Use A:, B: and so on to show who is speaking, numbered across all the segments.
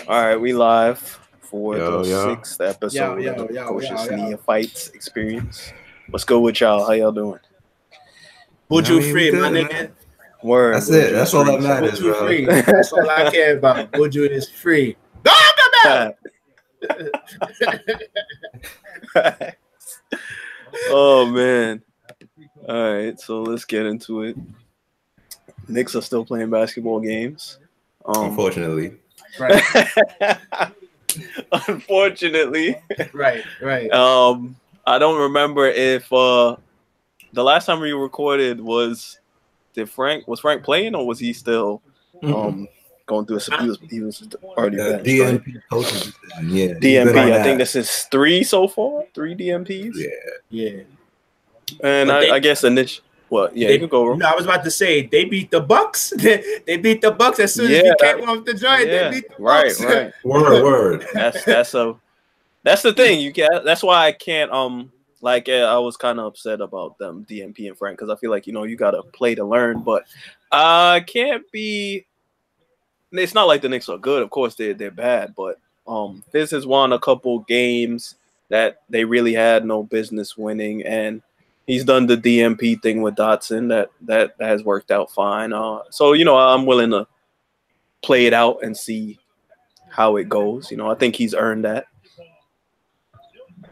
A: All right, we live for
B: Yo,
A: the
B: yo.
A: sixth episode of the Precocious
C: Yo.
A: Neophytes experience. What's good with y'all? How y'all doing?
C: Buju
B: We
C: free, my
B: good,
C: nigga.
B: man.
A: Word.
B: That's it.
A: Buju
B: That's all that
A: Street.
B: matters,
C: Buju
B: bro.
C: free. That's all I care about. Buju is free. Go come out.
A: Oh man. All right, so let's get into it. Knicks are still playing basketball games.
B: Unfortunately.
C: Right.
A: Unfortunately.
C: Right.
A: I don't remember if the last time we recorded was Frank playing or was he still going through he was already benched,
B: DMP
A: right?
B: coaching decision. Yeah.
A: DMP. I think this is 3 so far. 3 DMPs.
C: Yeah.
A: And I guess initially, what? Yeah, you can go.
C: No, I was about to say they beat the Bucks. they beat the Bucks as soon as we came off the joint.
A: Yeah,
C: They beat the Bucks.
A: Right.
B: Word.
A: That's the thing. You can't. That's why I can't. I was kind of upset about them DMP and Frank because I feel like you gotta play to learn, but can't be. It's not like the Knicks are good. Of course they're bad, but Fizz has won a couple games that they really had no business winning, and he's done the DMP thing with Dotson that has worked out fine. So I'm willing to play it out and see how it goes. I think he's earned that.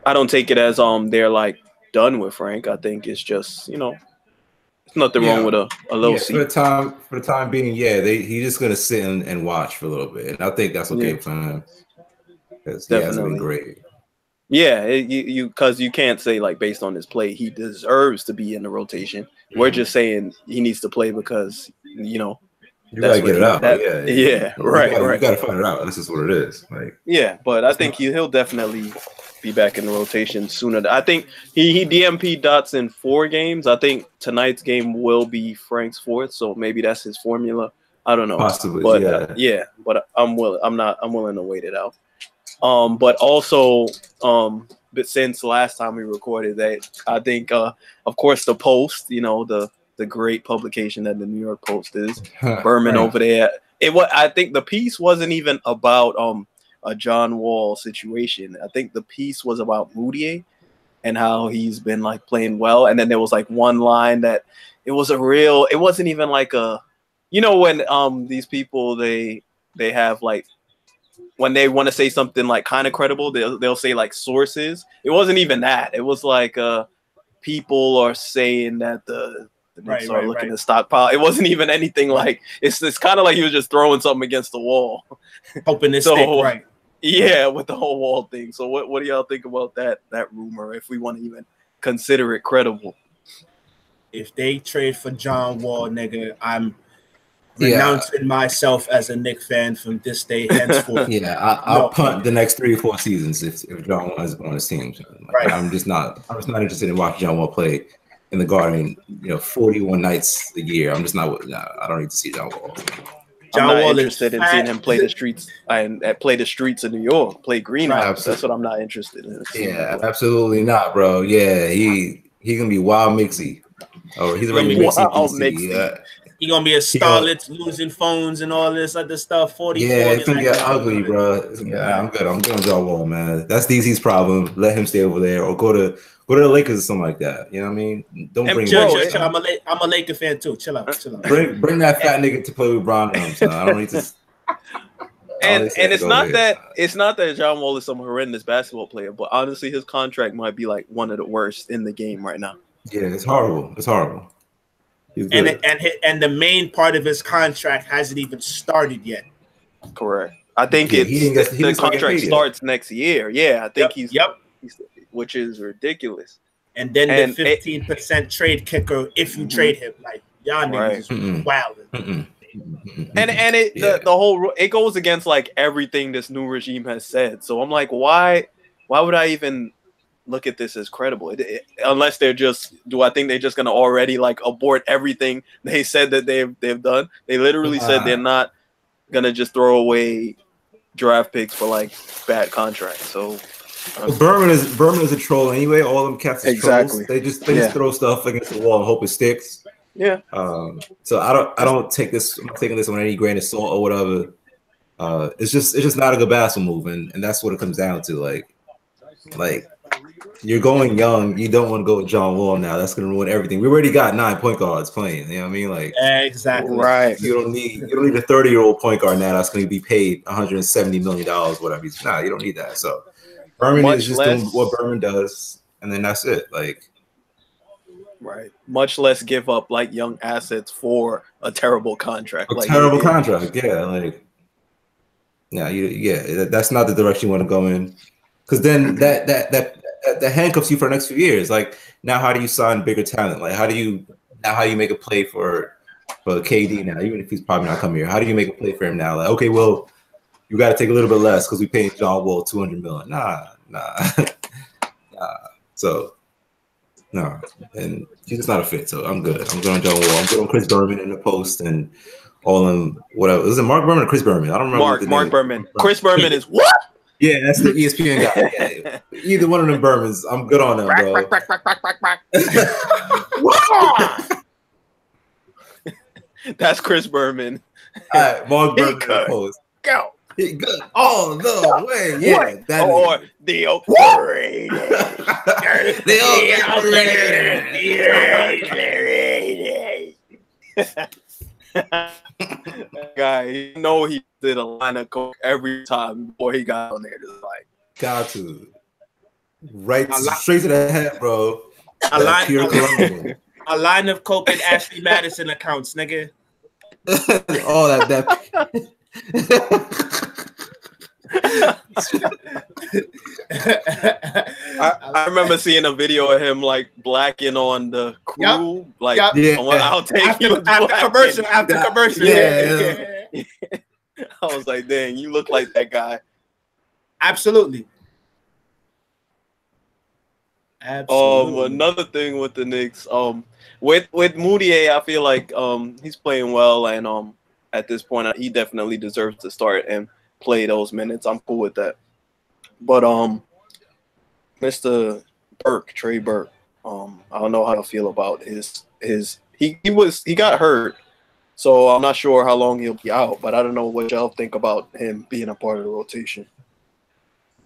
A: I don't take it as they're like done with Frank. I think it's just it's nothing wrong with a low seat.
B: For the time being, he's just gonna sit and watch for a little bit, and I think that's okay for him. Because he hasn't been great.
A: Yeah, because you can't say like based on his play he deserves to be in the rotation. We're just saying he needs to play because
B: you gotta get it out.
A: Right.
B: You gotta find it out. This is what it is.
A: But I think he'll definitely be back in the rotation sooner. I think he DMP Dotson 4 games. I think tonight's game will be Frank's 4th, so maybe that's his formula. I don't know.
B: Possibly,
A: but but I'm willing to wait it out. But also, but since last time we recorded that, I think, of course, the Post, the great publication that the New York Post is, Berman over there. I think the piece wasn't even about a John Wall situation. I think the piece was about Moutier and how he's been like playing well. And then there was like one line that it wasn't even like when these people they have like, when they want to say something like kind of credible, they'll say like sources. It wasn't even that. It was like people are saying that the Knicks are looking to stockpile. It wasn't even anything like it's kind of like he was just throwing something against the wall,
C: hoping to stick right.
A: Yeah, with the whole Wall thing. So what do y'all think about that rumor? If we want to even consider it credible,
C: if they trade for John Wall, nigga, I'm renouncing myself as a Knicks fan from this day henceforth.
B: I'll punt the next 3 or 4 seasons if John Wall is on his team. I'm just not interested in watching John Wall play in the Garden, 41 nights a year. I'm just not. I don't need to see John Wall.
A: I'm not interested in seeing him play the streets and play the streets of New York, play greenhouse. That's what I'm not interested in.
B: Yeah, absolutely not, bro. Yeah, he gonna be wild mixy. Oh, he's already mixy.
C: He gonna be a starlet losing phones and all this other stuff. 40.
B: It's gonna get ugly, bro. I'm good. I'm going John Wall, man. That's DZ's problem. Let him stay over there, or go to the Lakers or something like that. You know what I mean? Don't bring him.
C: I'm a Laker fan too. Chill out.
B: Bring that fat nigga to play with Bron. I don't need to.
A: And it's not that John Wall is some horrendous basketball player, but honestly, his contract might be like one of the worst in the game right now.
B: Yeah, it's horrible.
C: And the main part of his contract hasn't even started yet.
A: Correct. I think the contract starts next year. Yeah, I think he's which is ridiculous.
C: And then the 15% trade kicker if you trade him. Like y'all niggas is wild.
A: And the whole it goes against like everything this new regime has said. So I'm like, why would I even look at this as credible? Unless do I think they're just gonna already like abort everything they said that they've done? They literally said they're not gonna just throw away draft picks for like bad contracts. So
B: Berman is a troll anyway. All them cats are trolls. They just throw stuff against the wall and hope it sticks.
A: Yeah.
B: So I don't take this. I'm not taking this on any grain of salt or whatever. It's just not a good basketball move, and that's what it comes down to. Like you're going young, you don't want to go with John Wall now. That's gonna ruin everything. We already got 9 point guards playing. You know what I mean? Like
C: exactly.
A: Right.
B: You don't need a 30-year-old point guard now that's going to be paid $170 million, whatever. Nah, you don't need that. So Berman is just doing what Berman does, and then that's it. Like,
A: right. Much less give up like young assets for a terrible contract.
B: Terrible contract. Yeah. Like, yeah. That's not the direction you want to go in, because then that handcuffs you for the next few years. Like, now how do you sign bigger talent? Like, how do you make a play for KD now, even if he's probably not coming here? How do you make a play for him now? Like, okay, well, you got to take a little bit less because we paid John Wall $200 million. Nah. So, no, and he's just not a fit. So I'm good. I'm good on John Wall. I'm good on Chris Berman in the post and all them. Whatever. Was it Mark Berman or Chris Berman? I don't remember.
A: Mark Berman. Chris Berman is what?
B: Yeah, that's the ESPN guy. Yeah. Either one of them Bermans, I'm good on them, bro.
A: That's Chris Berman.
B: All right, Mark Berman post.
A: Go.
B: He good all the way. Yeah. That
A: or
B: is.
A: the overrated. Guy, you know he did a line of coke every time before he got on there. Just like
B: got to. Right straight to the head, bro.
C: A line of coke and Ashley Madison accounts, nigga.
B: All that.
A: I remember seeing a video of him like blacking on the crew. I'll take you
C: after commercial.
A: Yeah. I was like, dang, you look like that guy.
C: Absolutely.
A: Another thing with the Knicks, with Moutier, I feel like he's playing well, and at this point he definitely deserves to start and play those minutes. I'm cool with that. But Mr. Burke, Trey Burke, I don't know how to feel about he got hurt, so I'm not sure how long he'll be out. But I don't know what y'all think about him being a part of the rotation.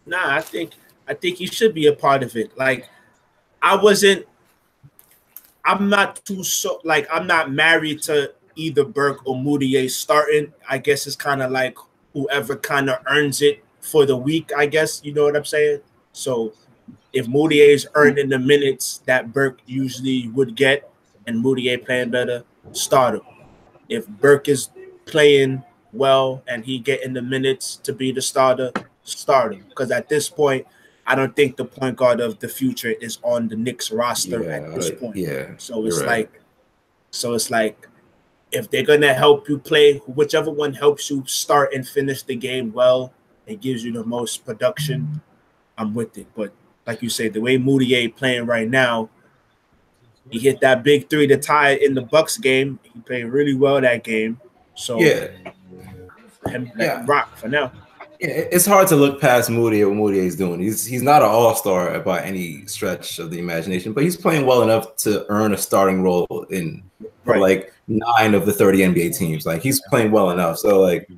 C: Nah, I think he should be a part of it. Like, I'm not married to either Burke or Moutier starting. I guess it's kind of like whoever kind of earns it for the week, I guess. You know what I'm saying? So if Moutier is earning the minutes that Burke usually would get and Moutier playing better, start him. If Burke is playing well and he getting the minutes to be the starter, start him. Because at this point, I don't think the point guard of the future is on the Knicks roster at this point.
B: Yeah.
C: So it's like if they're gonna help you play, whichever one helps you start and finish the game well, it gives you the most production, I'm with it. But like you say, the way Moutier playing right now, he hit that big three to tie it in the Bucks game. He played really well that game. So rock for now.
B: Yeah, it's hard to look past Moutier, what Moutier is doing. He's not an all-star by any stretch of the imagination, but he's playing well enough to earn a starting role for like 9 of the 30 NBA teams. Like, he's playing well enough. So like,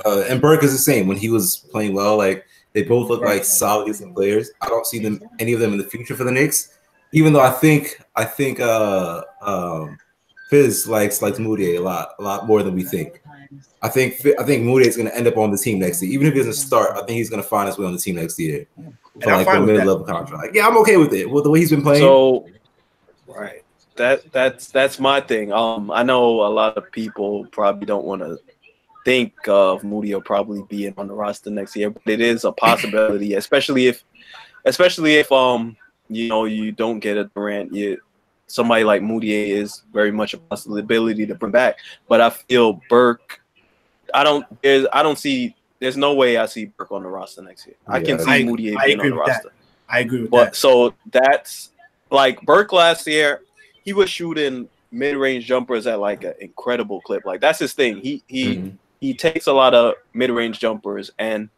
B: and Burke is the same. When he was playing well, like, they both look like solid decent players. I don't see any of them in the future for the Knicks, even though I think Fizz likes Moutier a lot more than we think. I think Moutier is going to end up on the team next year. Even if he doesn't start, I think he's going to find his way on the team next year for like a mid-level contract. Yeah, I'm okay with it with the way he's been playing.
A: So, right, that's my thing. I know a lot of people probably don't want to think of Moutier probably being on the roster next year, but it is a possibility, especially if you don't get a Durant. Somebody like Moutier is very much a possibility to bring back. But I feel Burke. There's no way I see Burke on the roster next year. I can see Moutier being on the roster.
C: I agree with that.
A: So that's like Burke last year. He was shooting mid-range jumpers at like an incredible clip. Like, that's his thing. He takes a lot of mid-range jumpers, and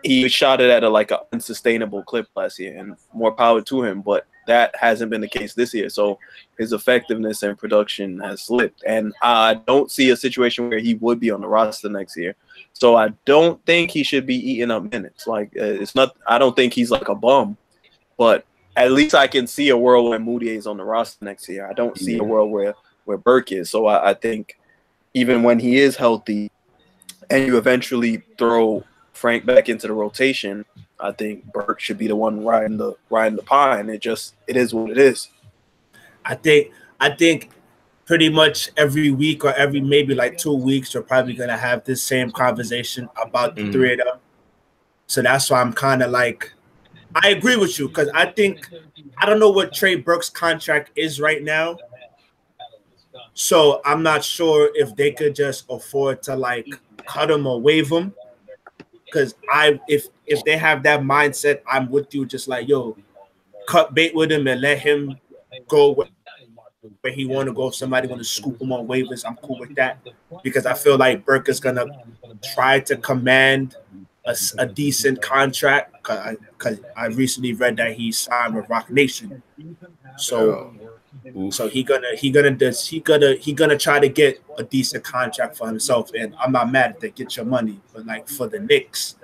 A: he shot it at an unsustainable clip last year. And more power to him. But that hasn't been the case this year. So his effectiveness and production has slipped. And I don't see a situation where he would be on the roster next year. So I don't think he should be eating up minutes. Like, it's not, I don't think he's like a bum, but at least I can see a world where Moutier is on the roster next year. I don't see a world where Burke is. So I think even when he is healthy and you eventually throw Frank back into the rotation, I think Burke should be the one riding the pine. It is what it is.
C: I think pretty much every week or every maybe like 2 weeks, we're probably gonna have this same conversation about the three of them. So that's why I'm kind of like, I agree with you, because I think, I don't know what Trey Burke's contract is right now. So I'm not sure if they could just afford to like cut him or waive him. Because if they have that mindset, I'm with you. Just like, yo, cut bait with him and let him go where he want to go. If somebody want to scoop him on waivers, I'm cool with that. Because I feel like Burke is gonna try to command a decent contract. Because I recently read that he signed with Rock Nation. So he gonna try to get a decent contract for himself, and I'm not mad at that. Get your money, but like for the Knicks,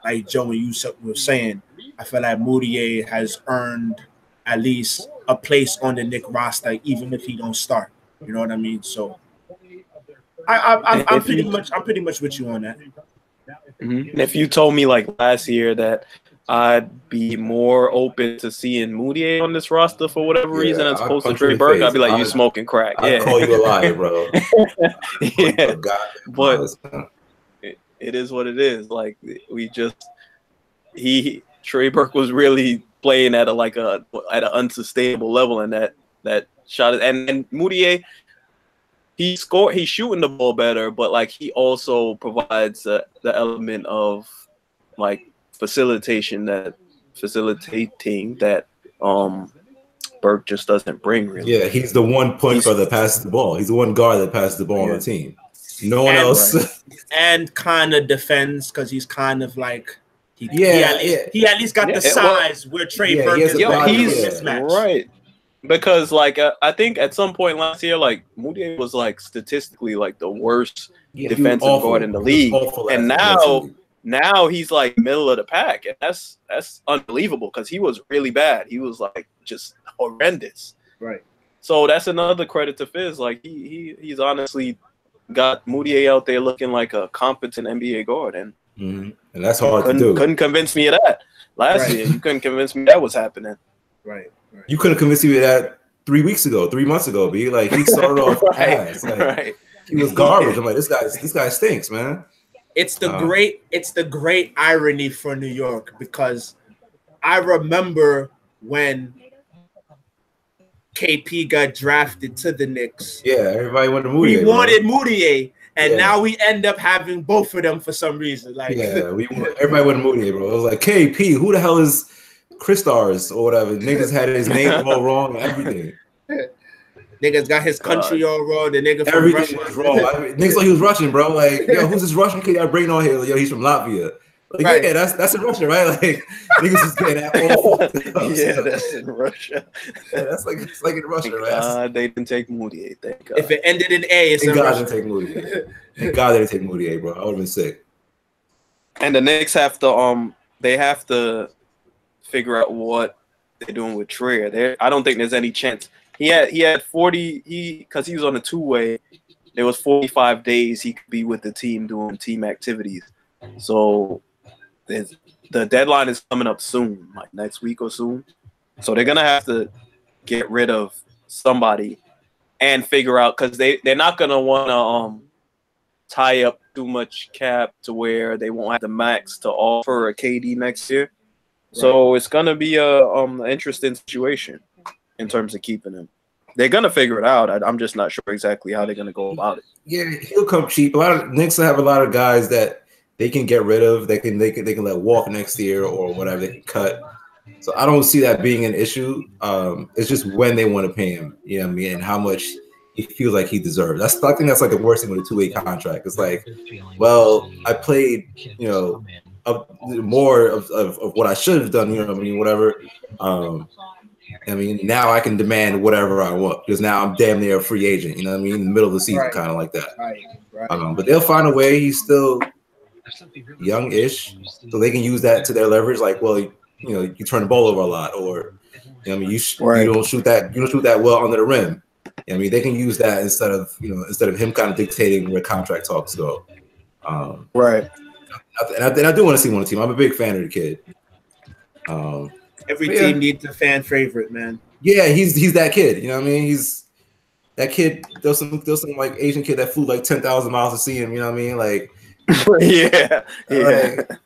C: like Joe and you were saying, I feel like Moutier has earned at least a place on the Knicks roster, even if he don't start. You know what I mean? So I'm pretty much with you on that.
A: And if you told me like last year that I'd be more open to seeing Moutier on this roster for whatever reason as opposed to Trey Burke, I'd be like, you smoking crack.
B: I'd call you a liar, bro.
A: Yeah, but it is what it is. Like, Trey Burke was really playing at an unsustainable level, and that shot, and Moutier, he's shooting the ball better, but like he also provides the element of like facilitating that Burke just doesn't bring, really.
B: Yeah, he's the one point guard that passes the ball. He's the one guard that passes the ball on the team. No one else.
C: And kind of defends, because he's kind of like he at least got the size where Trey Burke is.
A: He's right. Because like I think at some point last year, like Moutier was like statistically like the worst defensive guard in the league, and now he's like middle of the pack, and that's unbelievable, because he was really bad. He was like just horrendous.
C: Right.
A: So that's another credit to Fizz. Like he's honestly got Moutier out there looking like a competent NBA guard, and
B: that's hard to do.
A: Couldn't convince me of that last year. You couldn't convince me that was happening.
C: Right.
B: You couldn't convince me of that 3 weeks ago, 3 months ago. Be like, he started off ass. Like, he was garbage. I'm like, this guy stinks, man.
C: It's the great irony for New York, because I remember when KP got drafted to the Knicks.
B: Yeah, everybody wanted Moutier.
C: We wanted Moutier, and now we end up having both of them for some reason. Like,
B: everybody wanted Moutier, bro. It was like, KP, who the hell is Christars or whatever? Niggas had his name all wrong and everything.
C: Niggas got his country all wrong. The nigga from
B: everything was wrong. Niggas thought he was Russian, bro. Like, yo, who's this Russian kid I bring on here? Yo, he's from Latvia. Like, yeah, that's in Russia, right? Like, niggas is getting that all.
A: Yeah, that's in Russia.
B: Yeah, it's like in Russia, right?
A: They didn't take Moutier. Thank God.
C: If it ended in A, it's in Russia.
B: Thank God they didn't take Moutier. Thank God they didn't take Moutier, bro. I would have been sick.
A: And the Knicks have to they have to figure out what they're doing with Trier. I don't think there's any chance. He had 40. Because he was on a two-way. There was 45 days he could be with the team doing team activities. So the deadline is coming up soon, like next week or soon. So they're gonna have to get rid of somebody and figure out, because they're not gonna want to tie up too much cap to where they won't have the max to offer a KD next year. So it's gonna be a interesting situation in terms of keeping him. They're gonna figure it out. I'm just not sure exactly how they're gonna go about it.
B: Yeah, he'll come cheap. A lot of Knicks have a lot of guys that they can get rid of. They can let walk next year or whatever. They can cut. So I don't see that being an issue. It's just when they want to pay him. You know what I mean? And how much he feels like he deserves. I think that's like the worst thing with a two-way contract. It's like, well, I played, more of what I should have done. You know what I mean? Whatever. I mean, now I can demand whatever I want because now I'm damn near a free agent. You know what I mean? In the middle of the season, kind of like that.
C: Right.
B: But they'll find a way. He's still young-ish, so they can use that to their leverage. Like, well, you know, you turn the ball over a lot, or you know, I mean, you don't shoot that well under the rim. I mean, they can use that instead of him kind of dictating where contract talks go.
A: Right.
B: And I do want to see him on the team. I'm a big fan of the kid.
C: Every team needs a fan favorite, man.
B: Yeah, he's that kid. You know what I mean? He's that kid. There's some like Asian kid that flew like 10,000 miles to see him. You know what I mean? Like,
A: yeah.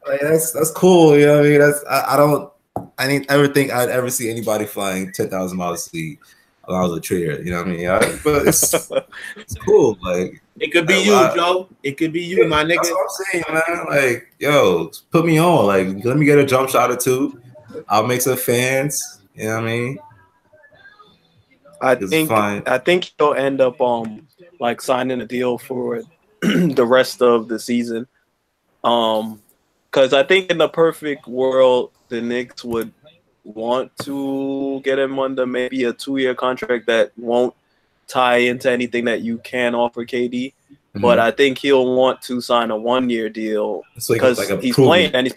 B: Like that's cool. You know what I mean? I didn't ever think I'd ever see anybody flying 10,000 miles to see Alonzo Trier. You know what I mean? But it's cool. Like,
C: it could be you, Joe. It could be you, my nigga.
B: That's what I'm saying, man. Like, yo, put me on. Like, let me get a jump shot or two. I'll make some fans. You know what I mean?
A: I think he'll end up like signing a deal for the rest of the season. Because I think in the perfect world, the Knicks would want to get him under maybe a 2-year contract that won't tie into anything that you can offer KD. Mm-hmm. But I think he'll want to sign a 1-year deal because he's playing and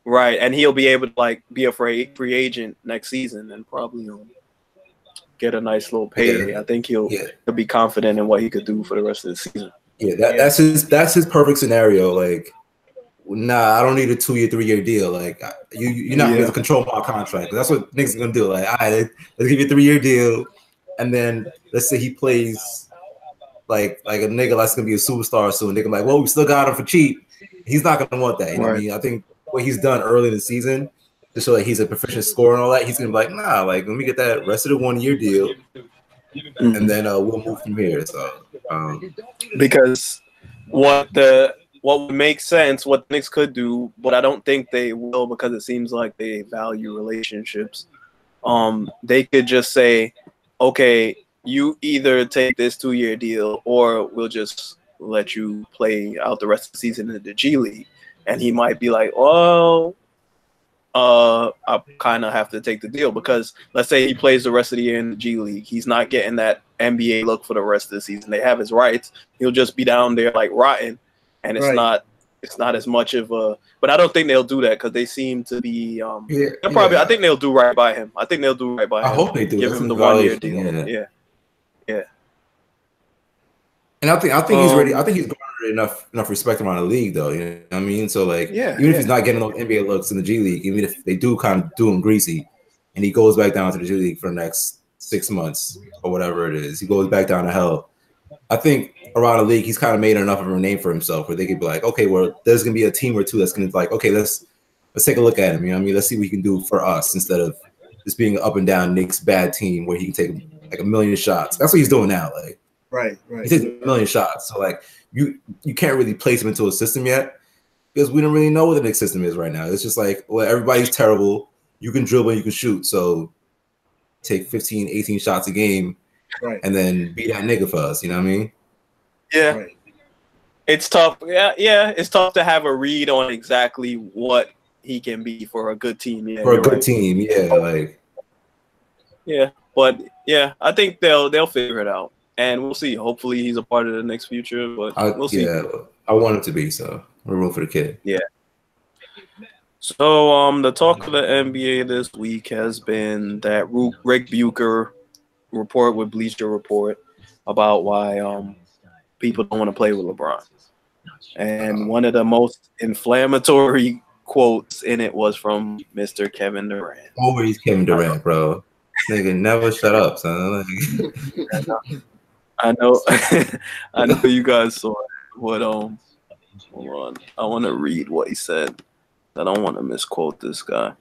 A: and he'll be able to like be a free agent next season and probably get a nice little payday. I think he'll be confident in what he could do for the rest of the season.
B: Yeah, that's his perfect scenario. Like, nah, I don't need a 2-year, 3-year deal. Like, you're not going to control my contract. That's what Knicks are going to do. Like, all right, let's give you a 3-year deal, and then let's say he plays like a nigga that's going to be a superstar soon. They're like, well, we still got him for cheap. He's not going to want that. You know what I mean? I think what he's done early in the season to show that he's a proficient scorer and all that, he's going to be like, nah, like, let me get that rest of the 1-year deal, and then we'll move from here. So,
A: because what would make sense, what the Knicks could do, but I don't think they will because it seems like they value relationships. They could just say, okay, you either take this 2-year deal or we'll just let you play out the rest of the season in the G League. And he might be like, well, I kind of have to take the deal because let's say he plays the rest of the year in the G League. He's not getting that NBA look for the rest of the season. They have his rights. He'll just be down there like rotting. And it's not as much of a, but I don't think they'll do that because they seem to be. I think they'll do right by him. I think they'll do right by him.
B: I hope they do.
A: Give him the 1-year deal. Yeah.
B: And I think he's ready. I think he's garnered enough respect around the league, though. You know what I mean? So like, even if he's not getting those NBA looks in the G League, even if they do kind of do him greasy, and he goes back down to the G League for the next 6 months or whatever it is, he goes back down to hell. I think around the league, he's kind of made enough of a name for himself where they could be like, okay, well, there's gonna be a team or two that's gonna be like, okay, let's take a look at him. You know what I mean? Let's see what he can do for us instead of just being an up and down Knicks bad team where he can take like 1,000,000 shots. That's what he's doing now. Like,
C: right.
B: He takes 1,000,000 shots. So like, you can't really place him into a system yet because we don't really know what the Knicks system is right now. It's just like, well, everybody's terrible. You can dribble, you can shoot. So take 15, 18 shots a game.
C: Right.
B: And then be that nigga for us, you know what I mean?
A: Yeah. Right. It's tough. Yeah, it's tough to have a read on exactly what he can be for a good team. Yeah,
B: for a good team,
A: but I think they'll figure it out, and we'll see. Hopefully, he's a part of the next future, but we'll see.
B: Yeah, I want him to be, so we're rooting for the kid.
A: Yeah. So, the talk of the NBA this week has been that Rick Bucher report with Bleacher Report about why people don't want to play with LeBron. And one of the most inflammatory quotes in it was from Mr. Kevin Durant.
B: Always Kevin Durant, bro. Nigga never shut up, son.
A: I know I know you guys saw it. What hold on. I want to read what he said. I don't want to misquote this guy.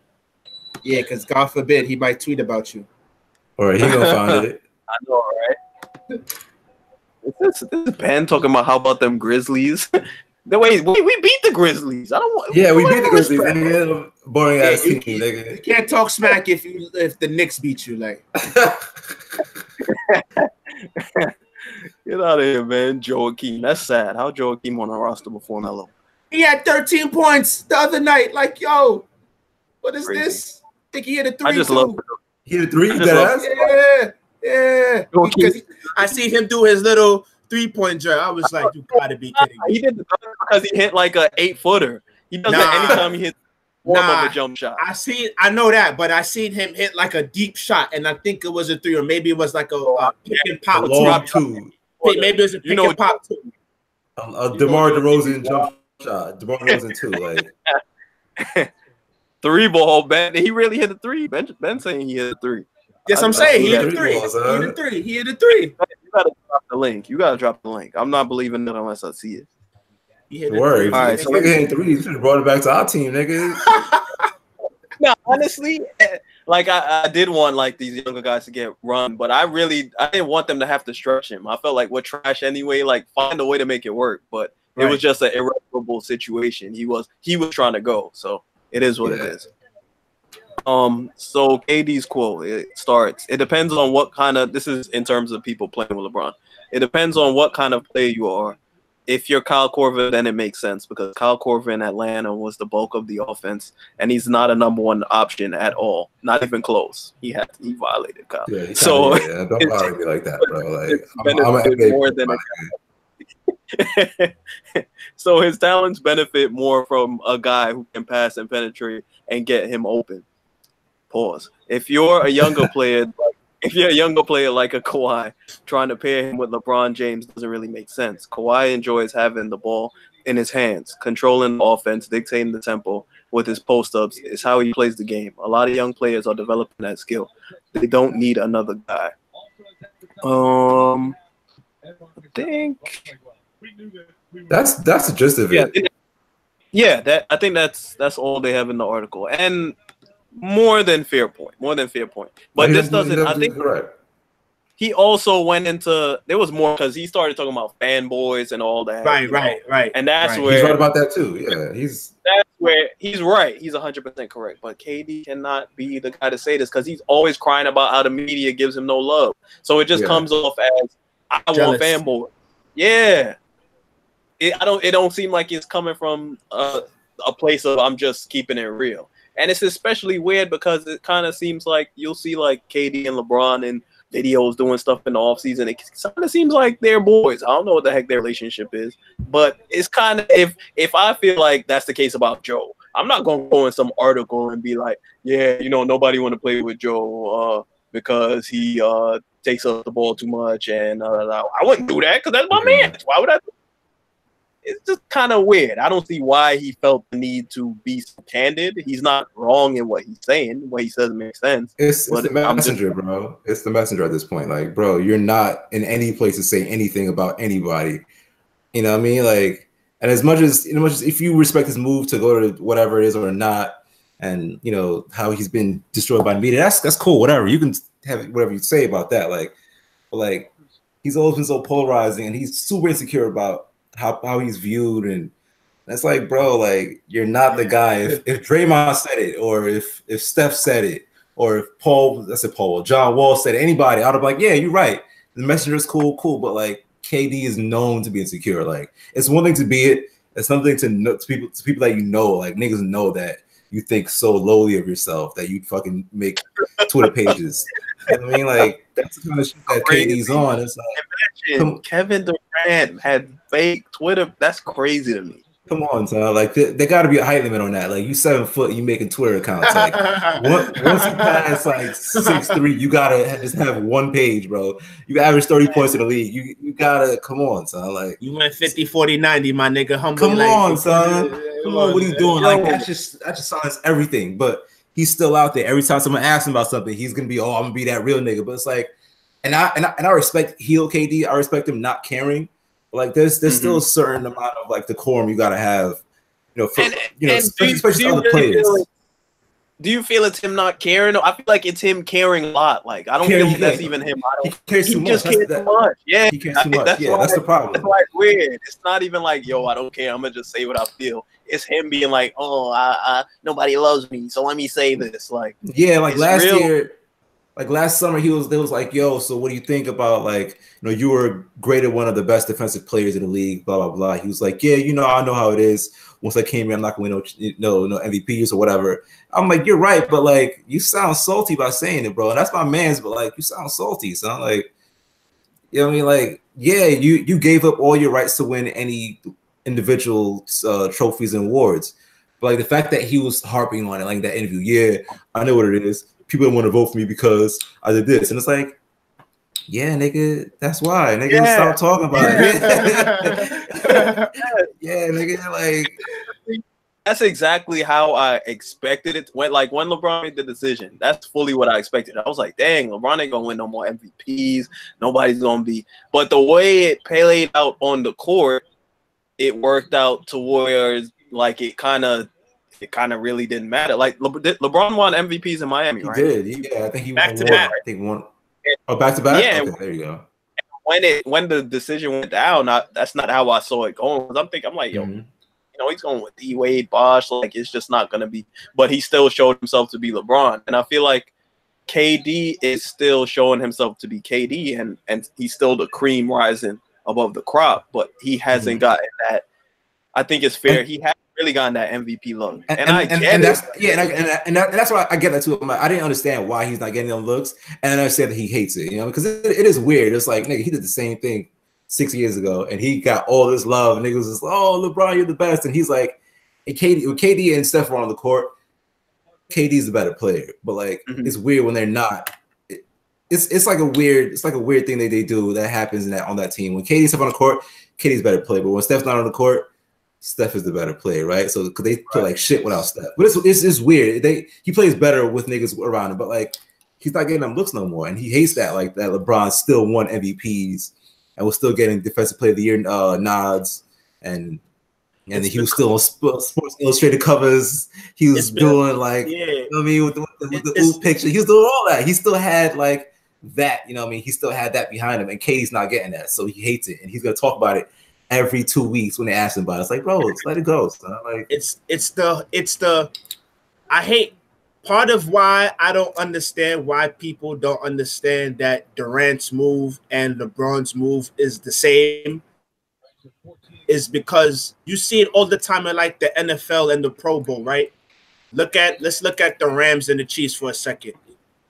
C: Yeah, because God forbid he might tweet about you.
B: Or he gonna find it.
A: I know, right? This Ben talking about how about them Grizzlies? Wait, we beat the Grizzlies. I don't want.
B: Yeah, we beat the Grizzlies. Nigga. Boring ass team, nigga.
C: You can't talk smack if the Knicks beat you, like.
A: Get out of here, man. Joakim. That's sad. How Joakim on a roster before Melo?
C: He had 13 points the other night. Like, yo, what is this? I think he hit a 3.
A: I just love.
B: He hit a three.
C: Yeah. Because I see him do his little 3-point drill. I was like, you gotta be kidding me.
A: He did the because he hit like a 8-footer. He does that anytime he hits form of a jump shot.
C: I know that, but I seen him hit like a deep shot, and I think it was a 3, or maybe it was like a pick and pop
B: two.
C: Maybe it was a pick and pop 2.
B: DeMar DeRozan jump shot. DeMar DeRozan 2, like
A: 3 ball. Ben, he really hit a 3. Ben saying he hit a 3.
C: Yes, I'm saying he hit a 3. He hit a 3.
A: You gotta drop the link. You gotta drop the link. I'm not believing it unless I see it.
B: Word. All right, so nigga hitting 3. You should have brought it back to our team, nigga.
A: No, honestly, like I did want like these younger guys to get run, but I didn't want them to have to stretch him. I felt like we're trash anyway. Like find a way to make it work, but it was just an irreparable situation. He was trying to go, so it is what it is. So KD's quote, it starts. It depends on what kind of, this is in terms of people playing with LeBron. It depends on what kind of player you are. If you're Kyle Korver, then it makes sense because Kyle Korver in Atlanta was the bulk of the offense, and he's not a number 1 option at all, not even close. He violated Kyle.
B: Yeah,
A: so
B: don't violate me like that, bro. Like
A: So his talents benefit more from a guy who can pass and penetrate and get him open. Pause. If you're a younger player, like a Kawhi, trying to pair him with LeBron James doesn't really make sense. Kawhi enjoys having the ball in his hands, controlling the offense, dictating the tempo with his post-ups is how he plays the game. A lot of young players are developing that skill. They don't need another guy. I think
B: that's the gist of it.
A: Yeah, I think that's all they have in the article. And more than fair point. But this doesn't. I think he also went into. There was more because he started talking about fanboys and all that.
C: Right.
A: And that's where
B: he's right about that too. Yeah,
A: that's where he's right. He's 100% correct. But KD cannot be the guy to say this because he's always crying about how the media gives him no love. So it just comes off as I want fanboy. Yeah. It don't seem like it's coming from a place of I'm just keeping it real. And it's especially weird because it kind of seems like you'll see like KD and LeBron in videos doing stuff in the offseason. It kind of seems like they're boys. I don't know what the heck their relationship is, but it's kind of if I feel like that's the case about Joe, I'm not going to go in some article and be like, yeah, nobody want to play with Joe because he takes up the ball too much. And I wouldn't do that because that's my man. Why would I? It's just kind of weird. I don't see why he felt the need to be so candid. He's not wrong in what he's saying. What he says makes sense.
B: It's the messenger, bro. It's the messenger at this point. Like, bro, you're not in any place to say anything about anybody. You know what I mean? Like, and as much as if you respect his move to go to whatever it is or not, and how he's been destroyed by media, that's cool. Whatever, you can have whatever you say about that. Like he's always been so polarizing, and he's super insecure about how he's viewed, and that's like, bro, like you're not the guy. If Draymond said it, or if Steph said it, or if John Wall said it, anybody, I'd be like, yeah, you're right. The messenger is cool, but like KD is known to be insecure. Like it's one thing to be it. It's something to know to people that like niggas know that you think so lowly of yourself that you fucking make Twitter pages. You know what I mean? Like that's the kind of shit that KD's on. It's like,
A: imagine Kevin Durant had fake Twitter. That's crazy to me.
B: Come on, son. Like there got to be a height limit on that. Like you 7 foot, you making Twitter accounts. Like once you pass like 6'3", you gotta just have one page, bro. You average 30 points in the league. You gotta come on, son. Like
C: you went 50, 40, 90, my nigga. Humbly,
B: come on, son. Come on, what are you doing? Like that just silence everything. But he's still out there. Every time someone asks him about something, he's gonna be, I'm gonna be that real nigga. But it's like, and I respect heel KD. I respect him not caring. Like there's still a certain amount of like decorum you gotta have, especially other players.
A: Do you feel it's him not caring? I feel like it's him caring a lot. Like I don't feel that's even him.
B: He cares too much.
A: Too much. Yeah,
B: he cares too much. That's the problem.
A: It's like weird. It's not even like, yo, I don't care. I'm gonna just say what I feel. It's him being like, oh, I nobody loves me, so let me say this. Like
B: last year. Like last summer, they was like, "Yo, so what do you think about like, you were graded one of the best defensive players in the league, blah blah blah." He was like, "Yeah, I know how it is. Once I came here, I'm not gonna win no MVPs or whatever." I'm like, "You're right, but like, you sound salty by saying it, bro. And that's my man's, but like, you sound salty, son. Like, you know what I mean? Like, yeah, you gave up all your rights to win any individual trophies and awards, but like the fact that he was harping on it, like that interview, yeah, I know what it is. People don't want to vote for me because I did this, and it's like, yeah, nigga, that's why, nigga,
A: Yeah.
B: stop talking about it. Yeah, nigga, like.
A: That's exactly how I expected it. When LeBron made the decision, that's fully what I expected. I was like, dang, LeBron ain't gonna win no more MVPs. Nobody's gonna be. But the way it played out on the court, it worked out to where like it kind of really didn't matter. Like LeBron won MVPs in Miami, right?
B: He did. Yeah, I think he
C: back
B: won
C: to
B: one.
C: back.
B: I think one. Oh, back to back.
A: Yeah.
B: Okay, there you go.
A: When the decision went down, that's not how I saw it going. I'm like, yo. He's going with D Wade, Bosh. Like, it's just not going to be. But he still showed himself to be LeBron. And I feel like KD is still showing himself to be KD. And he's still the cream rising above the crop. But he hasn't gotten that. I think it's fair. He hasn't really gotten that MVP look. And
B: that's why I get that too. I didn't understand why he's not getting them looks. And I understand that he hates it, because it is weird. It's like, nigga, he did the same thing 6 years ago, and he got all this love, and niggas was just, oh, LeBron, you're the best. And he's like, and KD and Steph were on the court. KD's the better player, but like it's weird when they're not. It's like a weird thing that they do that happens on that team. When KD's up on the court, KD's a better player, but when Steph's not on the court, Steph is the better player, right? So because they play like shit without Steph, but it's weird. He plays better with niggas around him, but like he's not getting them looks no more, and he hates that. Like that LeBron still won MVPs. And was still getting Defensive Player of the Year nods, and he was still on Sports Illustrated covers. He was doing like, with the old picture. He was doing all that. He still had like that, he still had that behind him. And Katie's not getting that, so he hates it, and he's gonna talk about it every 2 weeks when they ask him about it. It's like, bro, just let it go. Son. Like, it's the I hate. Part of why I don't understand why people don't understand that Durant's move and LeBron's move is the same is because you see it all the time in like the NFL and the Pro Bowl, right? Let's look at the Rams and the Chiefs for a second.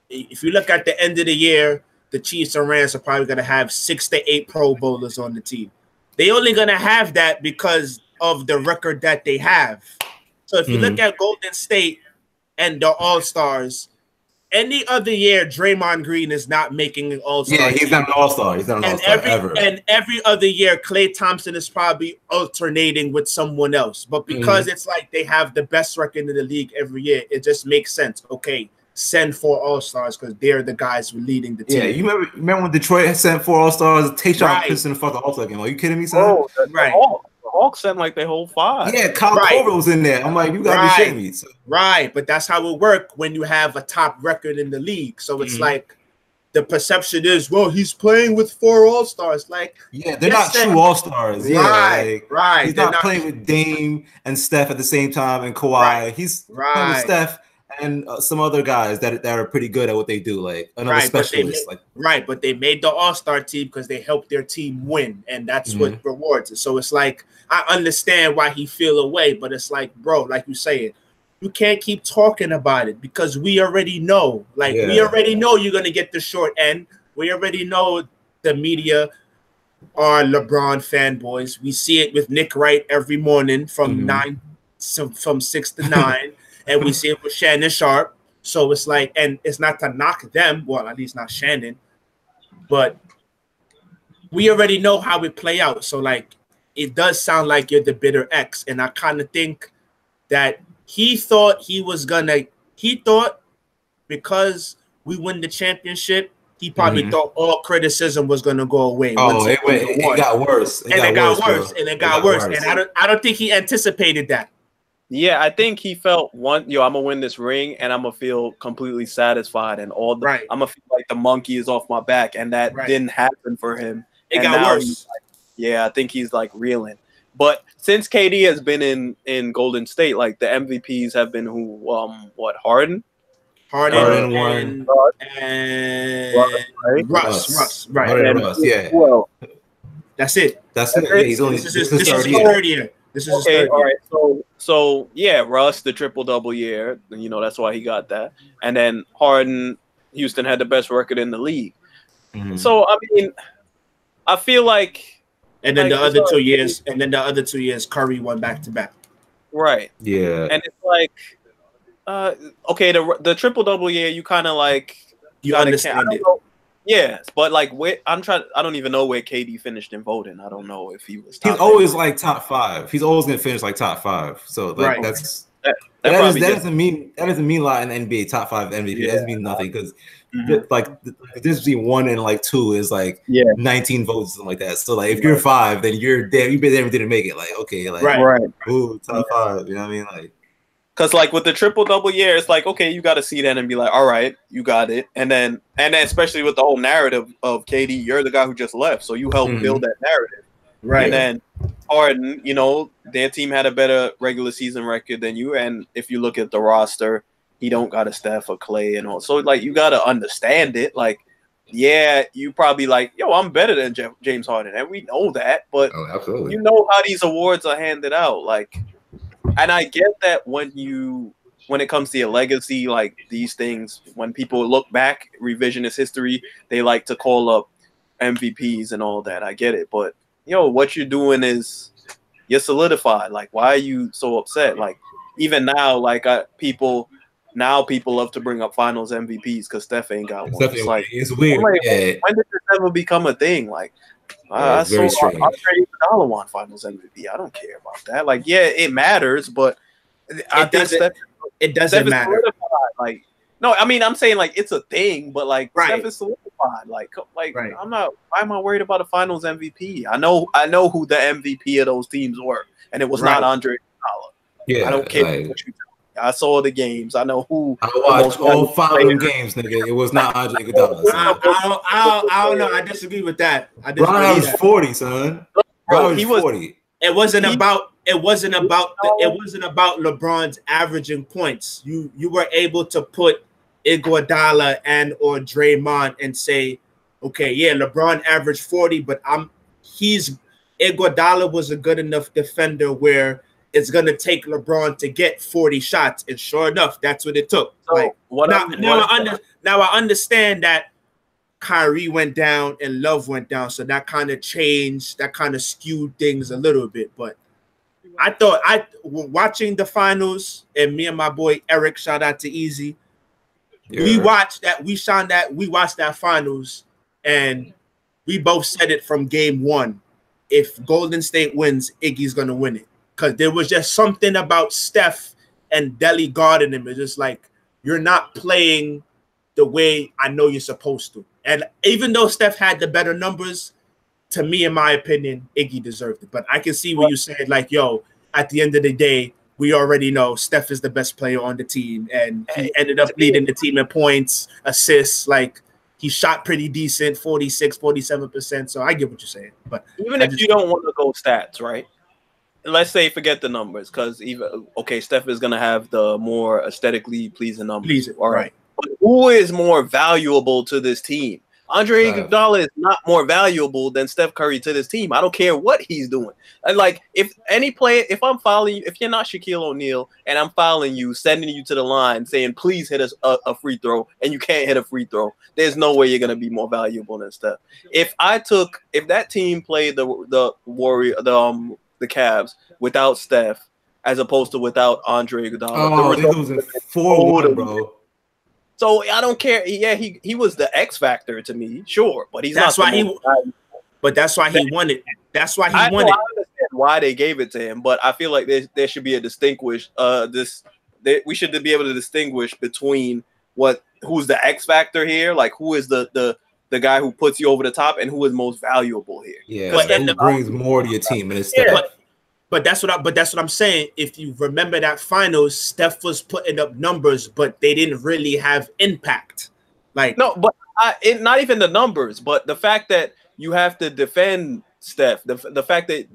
B: If you look at the end of the year, the Chiefs and Rams are probably going to have 6 to 8 Pro Bowlers on the team. They only going to have that because of the record that they have. So if you look at Golden State and the All-Stars, any other year, Draymond Green is not making an All-Star. Yeah, he's not an All-Star. He's not an All-Star ever.
C: And every other year, Klay Thompson is probably alternating with someone else. But because it's like they have the best record in the league every year, it just makes sense. Okay, send 4 All-Stars because they're the guys who are leading the team.
B: Yeah, you remember when Detroit sent 4 All-Stars? Tayshaun Princeton fucking All-Star game. Are you kidding me, son?
A: Oh, right. Hawks sent like their whole 5.
B: Yeah, Kyle Korver was in there. I'm like, you gotta be shitting me. So.
C: Right, but that's how it works when you have a top record in the league. So it's like the perception is, well, he's playing with 4 All-Stars. Like,
B: yeah, they're not true All-Stars. Yeah,
C: right.
B: He's not playing with Dame and Steph at the same time and Kawhi. He's playing with Steph and some other guys that are pretty good at what they do, like another specialist.
C: But they made the All-Star team because they helped their team win, and that's what rewards it. So it's like, I understand why he feel away, but it's like, bro, like you saying, you can't keep talking about it because we already know. Like, we already know you're going to get the short end. We already know the media are LeBron fanboys. We see it with Nick Wright every morning from 6 to 9. And we see it with Shannon Sharp. So it's like, and it's not to knock them. Well, at least not Shannon. But we already know how it play out. So, like, it does sound like you're the bitter ex. And I kind of think that he thought because we win the championship, he probably thought all criticism was going to go away.
B: Oh, it got worse.
C: It got worse. And I don't think he anticipated that.
A: Yeah, I think he felt I'm gonna win this ring and I'm gonna feel completely satisfied and I'm gonna feel like the monkey is off my back, and that didn't happen for him.
C: It got worse.
A: I think he's like reeling. But since KD has been in Golden State, like the MVPs have been Harden?
C: Harden
B: won.
C: and
A: right?
C: Russ, right?
B: Harden and
A: And
B: Russ, yeah.
A: well,
C: That's it.
B: That's it. Yeah, he's only
C: This is
B: his
C: his
B: third year.
C: third year. This is his
A: okay,
C: third
A: all
C: year.
A: right. So yeah, Russ the triple double year. You know that's why he got that. And then Harden, Houston had the best record in the league.
B: Mhm.
A: So I mean, I feel like,
C: And then
A: like,
C: the other 2 years, Curry won back to back.
A: right?
B: Yeah.
A: And it's like, okay, the triple double year, you kind of like
C: You
A: gotta
C: understand it.
A: Yes, but like I don't even know where KD finished in voting. I don't know if he was.
B: He's always like top 5. He's always gonna finish like top 5. So like
C: Right.
B: that's
A: that
B: doesn't mean a lot in the NBA. Top 5 MVP.
A: Yeah.
B: That doesn't mean nothing because
A: Mhm.
B: the difference between 1 and like 2 is like 19 votes, something like that. So like if you're 5, then you're damn. You didn't make it. Like okay, like
C: Right.
B: ooh, top 5. You know what I mean? Like.
A: Because like with the triple double year, it's like, okay, you got to see that and be like, all right, you got it. And then especially with the whole narrative of KD, you're the guy who just left, so you helped build that narrative.
C: Right.
A: And then Harden, you know, their team had a better regular season record than you. And if you look at the roster, he don't got a Steph or Clay and all. So like you got to understand it. Like, yeah, you probably like, yo, I'm better than James Harden, and we know that. But
B: absolutely,
A: you know how these awards are handed out, like. And I get that when it comes to your legacy, like these things, when people look back, revisionist history, they like to call up MVPs and all that. I get it. But, what you're doing is you're solidified. Like, why are you so upset? Like, even now, like people love to bring up finals MVPs because Steph ain't got one. It's like,
B: it's weird.
A: Like,
B: yeah.
A: When did this ever become a thing? Like, I saw Andre Iguodala won Finals MVP. I don't care about that. Like, yeah, it matters, but
C: it doesn't matter.
A: Like, no, I mean, I'm saying like it's a thing, but like
C: right.
A: Steph is solidified. Like
C: right.
A: I'm not. Why am I worried about a Finals MVP? I know who the MVP of those teams were, and it was not Andre Iguodala.
B: Yeah,
A: I don't care what you tell me. I saw the games. I know who.
B: I watched all 5 of them games, nigga. It was not Andre Iguodala.
C: I don't know. I disagree with that.
B: Brian was 40, son. Bro, he was 40.
C: It wasn't about LeBron's averaging points. You were able to put Iguodala and or Draymond and say, okay, yeah, LeBron averaged 40, but Iguodala was a good enough defender where it's gonna take LeBron to get 40 shots, and sure enough, that's what it took. So now I understand that Kyrie went down and Love went down, so that kind of changed, that kind of skewed things a little bit. But I thought watching the finals, and me and my boy Eric, shout out to Easy, we watched that finals, and we both said it from game 1. If Golden State wins, Iggy's gonna win it. Because there was just something about Steph and Deli guarding him. It's just like, you're not playing the way I know you're supposed to. And even though Steph had the better numbers, to me, in my opinion, Iggy deserved it. But I can see what you said, like, yo, at the end of the day, we already know Steph is the best player on the team. And he ended up leading the team in points, assists. Like, he shot pretty decent, 46, 47%. So I get what you're saying. But
A: even if you don't want to go stats, right? Let's say forget the numbers, because Steph is gonna have the more aesthetically pleasing numbers.
C: All right.
A: But who is more valuable to this team? Andre Iguodala is not more valuable than Steph Curry to this team. I don't care what he's doing. And like, if any player, if I'm following you, if you're not Shaquille O'Neal and I'm following you, sending you to the line, saying please hit us a free throw, and you can't hit a free throw, there's no way you're gonna be more valuable than Steph. If that team played the Cavs without Steph, as opposed to without Andre Iguodala,
B: it was 4-1, bro.
A: So I don't care. Yeah, he was the X factor to me, sure, but
C: that's why he won it. That's why he won it.
A: I understand why they gave it to him, but I feel like there should be a we should be able to distinguish between who's the X factor here, like who is the guy who puts you over the top and who is most valuable here.
B: Yeah, who brings more to your team, and it's Steph.
C: But that's what I'm saying. If you remember that finals, Steph was putting up numbers, but they didn't really have impact. Like,
A: no, but not even the numbers, but the fact that you have to defend Steph, the fact that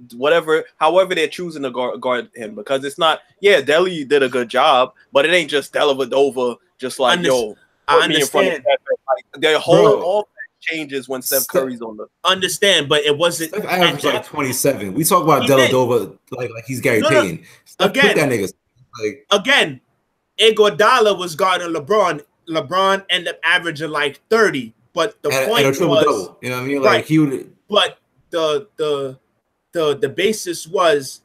A: however they're choosing to guard him, because it's not. Yeah, Deli did a good job, but it ain't just Dellavedova just like yo,
C: I
A: put me in front of
C: understand.
A: Steph. Like their whole offense changes when Steph Curry's on the.
C: Understand, but it wasn't.
B: Steph averaged like 27. We talk about Deladova like he's Gary Payton. Steph
C: again,
B: that nigga. Like
C: again, Iguodala was guarding LeBron. LeBron ended up averaging like 30. But the point was,
B: double, you know what I mean? Like
C: right,
B: he would.
C: But the basis was,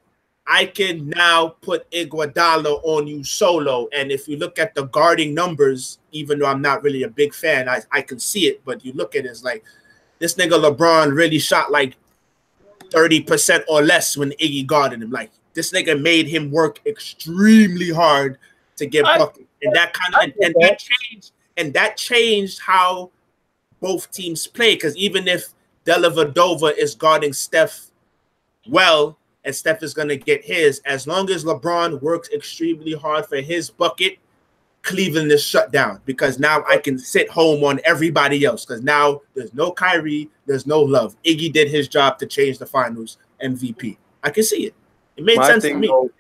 C: I can now put Iguodala on you solo. And if you look at the guarding numbers, even though I'm not really a big fan, I can see it. But you look at it, it's like this nigga LeBron really shot like 30% or less when Iggy guarded him. Like this nigga made him work extremely hard to get bucket. And that kind of and that changed how both teams play. Because even if Dellavedova is guarding Steph well, and Steph is going to get his, as long as LeBron works extremely hard for his bucket, Cleveland is shut down, because now I can sit home on everybody else, because now there's no Kyrie, there's no Love. Iggy did his job to change the finals MVP. I can see it. It made sense to me.
A: Though,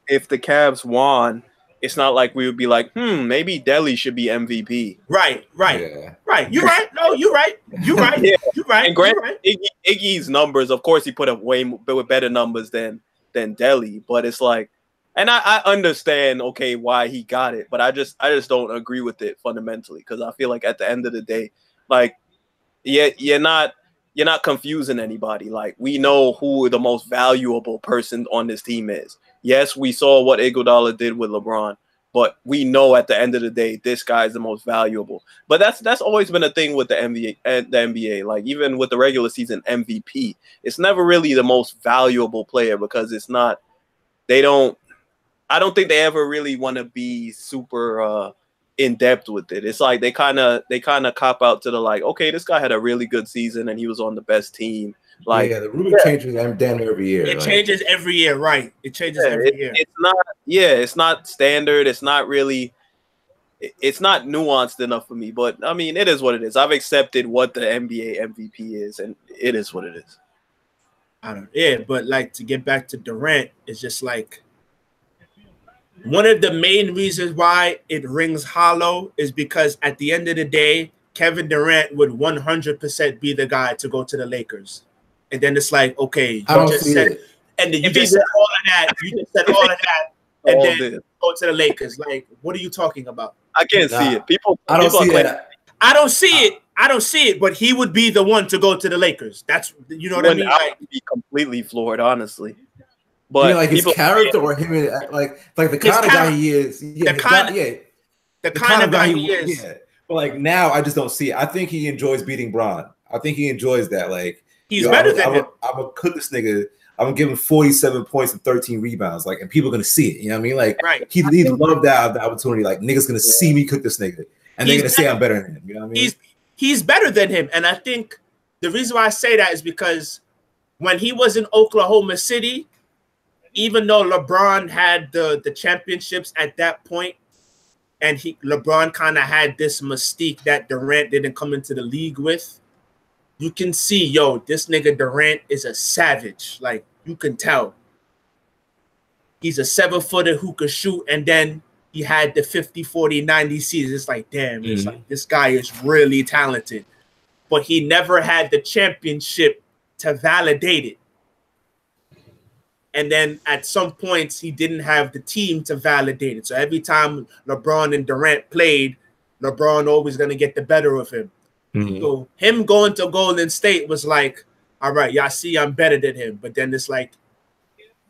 A: if the Cavs won, it's not like we would be like, maybe Delly should be MVP.
C: Right. You're right. No, you're right. You're right. Yeah. You're right.
A: And granted, Iggy's numbers, of course, he put up way better numbers than Delly. But it's like, and I understand, okay, why he got it, but I just don't agree with it fundamentally, because I feel like at the end of the day, like, you're not confusing anybody. Like, we know who the most valuable person on this team is. Yes, we saw what Iguodala did with LeBron, but we know at the end of the day, this guy is the most valuable. But that's always been a thing with the NBA. Like, even with the regular season MVP, it's never really the most valuable player, because it's not. I don't think they ever really want to be super in depth with it. It's like they kind of cop out to the like, okay, this guy had a really good season and he was on the best team. Like,
B: the rubric changes damn every year.
C: It changes every year, right? It changes every year.
A: It's not standard. It's not really. It's not nuanced enough for me. But I mean, it is what it is. I've accepted what the NBA MVP is, and it is what it is.
C: But like, to get back to Durant, it's just like, one of the main reasons why it rings hollow is because at the end of the day, Kevin Durant would 100% be the guy to go to the Lakers. And then it's like, okay, you just said all of that, and then go to the Lakers. Like, what are you talking about?
A: I can't see it.
B: I don't see that.
C: I don't see it, but he would be the one to go to the Lakers. That's, you know what I mean?
A: I would be completely floored, honestly. But
B: like his character, or him, like the kind of guy he is. Yeah, the kind of guy he is. Yeah. But like, now I just don't see it. I think he enjoys beating Bron. I think he enjoys that. Like,
C: he's better than him.
B: I'm gonna cook this nigga. I'm gonna give him 47 points and 13 rebounds. Like, and people are gonna see it. You know what I mean? Like, he loved that the opportunity. Like, niggas gonna see me cook this nigga, and they're gonna say I'm better than him. You know what I mean?
C: He's better than him, and I think the reason why I say that is because when he was in Oklahoma City, even though LeBron had the championships at that point, and LeBron kind of had this mystique that Durant didn't come into the league with, you can see, this nigga Durant is a savage. Like, you can tell. He's a 7-footer who could shoot, and then he had the 50, 40, 90 seasons. It's like, damn, it's like, this guy is really talented. But he never had the championship to validate it. And then at some points, he didn't have the team to validate it. So every time LeBron and Durant played, LeBron always going to get the better of him. So him going to Golden State was like, all right, y'all see I'm better than him. But then it's like,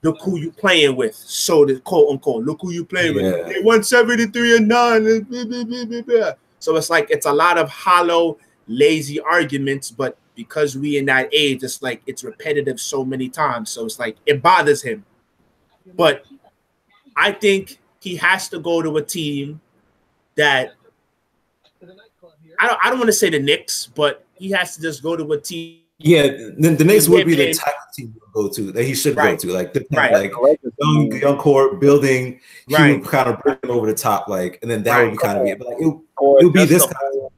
C: look who you playing with. So the quote unquote, look who you playing with. They won 73-9. So it's like, it's a lot of hollow, lazy arguments, but because we in that age, it's like, it's repetitive so many times. So it's like, it bothers him. But I think he has to go to a team that, I don't want to say the Knicks, but he has to just go to a team.
B: Yeah, the Knicks would be the type of team to go to, that he should go to. Like, like young core building, he would kind of bring him over the top, like, and then that would be kind of it. But like, it would be this kind of.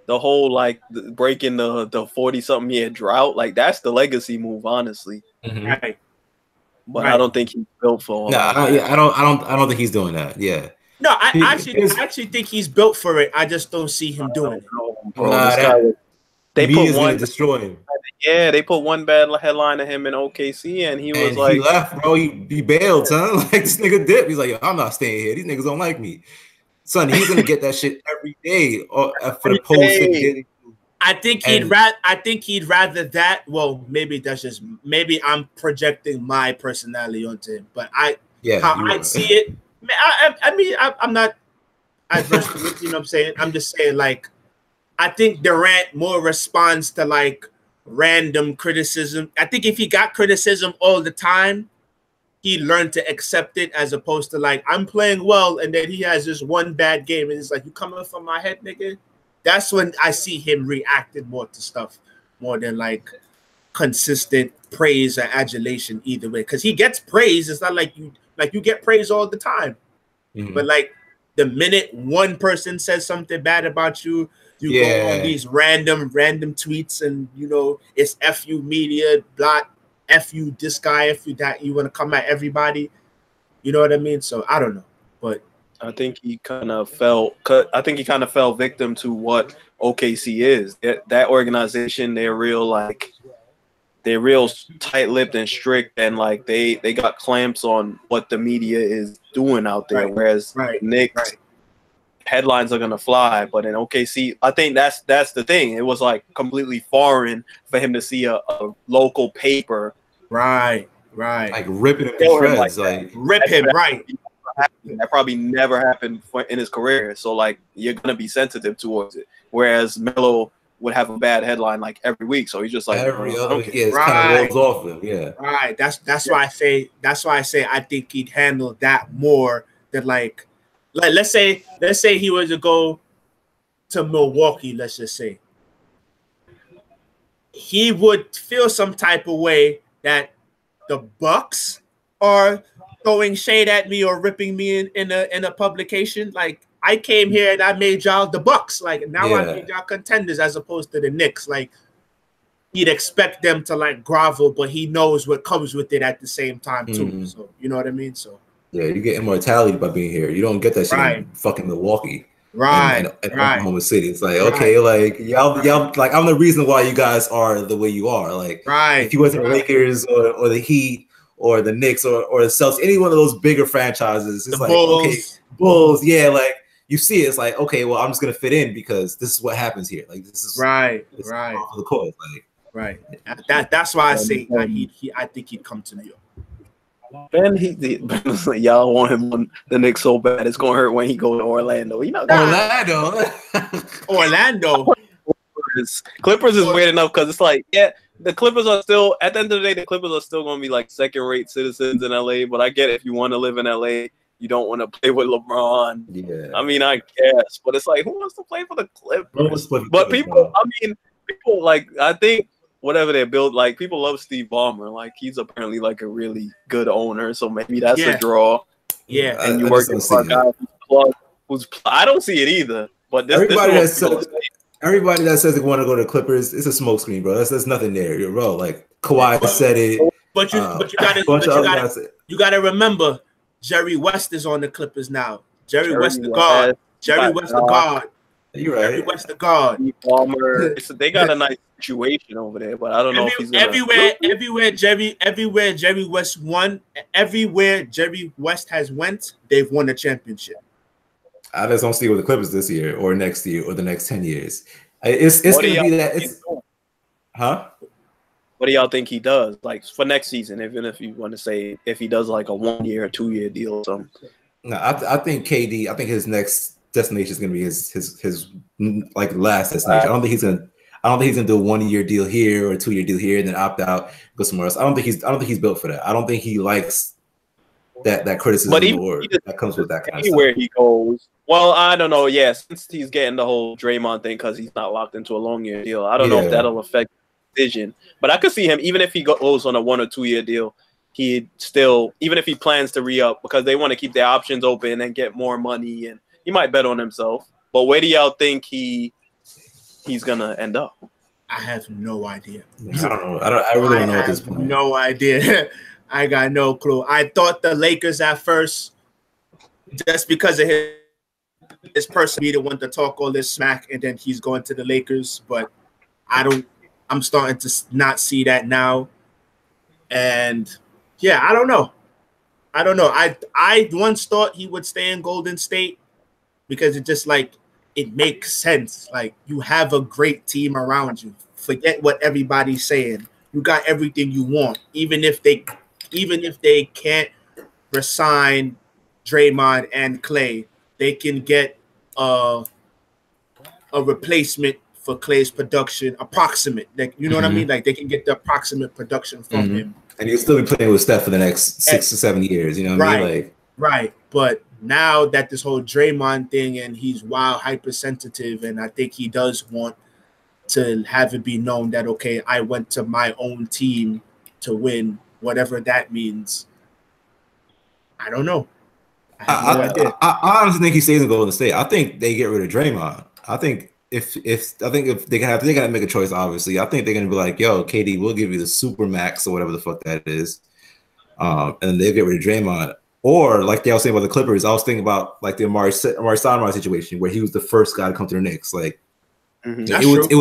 A: The whole, like, breaking the 40-something year drought, like, that's the legacy move, honestly.
C: Right.
A: But I don't think he's built for all
B: that. I don't think he's doing that. Yeah.
C: No, I actually think he's built for it. I just don't see him doing it.
A: Bro, this guy they put one
B: destroy him.
A: Yeah, they put one bad headline to him in OKC, and he was like,
B: he left, bro. He bailed, son. Like this nigga dipped. He's like, yo, I'm not staying here. These niggas don't like me, son. He's gonna get that shit every day for the post.
C: I think he'd rather that. Well, maybe I'm projecting my personality onto him, but I'd see it. I mean, I'm not adverse to it. You know what I'm saying? I'm just saying, like, I think Durant more responds to like random criticism. I think if he got criticism all the time, he learned to accept it, as opposed to like, I'm playing well and then he has this one bad game and it's like, you coming from my head, nigga. That's when I see him reacting more to stuff, more than like consistent praise or adulation either way. Because he gets praise. It's not like you get praise all the time. Mm-hmm. But like the minute one person says something bad about you, you go on these random tweets and, you know, it's F you media, blot, F you this guy, F you that. You want to come at everybody. You know what I mean? So I don't know. But
A: I think he kind of fell victim to what OKC is. That organization, they're real tight-lipped and strict, and like they got clamps on what the media is doing out there. Whereas Knicks headlines are gonna fly, but in OKC, I think that's the thing. It was like completely foreign for him to see a local paper,
C: like
B: ripping him to shreds, like
C: rip him, right.
A: That probably never happened in his career. So like you're gonna be sensitive towards it. Whereas Melo would have a bad headline like every week, so he's just like
B: every other week. Yeah, it kind of rolls off him. Yeah,
C: right. That's why I say I think he'd handle that more than like let's say he was to go to Milwaukee. Let's just say he would feel some type of way that the Bucks are throwing shade at me or ripping me in a publication. Like, I came here and I made y'all the Bucks. Like, now I made y'all contenders as opposed to the Knicks. Like, he'd expect them to like grovel, but he knows what comes with it at the same time too. Mm-hmm. So you know what I mean? So
B: yeah, you get immortality by being here. You don't get that shit in fucking Milwaukee. And Oklahoma City. It's like, okay, like y'all like, I'm the reason why you guys are the way you are. Like, if you wasn't the Lakers or the Heat or the Knicks or the Celtics, any one of those bigger franchises, it's like, Bulls. Okay, Bulls, yeah, like you see it, it's like, okay, well, I'm just gonna fit in because this is what happens here. Like, this is
C: right.
B: Off the court, like,
C: That's why I say I think he'd come to New York.
A: Ben, y'all want him on the Knicks so bad it's gonna hurt when he go to Orlando. You know,
C: Orlando.
A: Clippers is weird enough because it's like, the Clippers are still, at the end of the day, the Clippers are still gonna be like second-rate citizens in LA. But I get it, if you want to live in LA, you don't want to play with LeBron.
B: Yeah,
A: I mean, I guess, but it's like, who wants to play for the Clippers? But people, like, I think. Whatever they build, like, people love Steve Ballmer. Like, he's apparently like a really good owner, so maybe that's a draw.
C: Yeah,
A: and you working for a guy who's I don't see it either. But
B: everybody that says they want to go to the Clippers, it's a smokescreen, bro. There's nothing there, bro. Like Kawhi said it,
C: but you gotta remember, Jerry West is on the Clippers now. Jerry West the guard. Jerry West the guard.
B: You're right.
C: Jerry West the guard.
A: They got a nice situation over there, but I don't know if he's
C: everywhere Jerry West has went, they've won a championship.
B: I just don't see it with the Clippers this year or next year or the next 10 years. It's gonna be that.
A: What do y'all think he does, like, for next season? Even if you want to say if he does like a 1 year or 2 year deal or something.
B: No, I think KD. I think his next destination is going to be his like last destination. I don't think he's gonna do a 1 year deal here or a 2 year deal here and then opt out, go somewhere else. I don't think he's built for that. I don't think he likes that criticism that comes with that kind of stuff.
A: Anywhere he goes. Well, I don't know. Yeah, since he's getting the whole Draymond thing because he's not locked into a long year deal, I don't know if that'll affect his decision. But I could see him, even if he goes on a 1 or 2 year deal, he'd still, even if he plans to re-up, because they want to keep their options open and get more money, and he might bet on himself. But where do y'all think he's gonna end up?
C: I have no idea.
B: I don't know. I really don't know at this point.
C: No idea. I got no clue. I thought the Lakers at first, just because of his person, be the one to talk all this smack, and then he's going to the Lakers. But I'm starting to not see that now. And yeah, I don't know. I once thought he would stay in Golden State because it just like it makes sense. Like you have a great team around you. Forget what everybody's saying. You got everything you want. Even if they can't resign Draymond and Clay, they can get a replacement for Clay's production, approximate. Like, you know what I mean? Like they can get the approximate production from him.
B: And he'll still be playing with Steph for the next 6 to 7 years. You know what I mean? Like,
C: right. But now that this whole Draymond thing, and he's wild hypersensitive, and I think he does want to have it be known that, okay, I went to my own team to win, whatever that means. I don't know.
B: I honestly think he stays in Golden State. I think they get rid of Draymond. I think if they gotta make a choice, obviously. I think they're gonna be like, yo, KD, we'll give you the super max or whatever the fuck that is. And then they get rid of Draymond. Or like they were saying about the Clippers, I was thinking about like the Amari Stoudemire situation where he was the first guy to come to the Knicks. Like it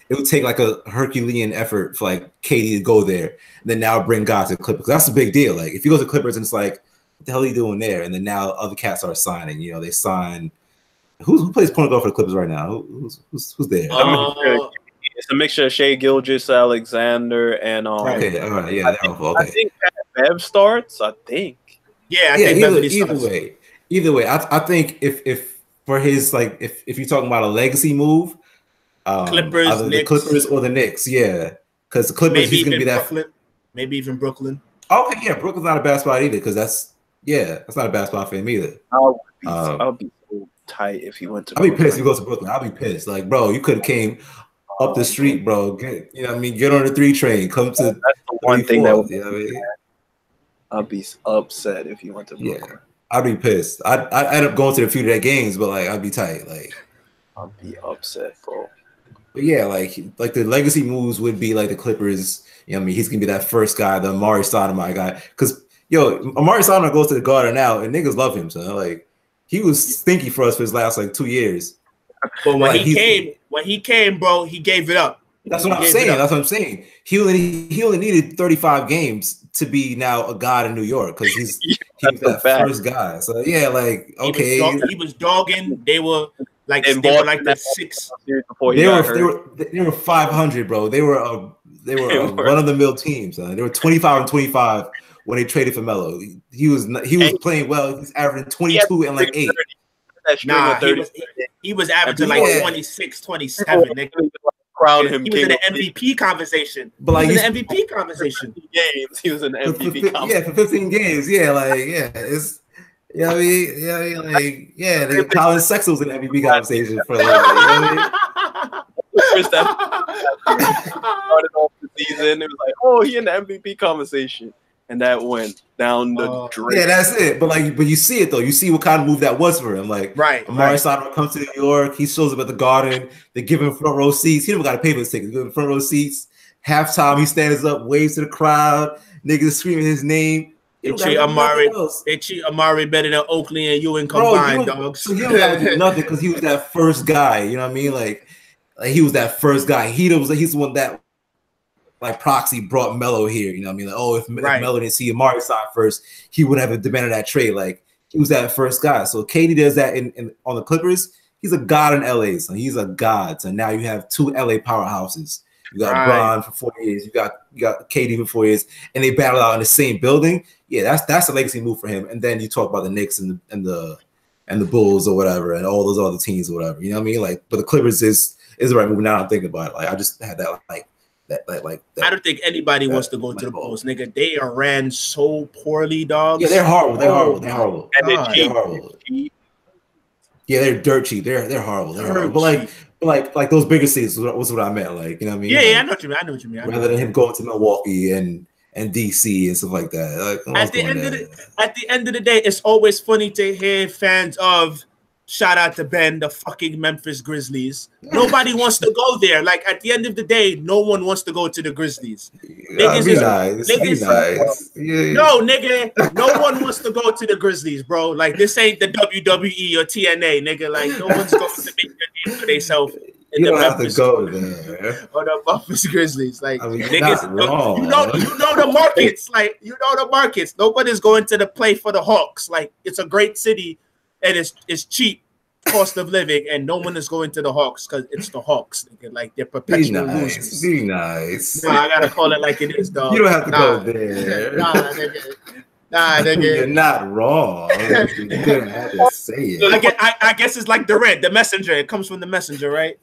B: would take like a Herculean effort for like KD to go there, and then now bring guys to the Clippers. That's a big deal. Like if you go to the Clippers and it's like, what the hell are you doing there? And then now other cats are signing. You know, they sign. Who plays point guard for the Clippers right now? Who's there?
A: It's a mixture of Shai Gilgeous-Alexander and
B: okay, all right, yeah, okay.
A: I think Pat Bev starts. I think.
C: Yeah, I think
B: either way. I think if for his like if you're talking about a legacy move,
C: Clippers,
B: either the Clippers or the Knicks, yeah, because the Clippers he's gonna be
C: Brooklyn, maybe even Brooklyn.
B: Okay, yeah, Brooklyn's not a bad spot either because that's not a bad spot for him either.
A: I'll be so tight if he went to.
B: I'll be pissed if he goes to Brooklyn. I'll be pissed. Like, bro, you could have came up the street, bro. Get on the 3 train. Come to.
A: That's the one thing that would.
B: You know what I mean?
A: I'll be upset if he went to Brooklyn.
B: Yeah, I'd be pissed. I'd end up going to a few of their games, but like I'd be tight. Like,
A: I'll be upset, bro.
B: But yeah, like the legacy moves would be like the Clippers. You know what I mean? He's gonna be that first guy, the Amari Stoudemire guy. Because Amari Stoudemire goes to the Garden now, and niggas love him. So like, he was stinky for us for his last like 2 years.
C: But when he came, bro, he gave it up.
B: That's what I'm saying. He only needed 35 games to be now a god in New York because he's that first guy. So yeah, like okay,
C: he was dogging. They were like the 6.
B: They were 500, bro. They were a run of the mill team. So they were 25-25 when they traded for Melo. He was playing well. He's averaging 22 and like 8.
C: Nah, he was averaging like 26, 27.
A: Crown him.
C: He was in the MVP conversation.
B: But like
C: he was in the MVP conversation.
A: Games. He was in the MVP conversation.
B: Yeah, for 15 games. Yeah, like it's. You know what I mean? Yeah, like yeah, Colin Sexton was in the MVP conversation for a little bit. You know what I mean?
A: Started off the season, it was like, oh, he in the MVP conversation. And that went down the drain.
B: Yeah, that's it. But you see it though. You see what kind of move that was for him. Like, Amari Stoudemire comes to New York. He shows up at the Garden. They give him front row seats. He don't got to pay for his tickets. They give him front row seats. Halftime, he stands up, waves to the crowd. Niggas screaming his name.
C: They treat Amari better than Oakley and Ewing combined, dogs.
B: So he don't got to do nothing because he was that first guy. You know what I mean? Like he was that first guy. He's the one that. Like proxy brought Melo here, you know what I mean? Like, oh, if Melo didn't see Amari sign first, he would have demanded that trade. Like he was that first guy. So KD does that in on the Clippers. He's a god in LA, so he's a god. So now you have 2 LA powerhouses. You got Bron for 4 years. You got KD for 4 years, and they battle out in the same building. Yeah, that's a legacy move for him. And then you talk about the Knicks and the Bulls or whatever, and all those other teams or whatever. You know what I mean? Like, but the Clippers is the right move. Now I'm thinking about it. Like I just had that like.
C: I don't think anybody wants to go to the Bulls, nigga. They are ran so poorly, dogs.
B: Yeah, they're horrible. They're horrible. And they're horrible. Yeah, they're dirt cheap. They're horrible. They're horrible. But like those bigger cities was what I meant. Like, you know what I mean?
C: Yeah,
B: like,
C: I know what you mean.
B: Rather than him going to Milwaukee and DC and stuff like that. Like,
C: at the end of the day, it's always funny to hear fans of Shout out to Ben, the fucking Memphis Grizzlies. Nobody wants to go there. Like at the end of the day, no one wants to go to the Grizzlies.
B: Niggas is nice. Yeah.
C: No, nigga, no one wants to go to the Grizzlies, bro. Like this ain't the WWE or TNA, nigga. Like no one's going to make a name for themselves.
B: You don't have to go there.
C: Or the Memphis Grizzlies, like
B: I mean,
C: niggas,
B: wrong.
C: you know the markets, like you know the markets. Nobody's going to the play for the Hawks. Like it's a great city. And it's cheap cost of living, and no one is going to the Hawks because it's the Hawks. Like they're perpetual losers.
B: Be nice.
C: Nah, I gotta call it like it is, dog.
B: You don't have to go there.
C: Nigga.
B: You're not wrong. You didn't have to say it.
C: I guess it's like the red, the messenger. It comes from the messenger, right?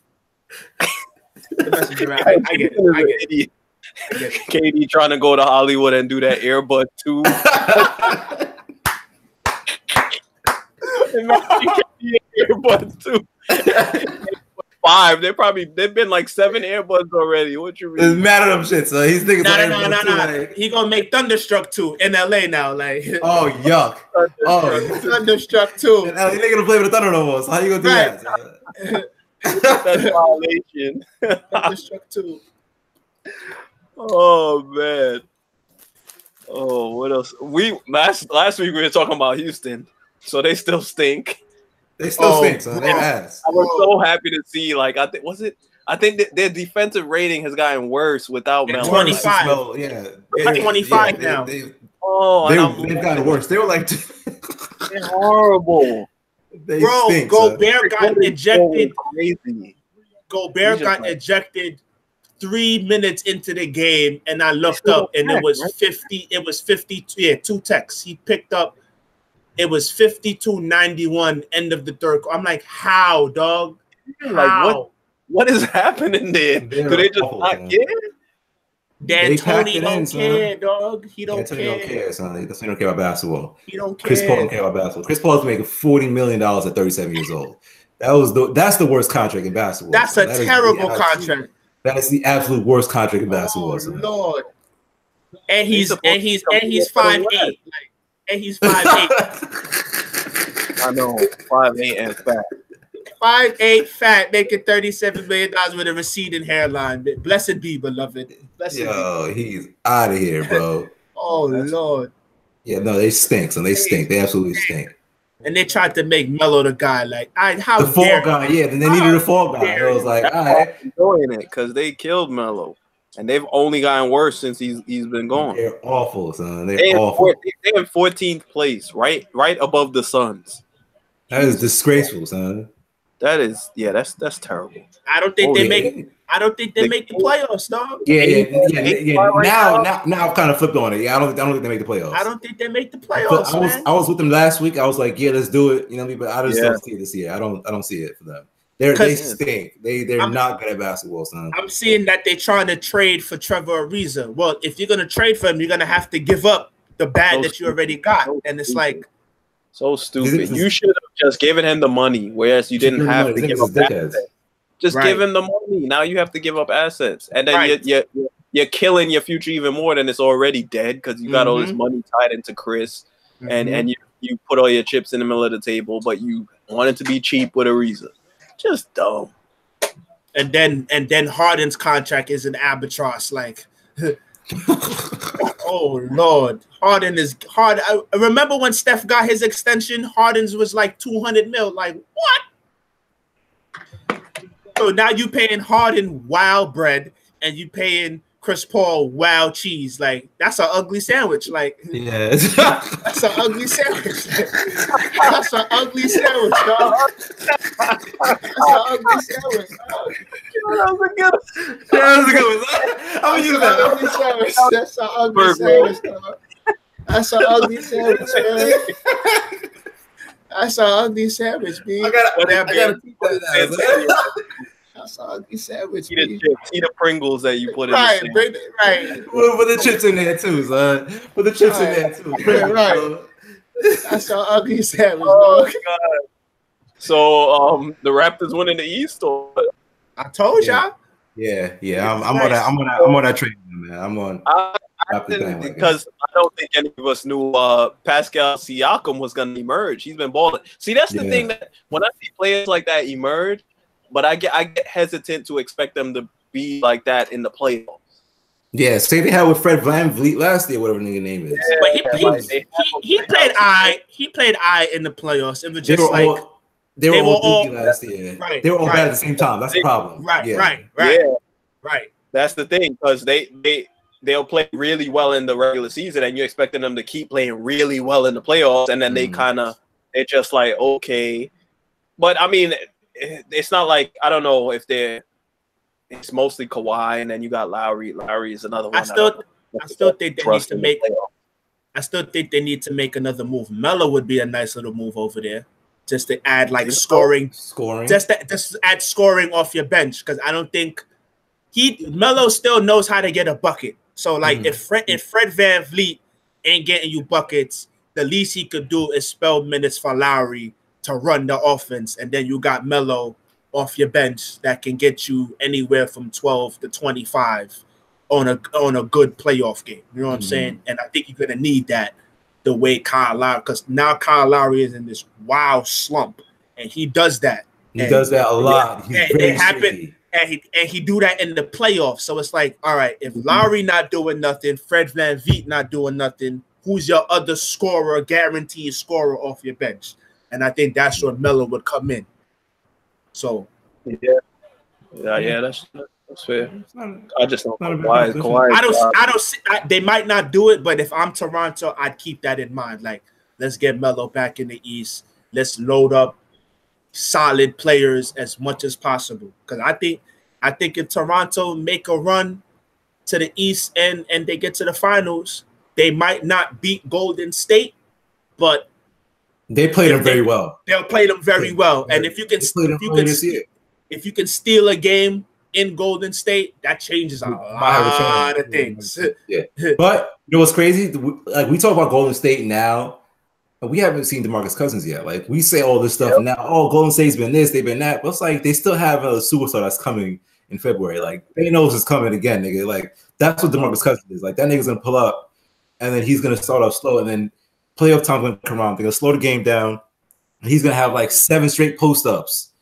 C: The messenger. Right? I get it.
A: KD trying to go to Hollywood and do that Airbud too. Earbuds too. 5. They've been like 7 earbuds already. What you read?
B: It's mad at them shit. So he's thinking.
C: No. He gonna make Thunderstruck 2 in LA now. Like
B: oh yuck.
C: Thunderstruck 2.
B: He ain't gonna play with the Thunder no more. So how you gonna do that?
A: That's violation.
C: Thunderstruck 2.
A: Oh man. Oh, what else? Last week we were talking about Houston. So they still stink.
B: They still stink, so they ass.
A: I was so happy to see. Like I think that their defensive rating has gotten worse without Melo.
C: 25.
B: They're
C: 25 now.
B: They've gotten worse. They were like
A: they're horrible.
B: They stink,
C: Gobert got ejected.
A: Crazy.
C: Gobert got ejected 3 minutes into the game, and I looked up, and it was 50. It was 52. Yeah, 2 techs. He picked up. It was 52-91, end of the third. I'm like, how, dog?
A: Like, what is happening there? Do they just not care?
C: D'Antoni don't care, dog. He don't care.
B: Don't care, son. He don't care about basketball.
C: He don't care.
B: Chris Paul don't care about basketball. Chris Paul's making $40 million at 37 years old. That's the worst contract in basketball.
C: That's a terrible contract.
B: That is the absolute worst contract in basketball.
C: Oh, Lord. And he's 5'8". And he's 5'8".
A: I know, 5'8" and fat.
C: 5'8", fat, making $37 million with a receding hairline. Blessed be, beloved.
B: He's out of here, bro.
C: Lord.
B: Yeah, no, they stink. So they stink. They absolutely stink.
C: And they tried to make Melo the guy. Like, how
B: the fall guy? Yeah, then they needed a fall guy. I was like, all right,
A: enjoying it because they killed Melo. And they've only gotten worse since he's been gone.
B: They're awful, son. They're awful.
A: They're in 14th place, right above the Suns.
B: That is disgraceful, son.
A: That is, that's terrible.
C: I don't think they make the playoffs, dog.
B: Yeah. Now I've kind of flipped on it. Yeah, I don't think they make the playoffs.
C: I don't think they make the playoffs.
B: I was with them last week. I was like, yeah, let's do it. You know what I mean? But I just don't see it this year. I don't see it for them. They stink. They're not good at basketball, son.
C: I'm seeing that they're trying to trade for Trevor Ariza. Well, if you're gonna trade for him, you're gonna have to give up the bad that you already got. And it's like
A: so stupid. You should have just given him the money, whereas you didn't have to give up assets. Just give him the money. Now you have to give up assets, and then you're killing your future even more than it's already dead because you got all this money tied into Chris, and you put all your chips in the middle of the table, but you wanted to be cheap with Ariza. Just dumb.
C: And then Harden's contract is an albatross. Like, oh Lord, Harden is hard. I remember when Steph got his extension, Harden's was like 200 mil. Like what? So now you paying Harden wild bread, and you paying Chris Paul wild cheese. Like that's an ugly sandwich. Like
B: yes,
C: that's an ugly sandwich. That's an ugly sandwich, dog. That's an ugly sandwich.
A: That was a good one.
B: I'm using that
C: ugly sandwich. That's an ugly sandwich, dog. That's an ugly sandwich, man. That's an ugly sandwich, B.
B: I gotta keep that.
C: That's an ugly sandwich.
A: See the chips, see the Pringles that you put in.
C: Right.
B: Put the chips in there too, son. Put the chips in there too.
C: Right. That's an ugly sandwich.
A: Oh God. So the Raptors winning the East, or
C: I told y'all.
B: Yeah. I'm on that train, man. I'm on.
A: I because I don't think any of us knew Pascal Siakam was going to emerge. He's been balling. See, that's the thing that when I see players like that emerge, but I get hesitant to expect them to be like that in the playoffs.
B: Yeah, same thing had with Fred VanVleet last year, whatever nigga name is.
C: Yeah, but he played in the playoffs. It was just
B: they were all dookie last year.
C: Right,
B: they were all bad at the same time. That's the problem.
C: Right.
A: That's the thing, because they'll play really well in the regular season, and you're expecting them to keep playing really well in the playoffs, and then they're just like, okay. But I mean, it's not like, I don't know if it's mostly Kawhi, and then you got Lowry. Lowry is another one.
C: I still think they need to make. I still think they need to make another move. Melo would be a nice little move over there, just to add like scoring. Just add scoring off your bench, because I don't think Melo still knows how to get a bucket. So like if Fred VanVleet ain't getting you buckets, the least he could do is spell minutes for Lowry to run the offense, and then you got Melo off your bench that can get you anywhere from 12 to 25 on a good playoff game. You know what I'm saying? And I think you're gonna need that the way Kyle Lowry, because now Kyle Lowry is in this wild slump, and he does that.
B: He does that a lot.
C: And he do that in the playoffs. So it's like, all right, if Lowry not doing nothing, Fred VanVleet not doing nothing, who's your other scorer, guaranteed scorer off your bench? And I think that's where Melo would come in. So
A: that's fair. I just don't know why.
C: I don't see. They might not do it, but if I'm Toronto, I'd keep that in mind. Like, let's get Melo back in the East. Let's load up solid players as much as possible. Because I think if Toronto make a run to the East and they get to the finals, they might not beat Golden State, but
B: they played them very well.
C: They'll play them very well. And if you can steal a game in Golden State, that changes a lot of things.
B: Yeah. But you know what's crazy? Like, we talk about Golden State now, but we haven't seen DeMarcus Cousins yet. Like, we say all this stuff now. Oh, Golden State's been this, they've been that. But it's like they still have a superstar that's coming in February. Like, they knows it's coming again, nigga. Like, that's what DeMarcus Cousins is. Like, that nigga's gonna pull up, and then he's gonna start off slow, and then playoff time gonna come around. They're gonna slow the game down, and he's gonna have like 7 straight post-ups.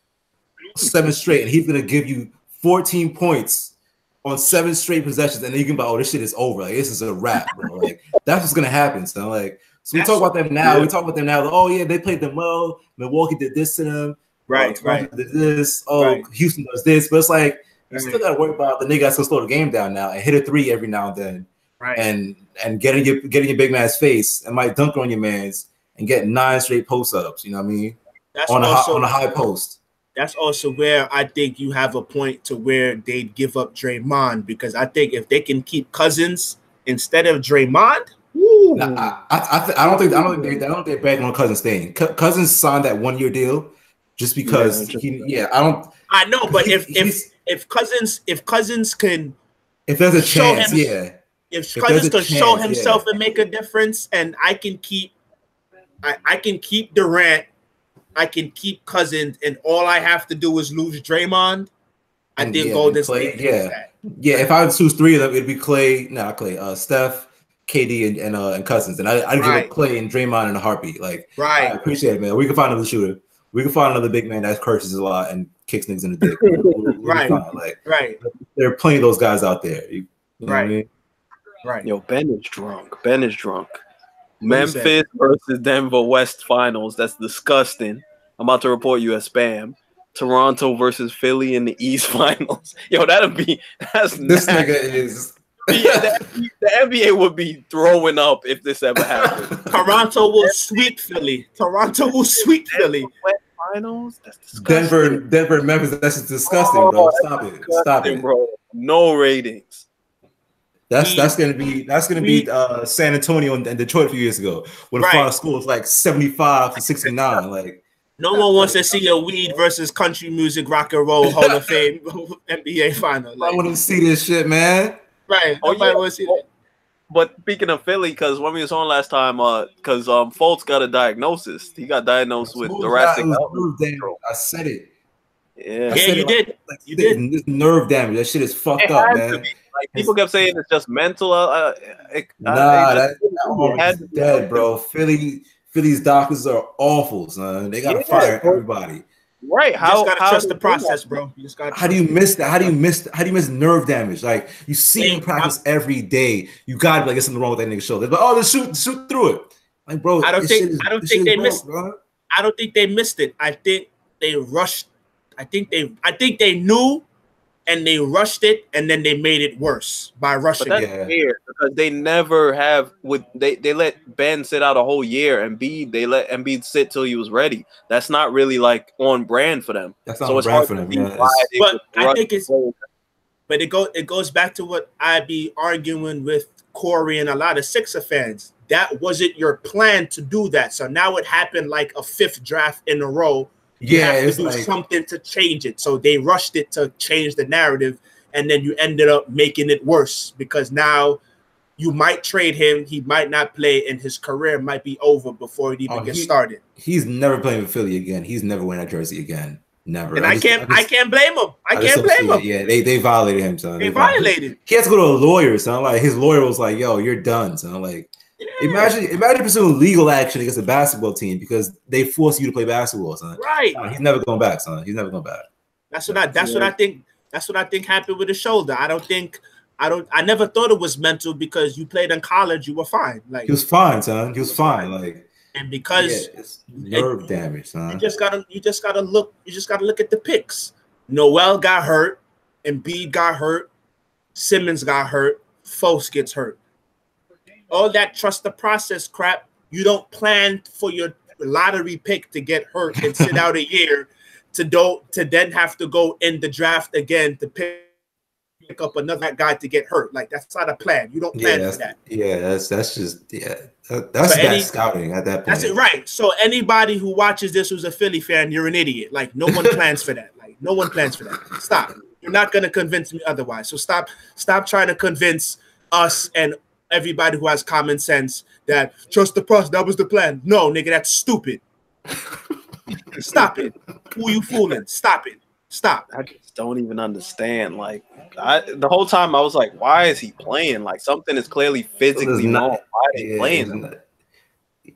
B: 7 straight, and he's gonna give you 14 points on 7 straight possessions, and then you can be like, oh, this shit is over. Like, this is a wrap, bro. Like, that's what's gonna happen. So like, we talk about them now. We talk about them now. Like, oh yeah, they played them well. Milwaukee did this to them.
C: Right.
B: Did this. Oh, Houston does this. But it's like, you still gotta worry about the nigga that's gonna slow the game down now and hit a 3 every now and then.
C: Right.
B: And getting your big man's face and might dunk on your man's and get 9 straight post-ups. You know what I mean?
C: That's
B: on a high post.
C: That's also where I think you have a point to where they'd give up Draymond, because I think if they can keep Cousins instead of Draymond,
B: I don't think they're betting on Cousins staying. Cousins signed that 1-year deal just because
C: I know, but if Cousins can,
B: if there's a chance,
C: if Cousins can show himself and make a difference, and I can keep Durant, I can keep Cousins, and all I have to do is lose Draymond. I think Golden State.
B: If I would choose 3 of them, it'd be Steph, KD, and Cousins, and I'd give up Clay and Draymond in a heartbeat. Like, I appreciate it, man. We can find another shooter. We can find another big man that curses a lot and kicks niggas in the dick.
C: Right.
B: There are plenty of those guys out there. You know what I mean?
C: Right.
A: Yo, Ben is drunk. Memphis versus Denver West Finals. That's disgusting. I'm about to report you as spam. Toronto versus Philly in the East Finals. Yo, that's
B: this nigga is.
A: The NBA would be throwing up if this ever happened.
C: Toronto will sweep Philly. West
A: Finals. That's disgusting.
B: Denver, Memphis. That's disgusting, bro. Stop it,
A: bro. No ratings.
B: That's gonna be San Antonio and Detroit a few years ago when the final score was like 75 to 69. Like,
C: no one wants to see a weed versus country music rock and roll Hall of Fame NBA final.
B: Like, I want to see this shit, man.
C: Right. Nobody wants to see that.
A: But speaking of Philly, because when we was on last time, because Fultz got a diagnosis. He got diagnosed with thoracic outlet syndrome.
B: I said it.
A: Yeah,
C: you did.
B: Like,
C: You did.
B: this nerve damage. That shit is fucked
A: it
B: up,
A: had
B: man.
A: to be. Like people kept saying it's just mental.
B: Nah,
A: it
B: that arm
A: had
B: is
A: to be
B: dead,
A: something.
B: bro. Philly's doctors are awful, son. They gotta
A: Yeah,
B: fire everybody.
A: right.
C: You just gotta trust
A: they
C: the
A: do
C: process,
A: that?
C: bro. You just gotta.
B: How do you miss that? How do you miss nerve damage? Like you see him practice every day. You gotta be like, there's something wrong with that nigga's shoulder. But let's shoot through it. Like, bro,
C: I don't think they missed.
B: bro.
C: I don't think they missed it. I think they rushed. I think they knew, and they rushed it, and then they made it worse by rushing
A: But
C: it.
A: that's weird because they never have. They let Ben sit out a whole year, and they let Embiid sit till he was ready. That's not really like on brand for them.
B: That's not on brand for them. Yeah,
C: but I think it's. But it goes back to what I be arguing with Corey and a lot of Sixer fans. That wasn't your plan to do that. So now it happened like a fifth draft in a row. You have to do something to change it. So they rushed it to change the narrative, and then you ended up making it worse because now you might trade him. He might not play, and his career might be over before it even gets started.
B: He's never playing with Philly again. He's never wearing that jersey again. Never.
C: And I can't blame him. I can't blame him.
B: Yeah, they violated him, son.
C: They violated.
B: He has to go to a lawyer, son. Like his lawyer was like, "Yo, you're done, son." Like, imagine pursuing legal action against a basketball team because they force you to play basketball, son.
C: Right.
B: He's never going back, son. He's never going back.
C: That's what I think. That's what I think happened with his shoulder. I never thought it was mental because you played in college, you were fine. Like
B: he was fine, son. He was fine. Like.
C: And because
B: it's nerve damage, son.
C: You just gotta look at the picks. Noel got hurt, Embiid got hurt, Simmons got hurt, Foles gets hurt. All that trust the process crap. You don't plan for your lottery pick to get hurt and sit out a year to then have to go in the draft again to pick up another guy to get hurt. Like that's not a plan. You don't plan for that.
B: Yeah, that's just that's bad scouting at that point.
C: That's it, right? So anybody who watches this who's a Philly fan, you're an idiot. Like no one plans for that. Like no one plans for that. Stop. You're not gonna convince me otherwise. So stop trying to convince us and everybody who has common sense that trust the process. That was the plan. No, nigga, that's stupid. Stop it. Who you fooling? Stop it. Stop.
A: I just don't even understand. Like the whole time I was like, why is he playing? Like something is clearly physically wrong. Why are they playing?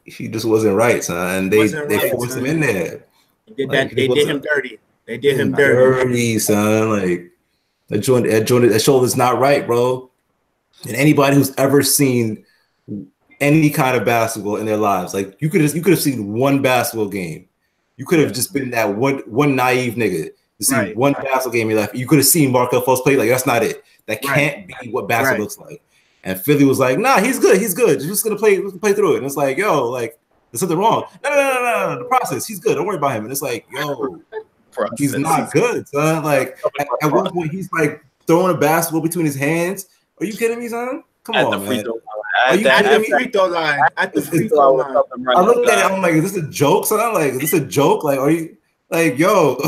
B: He just wasn't right, son. They forced him in there.
C: They did him dirty. They did him dirty,
B: son. Like that shoulder's not right, bro. And anybody who's ever seen any kind of basketball in their lives, like you could have seen one basketball game. You could have just been that one naive nigga. To see one basketball game in your life, you could have seen Markelle Fultz play. Like that's not it. That can't be what basketball looks like. And Philly was like, "Nah, he's good. He's good. You're just gonna play through it." And it's like, "Yo, like there's something wrong." No. The process. He's good. Don't worry about him. And it's like, "Yo, he's not good, son." Like at one point, he's like throwing a basketball between his hands. Are you kidding me, son? Come on, man.
C: Are you kidding me? Free throw line. At the free throw line.
B: I looked at it. I'm like, "Is this a joke, son? Like, is this a joke? Like, are you like, yo?"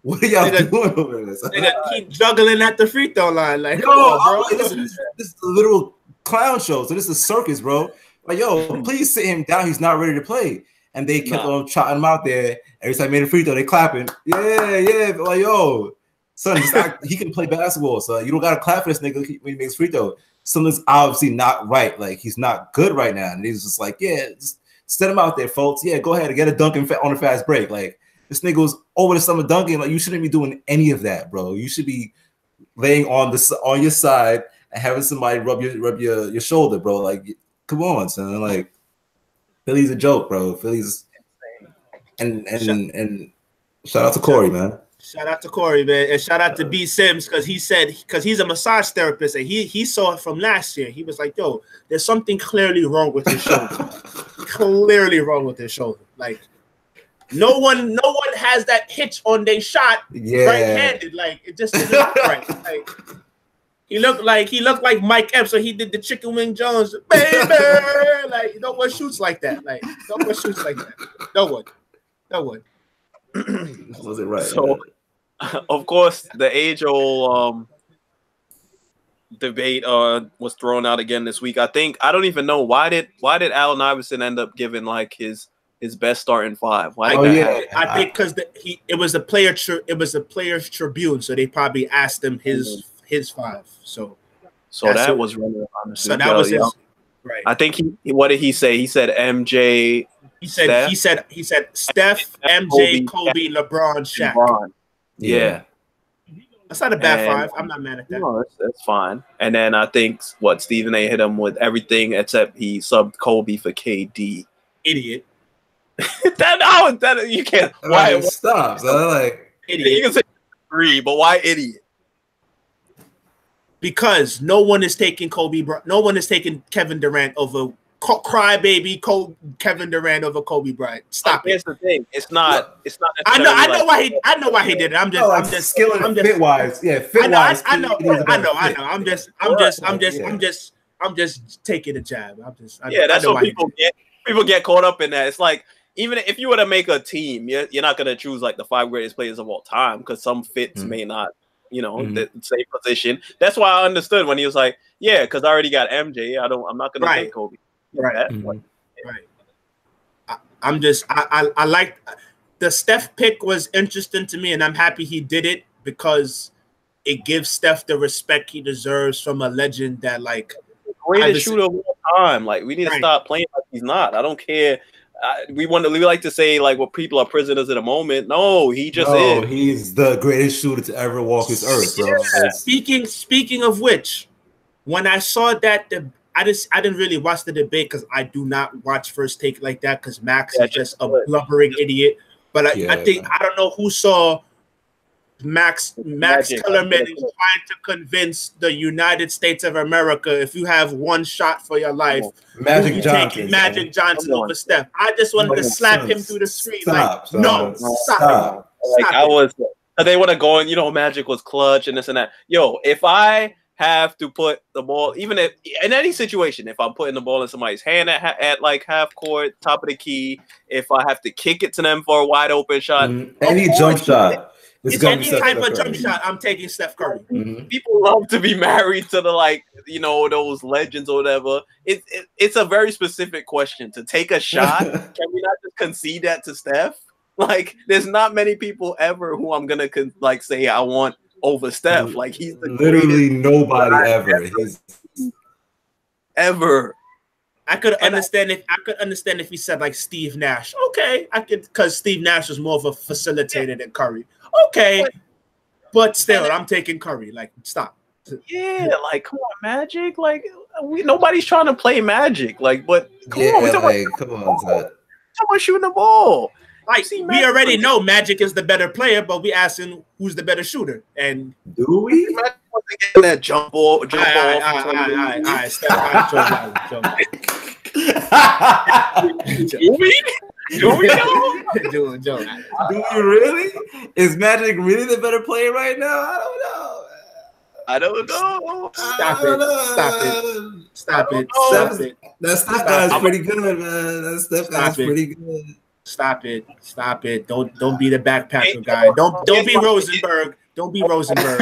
B: What are y'all doing over there?
C: They keep juggling at the free throw line. Like, come on, bro.
B: This is a literal clown show. So this is a circus, bro. Like, yo, please sit him down. He's not ready to play. And they kept on trotting him out there. Every time he made a free throw, they clapping. Yeah. Like, yo, son, he can play basketball. So you don't got to clap for this nigga when he makes free throw. Something's obviously not right. Like, he's not good right now. And he's just like, yeah, just set him out there, folks. Yeah, go ahead and get a dunk on a fast break. Like, this nigga was over the summer dunking. Like, you shouldn't be doing any of that, bro. You should be laying on your side and having somebody rub your shoulder, bro. Like, come on, son. Like, Philly's a joke, bro. Philly's and shout out to Corey, man.
C: Shout out to Corey, man, and shout out to B Sims because he's a massage therapist and he saw it from last year. He was like, "Yo, there's something clearly wrong with his shoulder. Clearly wrong with his shoulder. Like." No one has that hitch on their shot right-handed. Like it just didn't look right. Like he looked like Mike Epps, so he did the Chicken Wing Jones, baby. Like no one shoots like that. Like no one shoots like that. No one.
B: Was it right?
A: So, of course, the age-old debate was thrown out again this week. I don't even know why did Allen Iverson end up giving like his his best starting five. Why
C: Oh
A: did that
C: yeah,
A: happen?
C: I think because it was the Players Tribune, so they probably asked him his five. So
A: that was running on.
C: So that was his right.
A: I think what did he say? He said MJ.
C: He said Steph, MJ, Kobe, LeBron, Shaq.
A: LeBron. Yeah.
C: That's not a bad five. I'm not mad at that.
A: No, that's fine. And then I think Stephen A hit him with everything except he subbed Kobe for KD.
C: Idiot.
A: that you can't. Why
B: stop? So like
C: idiot.
A: You can say 3, but why idiot?
C: Because no one is taking no one is taking Kevin Durant over crybaby Kevin Durant over Kobe Bryant. Stop it.
A: Here's the thing. It's not.
C: I know why he did it. I'm just
B: skill and fit wise. Yeah, fit wise.
C: I know. I'm just taking a jab.
A: That's what people get. People get caught up in that. It's like, even if you were to make a team, you're not going to choose like the 5 greatest players of all time because some fits may not, the same position. That's why I understood when he was like, yeah, because I already got MJ. I'm not going to take Kobe.
C: Right. I like the Steph pick was interesting to me, and I'm happy he did it because it gives Steph the respect he deserves from a legend that like
A: greatest shooter of all time. Like, we need to stop playing like he's not. I don't care. We like to say like, well, people are prisoners of the moment. No, he just is.
B: He's the greatest shooter to ever walk this earth, bro.
C: Yeah. Speaking of which, when I saw that, I didn't really watch the debate because I do not watch First Take like that because Max is just a blubbering idiot. But I think I don't know who saw Max Kellerman is trying to convince the United States of America, if you have one shot for your life,
B: Magic Johnson
C: over Steph. I just wanted to slap him through the screen. Stop.
A: They want to go and Magic was clutch and this and that. Yo, if I have to put the ball, even if in any situation, if I'm putting the ball in somebody's hand at like half court, top of the key, if I have to kick it to them for a wide open shot,
B: any jump shot.
C: It's any type of jump shot, I'm taking Steph Curry.
A: People love to be married to the those legends or whatever. It's a very specific question to take a shot. Can we not just concede that to Steph? Like, there's not many people ever who I'm gonna say I want over Steph. Like, he's
B: literally nobody ever.
C: I could understand if he said like Steve Nash. Okay, I could, because Steve Nash was more of a facilitator than Curry. Okay, but still, I'm taking Curry. Like, stop.
A: Yeah, like, come on, Magic. Like, nobody's trying to play Magic. Like, but come on, come on, someone shooting the ball.
C: Like, we already know Magic is the better player, but we asking who's the better shooter. And
B: do we?
A: Magic wasn't getting that jump off.
C: All right, step
B: Do we really? Is Magic really the better player right now?
A: I don't know.
C: Stop it.
B: That Steph guy's pretty good, man. That Steph guy's pretty good.
C: Stop it. Don't be the backpacker guy. Don't be Rosenberg. Don't be Rosenberg.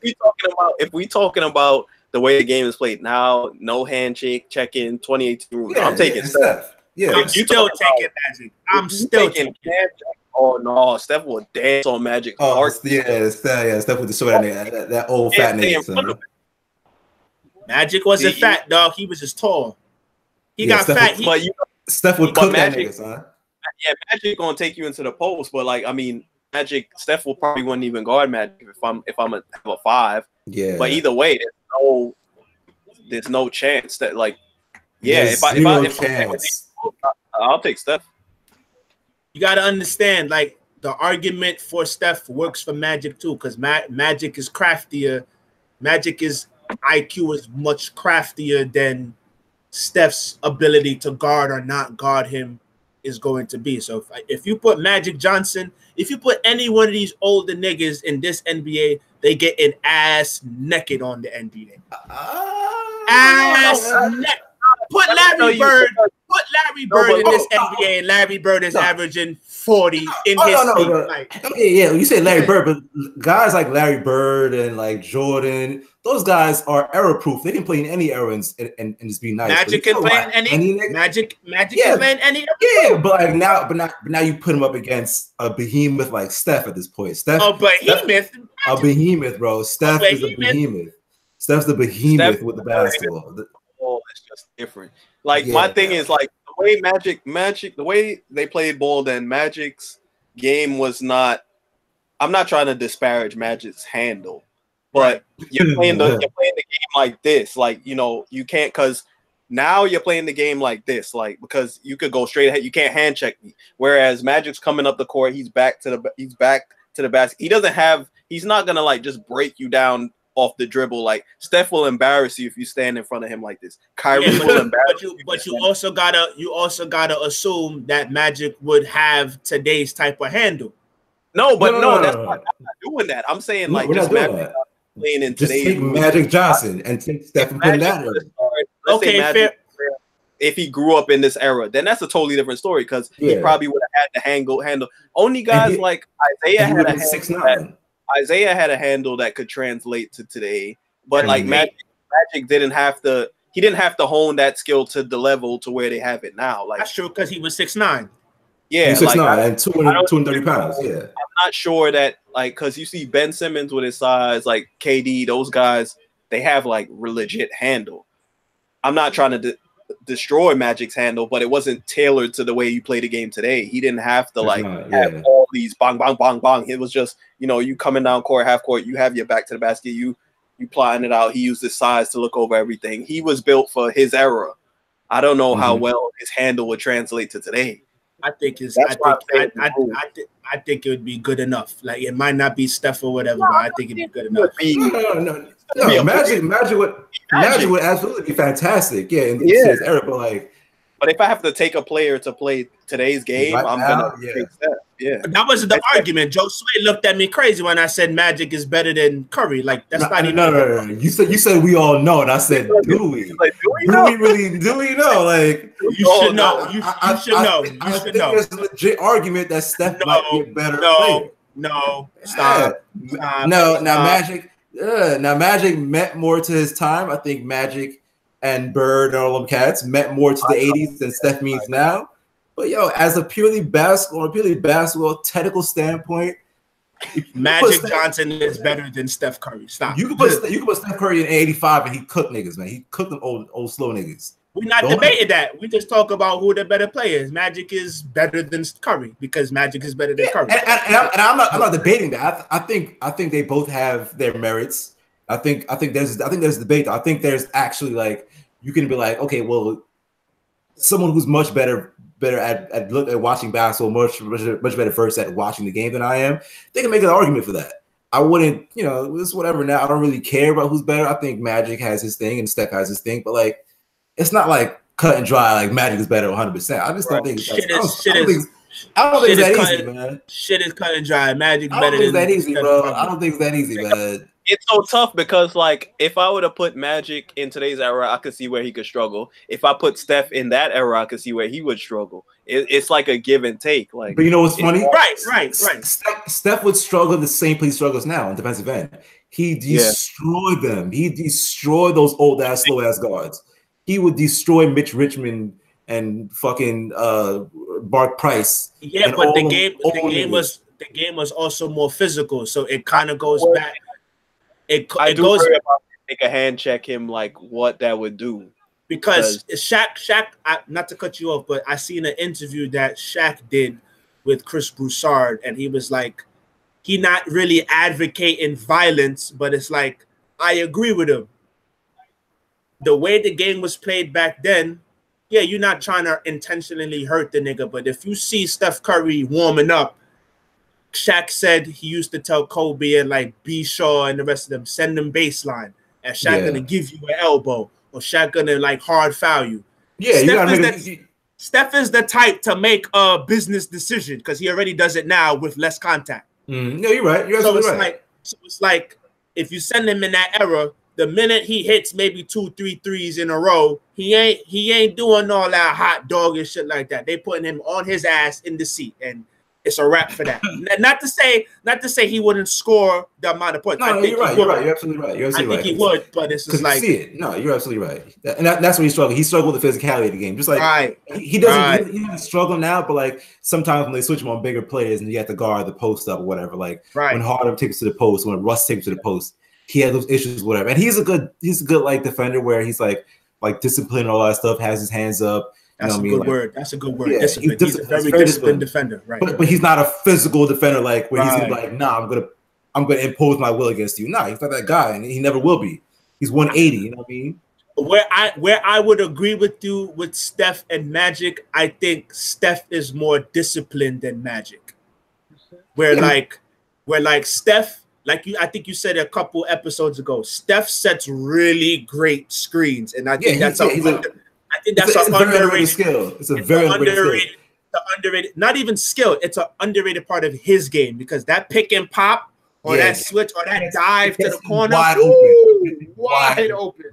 A: If we talking about the way the game is played now, no handshake, check-in, 2018 rules. I'm taking Steph.
B: Yeah,
C: I'm still taking Magic. I'm still taking
A: Magic. Oh no, Steph will dance on Magic.
B: Steph with the sword that old fat nigga.
C: Magic wasn't fat, dog. He was just tall. He got fat.
B: Steph would cook that nigga, son.
A: Yeah, Magic gonna take you into the post, but Steph will probably wouldn't even guard Magic if I'm have a 5.
B: Yeah.
A: But either way, there's no chance that I'll take Steph.
C: You gotta understand, like, the argument for Steph works for Magic too, because Magic is craftier. Magic's IQ is much craftier than Steph's ability to guard or not guard him is going to be. So if you put Magic Johnson, if you put any one of these older niggas in this NBA, they get an ass naked on the NBA. Ass naked. Put Larry Bird in this NBA, and Larry Bird is averaging 40 in his team. Like,
B: yeah, you say Larry Bird, but guys like Larry Bird and like Jordan, those guys are error proof. They can play in any era and just be nice.
C: Magic can play in any. Magic can play in any.
B: Yeah, but like now you put him up against a behemoth like Steph at this point.
C: A
B: behemoth, bro. Steph is a behemoth. Steph's the behemoth with the basketball.
A: It's just different. Like my thing is like the way Magic, the way they played ball, then Magic's game was not. I'm not trying to disparage Magic's handle, but you're playing the game like this. Like, you know, you can't, because now you're playing the game like this, like, because you could go straight ahead. You can't hand check me. Whereas Magic's coming up the court, he's back to the basket. He's not gonna like just break you down off the dribble. Like Steph will embarrass you if you stand in front of him like this. Kyrie will embarrass you.
C: But you also gotta assume that Magic would have today's type of handle.
A: No, I'm not doing that. I'm saying like just Magic playing in
B: just
A: today's
B: take Magic Johnson and take Steph and put in that era.
C: Okay, fair.
A: If he grew up in this era, then that's a totally different story, because he probably would have had to handle. Only guys like Isaiah had a 6'9". Isaiah had a handle that could translate to today, but like Magic didn't have to. He didn't have to hone that skill to the level to where they have it now. Like
C: that's true, because he was 6'9".
B: Yeah, 6'9" and 230 pounds. Yeah,
A: I'm not sure that, like, because you see Ben Simmons with his size, like KD, those guys, they have like legit handle. I'm not trying to destroy Magic's handle, but it wasn't tailored to the way you play the game today. He didn't have to have all these bang, bang, bang, bang. It was just, you know, you coming down court, half court, you have your back to the basket, you plotting it out. He used his size to look over everything. He was built for his era. I don't know how well his handle would translate to today.
C: I think it would be good enough. Like, it might not be Steph or whatever, but I think it'd be good enough.
B: No, Magic would absolutely be fantastic. Yeah, in this era, but
A: if I have to take a player to play today's game, I'm gonna take Steph. Yeah,
C: that wasn't the argument. Joe Sway looked at me crazy when I said Magic is better than Curry. Like, that's not even.
B: No. You said we all know, and I said, do we? Like, do we know? Like,
C: you should know. You should know. You should know.
B: There's a legit argument that Steph might be a better player.
C: Stop.
B: Now Magic meant more to his time. I think Magic and Bird and all them cats meant more to the 80s than Steph means now. But as a purely basketball technical standpoint,
C: Magic Johnson is better than Steph Curry. Stop.
B: You can put Steph Curry in 85 and he cooked niggas, man. He cooked them old slow niggas.
C: We're not debating that. We just talk about who the better player is. Magic is better than Curry because Magic is better than Curry.
B: And I'm not debating that. I think they both have their merits. I think there's debate. I think there's actually, like, you can be like, okay, well, someone who's much better at watching basketball, much better first at watching the game than I am, they can make an argument for that. I wouldn't, it's whatever now. I don't really care about who's better. I think Magic has his thing and Steph has his thing, but like, it's not like cut and dry. Like Magic is better 100%. I just don't think I don't think it's that easy, man.
C: Shit is cut and dry. Magic better than
B: that easy, bro. I don't think it's that easy, man.
A: It's so tough because, like, if I were to put Magic in today's era, I could see where he could struggle. If I put Steph in that era, I could see where he would struggle. It's like a give and take. Like,
B: but you know what's funny?
C: Right.
B: Steph would struggle the same place he struggles now in defensive end. He destroyed them. He destroyed those old ass, slow ass guards. He would destroy Mitch Richmond and fucking Bart Price.
C: Yeah, but the game was also more physical, so it kind of goes back.
A: I do worry about take a hand check him, like what that would do.
C: Because Shaq, not to cut you off, but I seen an interview that Shaq did with Chris Broussard, and he was like, he not really advocating violence, but it's like, I agree with him. The way the game was played back then, yeah, you're not trying to intentionally hurt the nigga, but if you see Steph Curry warming up, Shaq said he used to tell Kobe and like B. Shaw and the rest of them, send them baseline, and Shaq gonna give you an elbow, or Shaq gonna like hard foul you.
B: Yeah,
C: Steph is the type to make a business decision because he already does it now with less contact.
B: No, you're right. You're absolutely right.
C: So it's like if you send him in that era, the minute he hits maybe 2-3 threes in a row, he ain't doing all that hot dog and shit like that. They putting him on his ass in the seat, and it's a wrap for that. Not to say he wouldn't score the amount of points.
B: No, you're right. You're absolutely right.
C: I think he would, but it's just like,
B: you see it. No, you're absolutely right. And that's where he struggled. He struggled with the physicality of the game. Just like he doesn't he struggle now, but like sometimes when they switch him on bigger players and you have to guard the post up or whatever, like when Harden takes to the post, when Russ takes to the post, he had those issues, whatever. And he's a good like defender where he's like disciplined and all that stuff, has his hands up.
C: That's a good word. That's a good word. Yeah, he's a very disciplined defender, right?
B: But he's not a physical defender like where he's gonna be like, nah, I'm gonna impose my will against you. Nah, he's not that guy, and he never will be. He's 180. You know what I mean?
C: Where I would agree with you with Steph and Magic, I think Steph is more disciplined than Magic. Where Steph, I think you said a couple episodes ago, Steph sets really great screens, and I think that's an underrated skill. It's a very underrated, not even skill. It's an underrated part of his game because that pick and pop or that switch or that dive to the corner, wide open,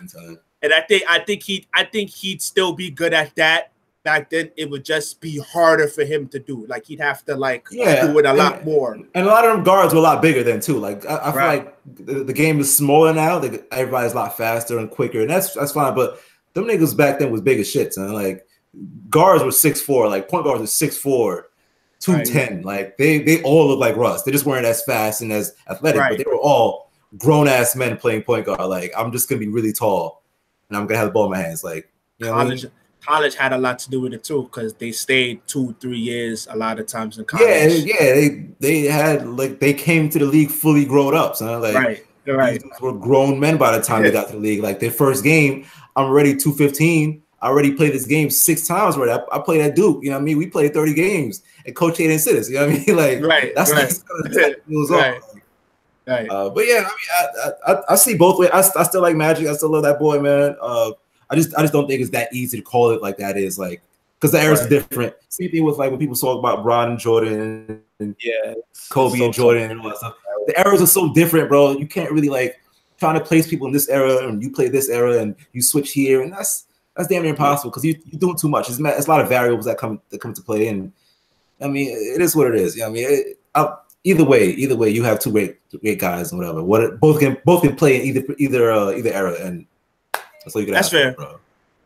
C: son. And I think he'd still be good at that. Back then, it would just be harder for him to do. Like he'd have to do it a lot more. And
B: a lot of them guards were a lot bigger then too. Like I feel like the game is smaller now. Everybody's a lot faster and quicker, and that's fine. But them niggas back then was big as shit. And like guards were 6'4", like point guards were 6'4", 210. Like they all look like Russ. They just weren't as fast and as athletic, but they were all grown ass men playing point guard. Like I'm just gonna be really tall, and I'm gonna have the ball in my hands. Like you know what I mean?
C: College had a lot to do with it too, because they stayed 2-3 years a lot of times in college.
B: They had they came to the league fully grown up, son. Like these were grown men by the time they got to the league. Like their first game, I'm already 215. I already played this game 6 times already. I played at Duke, you know what I mean? We played 30 games and Coach didn't sit us, you know what I mean? Like that's it was on. But yeah, I mean, I see both ways. I still like Magic. I still love that boy, man. I just don't think it's that easy to call it like that is like because the eras are different. Same thing with like when people talk about Bron and Jordan and Kobe and Jordan and all that stuff. The eras are so different, bro. You can't really like trying to place people in this era and you play this era and you switch here and that's damn near impossible because you're doing too much. It's a lot of variables that come to play and I mean it is what it is. You know what I mean? Either way, you have two great guys and whatever. Both can play in either era and. That's fair, bro.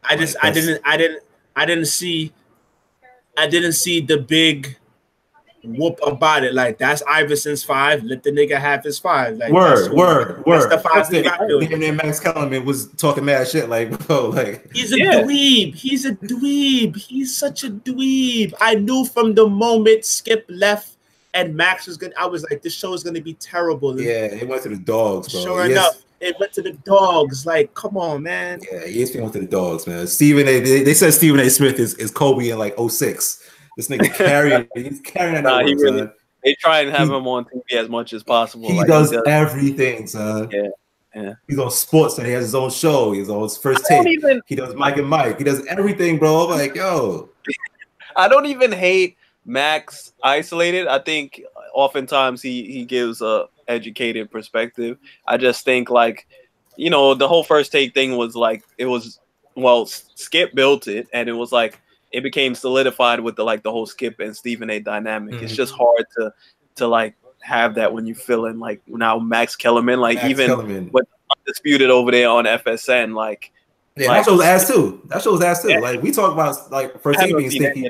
B: I didn't see the big whoop about it. Like that's Iverson's 5. Let the nigga have his 5. Like word.
C: That's the 5 we got doing.
B: And Max Kellerman was talking mad shit. Like bro, like
C: he's a dweeb. He's a dweeb. He's such a dweeb. I knew from the moment Skip left and Max was good. I was like, this show is gonna be terrible.
B: Yeah, it went to the dogs, bro.
C: Sure enough. It went to the dogs. Like, come on, man.
B: Yeah, ESPN went to the dogs, man. Stephen A. They said Stephen A. Smith is Kobe in like 06. This nigga carrying. He's carrying that.
A: He really. Son. They try and have him on TV as much as possible.
B: He does everything, son.
A: Yeah.
B: He's on Sports and he has his own show. He's on his first take. He does Mike and Mike. He does everything, bro. I'm like, yo.
A: I don't even hate Max isolated. I think oftentimes he gives a educated perspective. I just think like, you know, the whole first take thing was like Skip built it and it was like it became solidified with the whole Skip and Stephen A dynamic. It's just hard to like have that when you feel in like now Max Kellerman with Undisputed over there on FSN like
B: that show's ass too. Like we talk about like first take being stinky.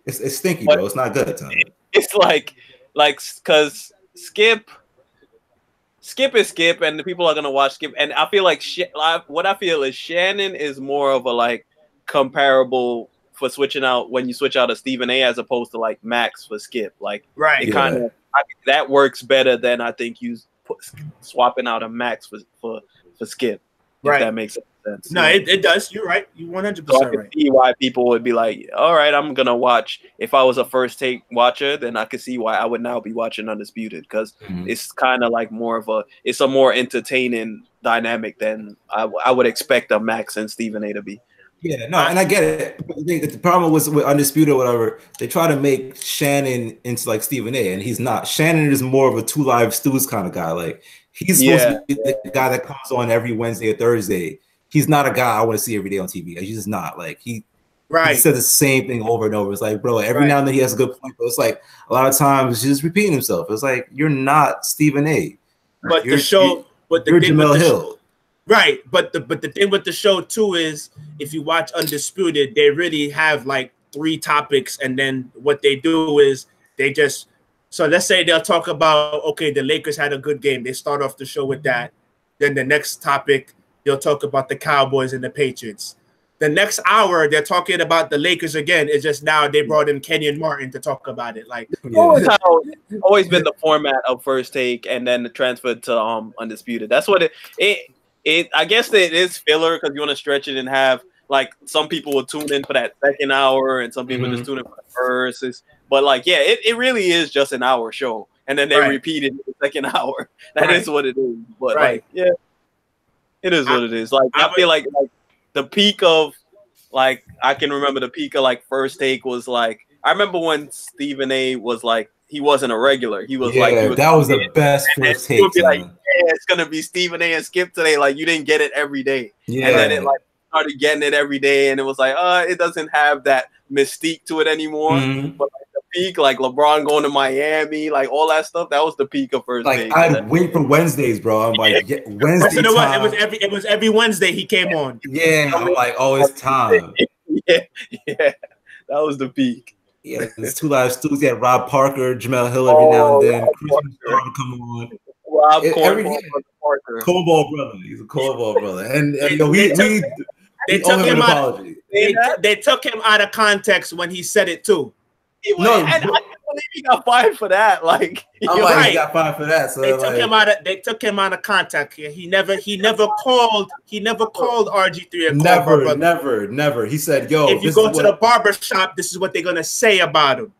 B: It's stinky, bro. It's not good.
A: It's like because Skip is Skip, and the people are gonna watch Skip. And I feel like what I feel is Shannon is more of a like comparable for switching out when you switch out a Stephen A. as opposed to like Max for Skip. Like it kind of that works better than I think you swapping out a Max for Skip. If that makes sense.
C: No, it does. You're right. You 100% right.
A: See why people would be like, all right, I'm gonna watch. If I was a first take watcher, then I could see why I would now be watching Undisputed because it's kind of like it's a more entertaining dynamic than I would expect a Max and Stephen A to be.
B: Yeah, no, and I get it. But the problem was with Undisputed or whatever, they try to make Shannon into like Stephen A, and he's not. Shannon is more of a Two Live Stews kind of guy. Like he's supposed to be the guy that comes on every Wednesday or Thursday. He's not a guy I want to see every day on TV. He's just not. Like he said the same thing over and over. It's like, bro, every now and then he has a good point, but it's like a lot of times he's just repeating himself. It's like you're not Stephen A.
C: But
B: you're
C: Jamel
B: Hill.
C: Right, but the thing with the show too is if you watch Undisputed, they really have like 3 topics, and then what they do is they just let's say they'll talk about the Lakers had a good game. They start off the show with that. Then the next topic they'll talk about the Cowboys and the Patriots. The next hour they're talking about the Lakers again. It's just now they brought in Kenyon Martin to talk about it. Like
A: always been the format of First Take and then the transfer to Undisputed. That's what I guess it is filler because you want to stretch it and have like some people will tune in for that second hour and some people just tune in for the first. But like, yeah, it really is just an hour show. And then they repeat it in the second hour. That is what it is. But like, yeah, it is what it is. Like, I feel like the peak of like, I can remember the peak of like First Take was like, I remember when Stephen A was like, he wasn't a regular. He was
B: that was the best First Take.
A: Be like, it's gonna be Stephen A and Skip today. Like you didn't get it every day, and then it like started getting it every day, and it was like, it doesn't have that mystique to it anymore. But like the peak, like LeBron going to Miami, like all that stuff, that was the peak of First Take.
B: I'd wait for Wednesdays, bro. I'm like, Wednesday.
C: You know what? It was every Wednesday he came on.
B: Yeah, I'm like, it's time.
A: yeah, that was the peak.
B: Yeah, there's Two Live Stews. You had Rob Parker, Jamel Hill every now and then. Chris would come on.
A: Rob Parker.
B: Cornball brother. He's a cornball brother. And they took him out.
C: They took him out of context when he said it too.
A: And I can't believe he got fired for that. Like,
B: he got fired for that. So
C: they took him out of contact. He never called
B: RG3 never. He said, "Yo,
C: if you go to the barber shop, this is what they're gonna say about him."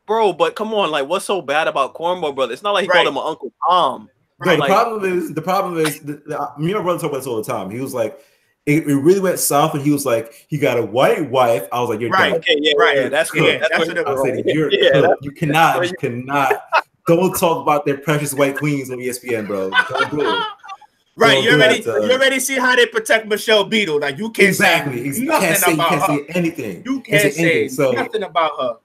A: Bro, but come on, like, what's so bad about Cornball brother? It's not like he called him an Uncle Tom.
B: No, the problem is, me and my brother talk about this all the time. He was like, it really went south, and he was like, he got a white wife. I was like, you're
C: right.
B: done.
C: Okay, yeah, that's good. Yeah, that's what it was.
B: I was like, you cannot. Don't talk about their precious white queens on ESPN, bro. Don't do it.
C: Right, you already see how they protect Michelle Beadle. Like you can't say nothing about her.
B: Say anything.
C: You can't say nothing about her.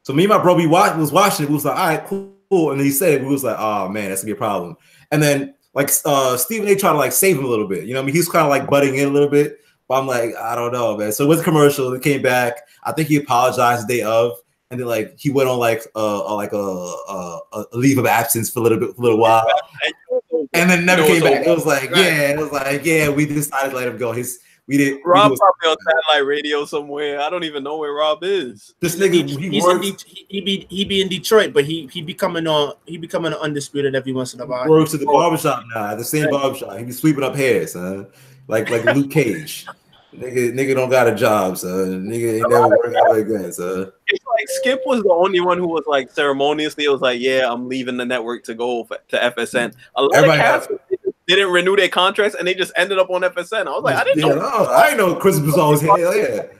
B: So me and my bro, we was watching it. We was like, all right, cool. And then he said it. We was like, oh man, that's gonna be a problem. And then like Stephen A tried to like save him a little bit. You know what I mean? He's kind of like butting in a little bit. But I'm like, I don't know, man. So it was a commercial. It came back. I think he apologized the day of. And then like he went on like a leave of absence for a little while. And then never came back. It was like, we decided to let him go.
A: Rob probably on satellite radio somewhere. I don't even know where Rob is.
B: This nigga,
C: he be in Detroit, but he becoming undisputed every once in a while.
B: Works at the barbershop now, the same barbershop. He be sweeping up hair, son. Like Luke Cage. Nigga don't got a job, son. Nigga ain't never worked out like that, son.
A: It's like Skip was the only one who was like ceremoniously. It was like, yeah, I'm leaving the network to go to FSN. A lot of cats didn't renew their contracts, and they just ended up on FSN. I was like, I didn't know.
B: I didn't know Chris was always here.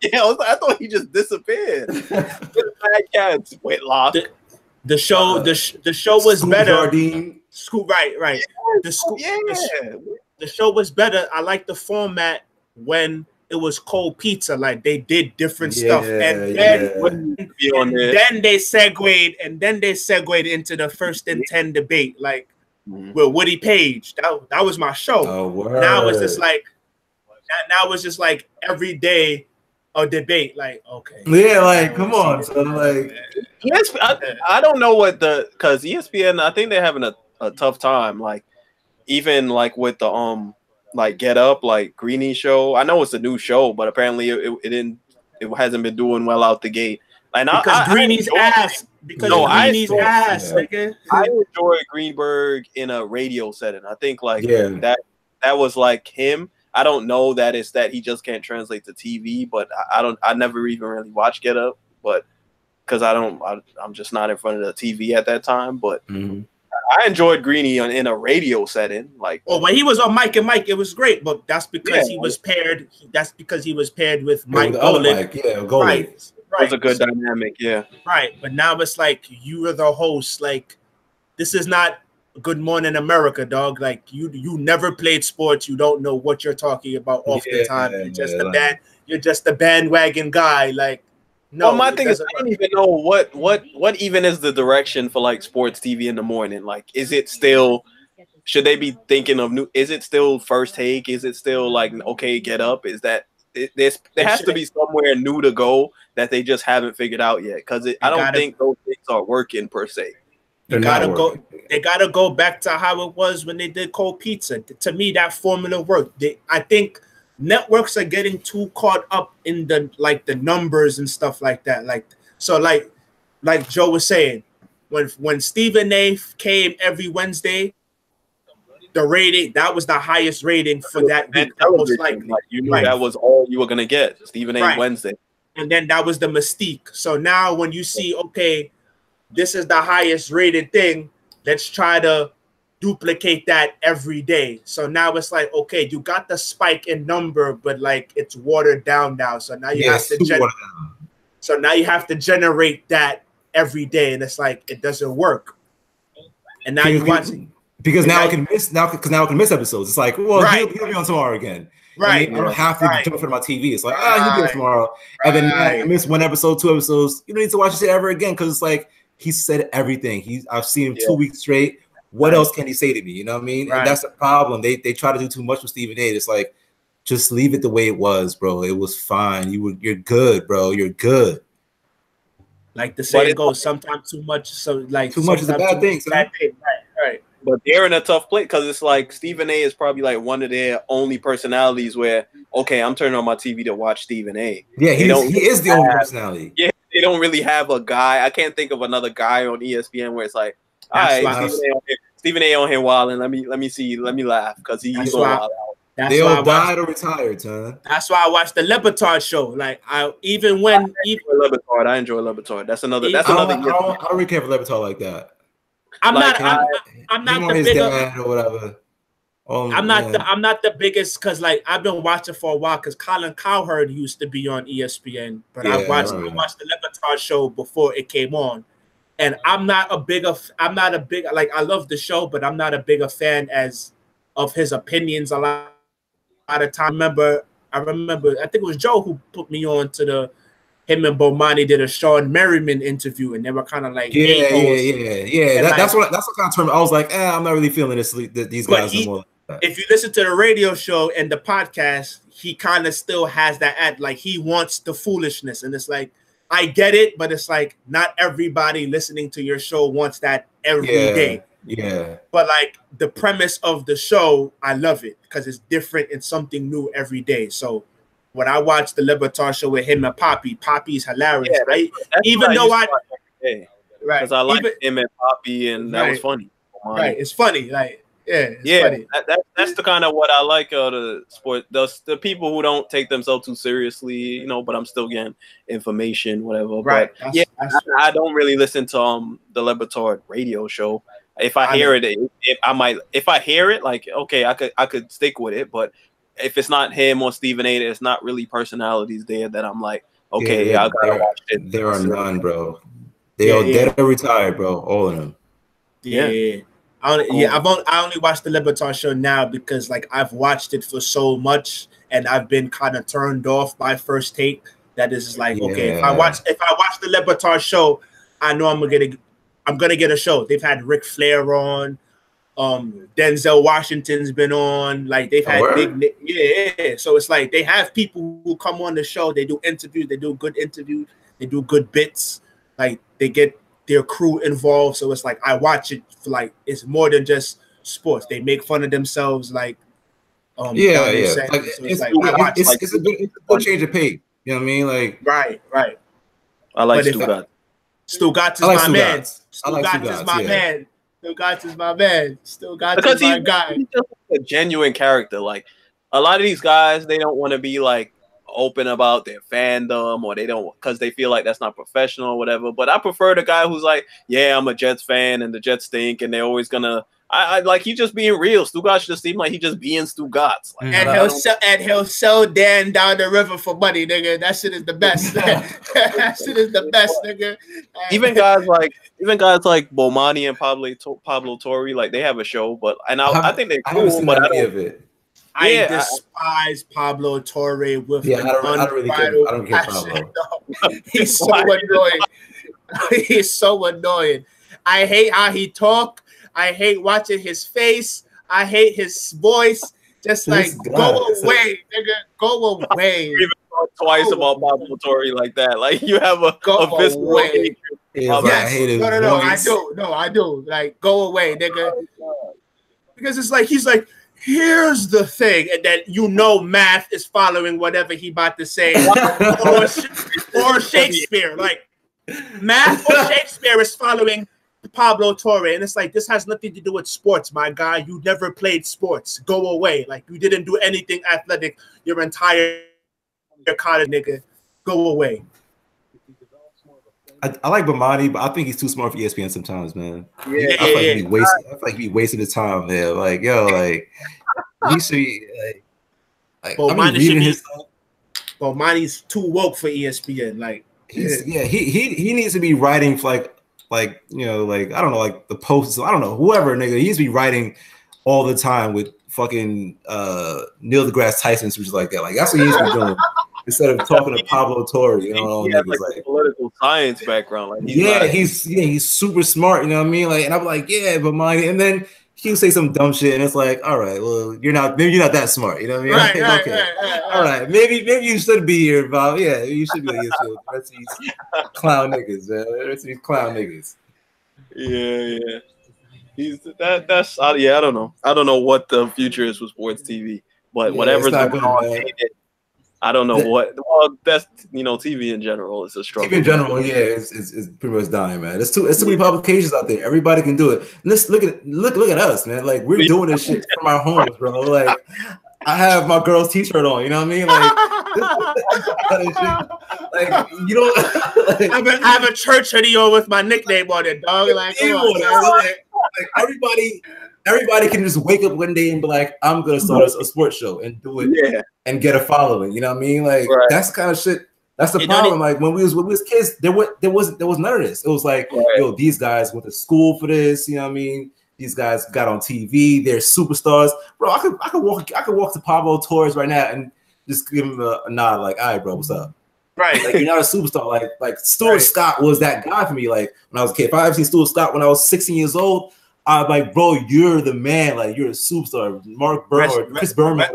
A: Yeah, I thought he just disappeared. Bad cats, Whitlock.
C: The show was
B: Scoop
C: better.
B: Jardine.
C: Scoop, right. The show was better. I like the format when it was cold pizza. Like they did different stuff, and then they segued into the first and 10 debate. Like. With Woody Page, that was my show. Now it's just like every day a debate. Like
B: come on. So like,
A: I don't know because ESPN, I think they're having a tough time. Like even like with the like Get Up, like Greenie show. I know it's a new show, but apparently it hasn't been doing well out the gate. And
C: because Greenie's ass. Because Greenie's ass, nigga.
A: I enjoy Greenberg in a radio setting. I think that was like him. I don't know that it's that he just can't translate to TV, but I never even really watched Get Up, but because I'm just not in front of the TV at that time. But I enjoyed Greeny in a radio setting. Like,
C: when he was on Mike and Mike, it was great, but that's because he was paired. That's because he was paired with Mike Golick.
B: Golick.
C: Right.
A: It was a good dynamic,
C: Right, but now it's like you are the host. Like, this is not Good Morning America, dog. Like, you never played sports. You don't know what you're talking about off the time. You're just a bandwagon guy. Like, no.
A: Well, my thing is, I don't even know what even is the direction for like sports TV in the morning. Like, is it still? Should they be thinking of new? Is it still First Take? Is it still like okay, Get Up? Is that there has to be somewhere new to go that they just haven't figured out yet? Because I don't think those things are working per se.
C: They gotta go back to how it was when they did Cold Pizza. To me, that formula worked. I think networks are getting too caught up in the numbers and stuff like that. Like Joe was saying, when Stephen A came every Wednesday, the rating, that was the highest rating for that week. Most likely.
A: Like, you knew that was all you were gonna get. Stephen A Wednesday.
C: And then that was the mystique. So now when you see, okay, this is the highest rated thing, let's try to duplicate that every day. So now it's like, okay, you got the spike in number, but like it's watered down now. So now you have to generate that every day, and it's like it doesn't work. And now you watch
B: because now I can miss episodes. It's like, well, he'll be on tomorrow again.
C: Right.
B: I don't have to jump in front of my TV. It's like, he'll be on tomorrow. And then I miss one episode, 2 episodes. You don't need to watch it ever again because it's like he said everything. I've seen him 2 weeks straight. What else can he say to me? You know what I mean? And that's the problem. They try to do too much with Stephen A. It's like, just leave it the way it was, bro. It was fine. You're good, bro. You're good.
C: Like the saying goes, sometimes too much. So like
B: too much is a bad thing.
C: Right.
A: But they're in a tough place because it's like Stephen A is probably like one of their only personalities where, okay, I'm turning on my TV to watch Stephen A.
B: Yeah, he is the only personality.
A: Yeah, they don't really have a guy. I can't think of another guy on ESPN where it's like, all right, Stephen A on here wilding. Let me laugh because he's going wild out.
B: They all died or retired, son.
C: That's why I watched the Lebatard show. Like I enjoy
A: Lebatard. That's another.
B: I don't really care for Lebatard like that.
C: I'm not the biggest
B: or whatever.
C: I'm not the biggest because like I've been watching for a while because Colin Cowherd used to be on ESPN, but I watched the Lebatard show before it came on, and I love the show, but I'm not a bigger fan of his opinions a lot of time. I remember I think it was Joe who put me on to him and Bomani did a Sean Merriman interview, and they were kind of like,
B: That's what kind of term I was like, I'm not really feeling these guys anymore.
C: If you listen to the radio show and the podcast, he kind of still has that ad, like he wants the foolishness, and it's like I get it, but it's like not everybody listening to your show wants that every day.
B: Yeah.
C: But like the premise of the show, I love it because it's different and something new every day. So when I watch the Lebatard show with him and Poppy's hilarious, right? Even though
A: because I like him and Poppy, and that was funny.
C: Right, it's funny, like funny.
A: That's the kind of what I like the sport. The people who don't take themselves too seriously, you know. But I'm still getting information, whatever.
C: Right.
A: But I don't really listen to the Lebatard radio show. If I hear it, if I hear it, like okay, I could stick with it, but if it's not him or Stephen A, there's not really personalities there that I'm like, okay, I gotta watch it.
B: There are none, bro. They all dead or retired, bro. All of them.
C: I only watched the Lebatard show now because like I've watched it for so much and I've been kind of turned off by First Take that this is like, okay, if I watch the Lebatard show, I know I'm gonna get a show. They've had Ric Flair on. Denzel Washington's been on, like they've had so it's like they have people who come on the show, they do interviews, they do good bits, like they get their crew involved, so it's like I watch it for like it's more than just sports. They make fun of themselves, like
B: it's a good change of pace, you know what I mean, like
C: right
A: I like Stugatz.
C: Stugatz is my man. Stugatz is my man. Stugatz is my man. Stugatz is my guy.
A: He's just a genuine character. Like a lot of these guys, they don't want to be like, open about their fandom, or they don't because they feel like that's not professional or whatever. But I prefer the guy who's like, yeah, I'm a Jets fan and the Jets stink, and they're always gonna. I like he just being real. Stugotz just seemed like he just being Stugotz. Like,
C: and he'll sell Dan down the river for money, nigga. That shit is the best. That shit is the best, nigga.
A: Even guys like Bomani and Pablo Torre, like they have a show, but I think they're cool. But
C: I despise Pablo Torre with
B: I don't really care. I don't care Pablo.
C: He's so annoying. He's so annoying. I hate how he talk. I hate watching his face. I hate his voice. Just like go away, nigga. Go away.
A: Even twice about Pablo Torre like that. Like you have a visceral hatred.
C: Yes. No, I do. Like go away, nigga. Because it's like he's like, here's the thing, and then math is following whatever he about to say, or Shakespeare. Like math or Shakespeare is following Pablo Torre, and it's like this has nothing to do with sports, my guy. You never played sports. Go away. Like you didn't do anything athletic your entire college, nigga. Go away.
B: I like Bomani, but I think he's too smart for ESPN sometimes, man.
C: Yeah,
B: I feel like he wasted his time there. Like, yo, like he should be like
C: Bomani's too woke for ESPN. Like,
B: he needs to be writing for like you know, like I don't know, like the Post, I don't know, whoever, nigga. He needs to be writing all the time with fucking Neil deGrasse Tyson, which is like that. Like that's what he needs to be doing. Instead of talking to Pablo Torre, you know,
A: he has like political science background. Like
B: he's super smart, you know what I mean? Like, and I'm like, yeah, but mine. And then he'll say some dumb shit, and it's like, all right, well, maybe you're not that smart, you know what I mean?
C: Right.
B: All right, maybe you should be here, Bob. Yeah, you should be here too. That's these clown niggas, man. That's these clown niggas.
A: Yeah. That's I don't know. I don't know what the future is for sports TV, but whatever's going on. I don't know what. Well, that's TV in general is a struggle.
B: TV in general, it's pretty much dying, man. There's too many publications out there. Everybody can do it. And let's look at us, man. Like we're doing this shit from our homes, bro. Like I have my girl's t-shirt on. You know what I mean? Like you don't. Like,
C: I have a church hoodie on with my nickname on it, dog. Like, come on,
B: like everybody can just wake up one day and be like, I'm gonna start a sports show and do it and get a following. You know what I mean? Like that's the kind of shit. That's the problem. Like when we was kids, there was none of this. It was like, yo, these guys went to school for this. You know what I mean? These guys got on TV. They're superstars, bro. I could walk to Pablo Torre right now and just give him a nod, like, all right, bro, what's up?
C: Right.
B: Like you're not a superstar. Like Stuart Scott was that guy for me. Like when I was a kid. If I ever seen Stuart Scott when I was 16 years old, I'm like, bro, you're the man. Like you're a superstar. Mark Burr or Chris Berman.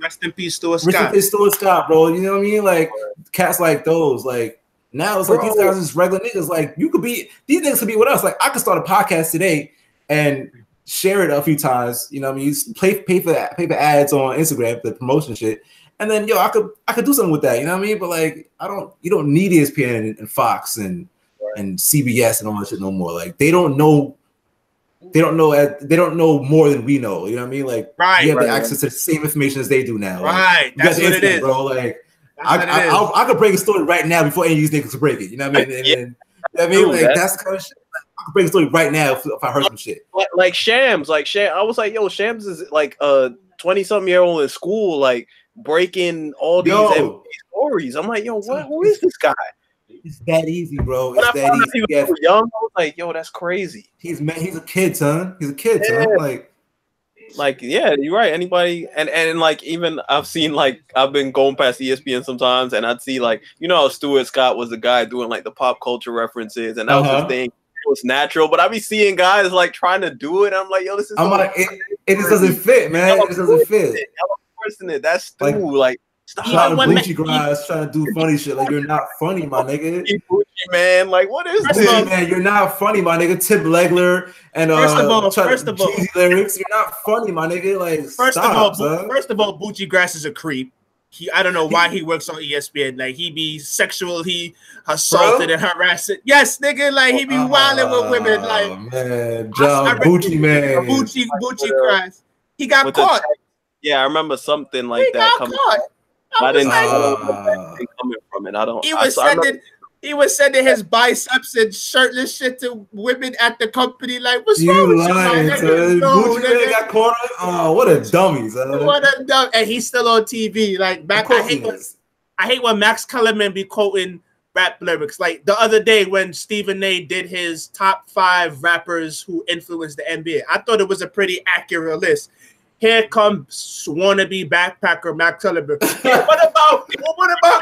C: Rest in peace, Stuart Scott.
B: Rest in peace, Stuart Scott, bro. You know what I mean? Like cats like those. Like now it's like these guys are just regular niggas. Like these niggas could be with us. Like I could start a podcast today and share it a few times. You know what I mean? You pay for ads on Instagram, the promotion shit. And then I could do something with that. You know what I mean? But like you don't need ESPN and Fox and CBS and all that shit no more. Like they don't know more than we know. You know what I mean? Like we have the access to the same information as they do now.
C: Right. That's what it is,
B: bro. Like I could break a story right now before any of these niggas could break it. You know what I mean? You know what I mean? Like that's the kind of shit. I could break a story right now if I heard some shit.
A: Like Shams. I was like, yo, Shams is like a 20-something-year-old in school, like breaking all these NBA stories. I'm like, yo, who is this guy?
B: It's that easy, bro.
A: When I found out he was so young, I was like, yo, that's crazy.
B: He's a kid, son. He's a kid, son.
A: Like, yeah, you're right. Anybody and like even I've seen like I've been going past ESPN sometimes and I'd see like how Stuart Scott was the guy doing like the pop culture references and that was his thing. It was natural, but I be seeing guys like trying to do it. I'm like, yo, this is.
B: I'm like, it just doesn't fit, man. It just doesn't fit.
A: That's Stu. Like
B: stop trying to do funny shit. Like you're not funny, my nigga.
A: Man, like what is this?
B: Man, you're not funny, my nigga. Tip Legler and
C: first of all,
B: cheesy lyrics. You're not funny, my nigga. Like
C: first of all, Bucci Grass is a creep. I don't know why he works on ESPN. Like he be sexually assaulted and harassed. Yes, nigga. Like he be wilding with women. Like
B: man, John Bucci, man.
C: Bucci Grass. He got caught.
A: Yeah, I remember something like that.
C: Caught.
A: I didn't
C: like,
A: see coming from it. I don't.
C: He was sending his biceps and shirtless shit to women at the company. Like, what's wrong
B: You
C: with
B: lying,
C: you,
B: son?
C: no,
B: Gucci got caught. Oh, what a dummy, son.
C: What a dumb. And he's still on TV. Like, back, I hate when Max Kellerman be quoting rap lyrics. Like the other day when Stephen A did his top 5 rappers who influenced the NBA. I thought it was a pretty accurate list. Here comes wannabe backpacker Max Kellerman. What about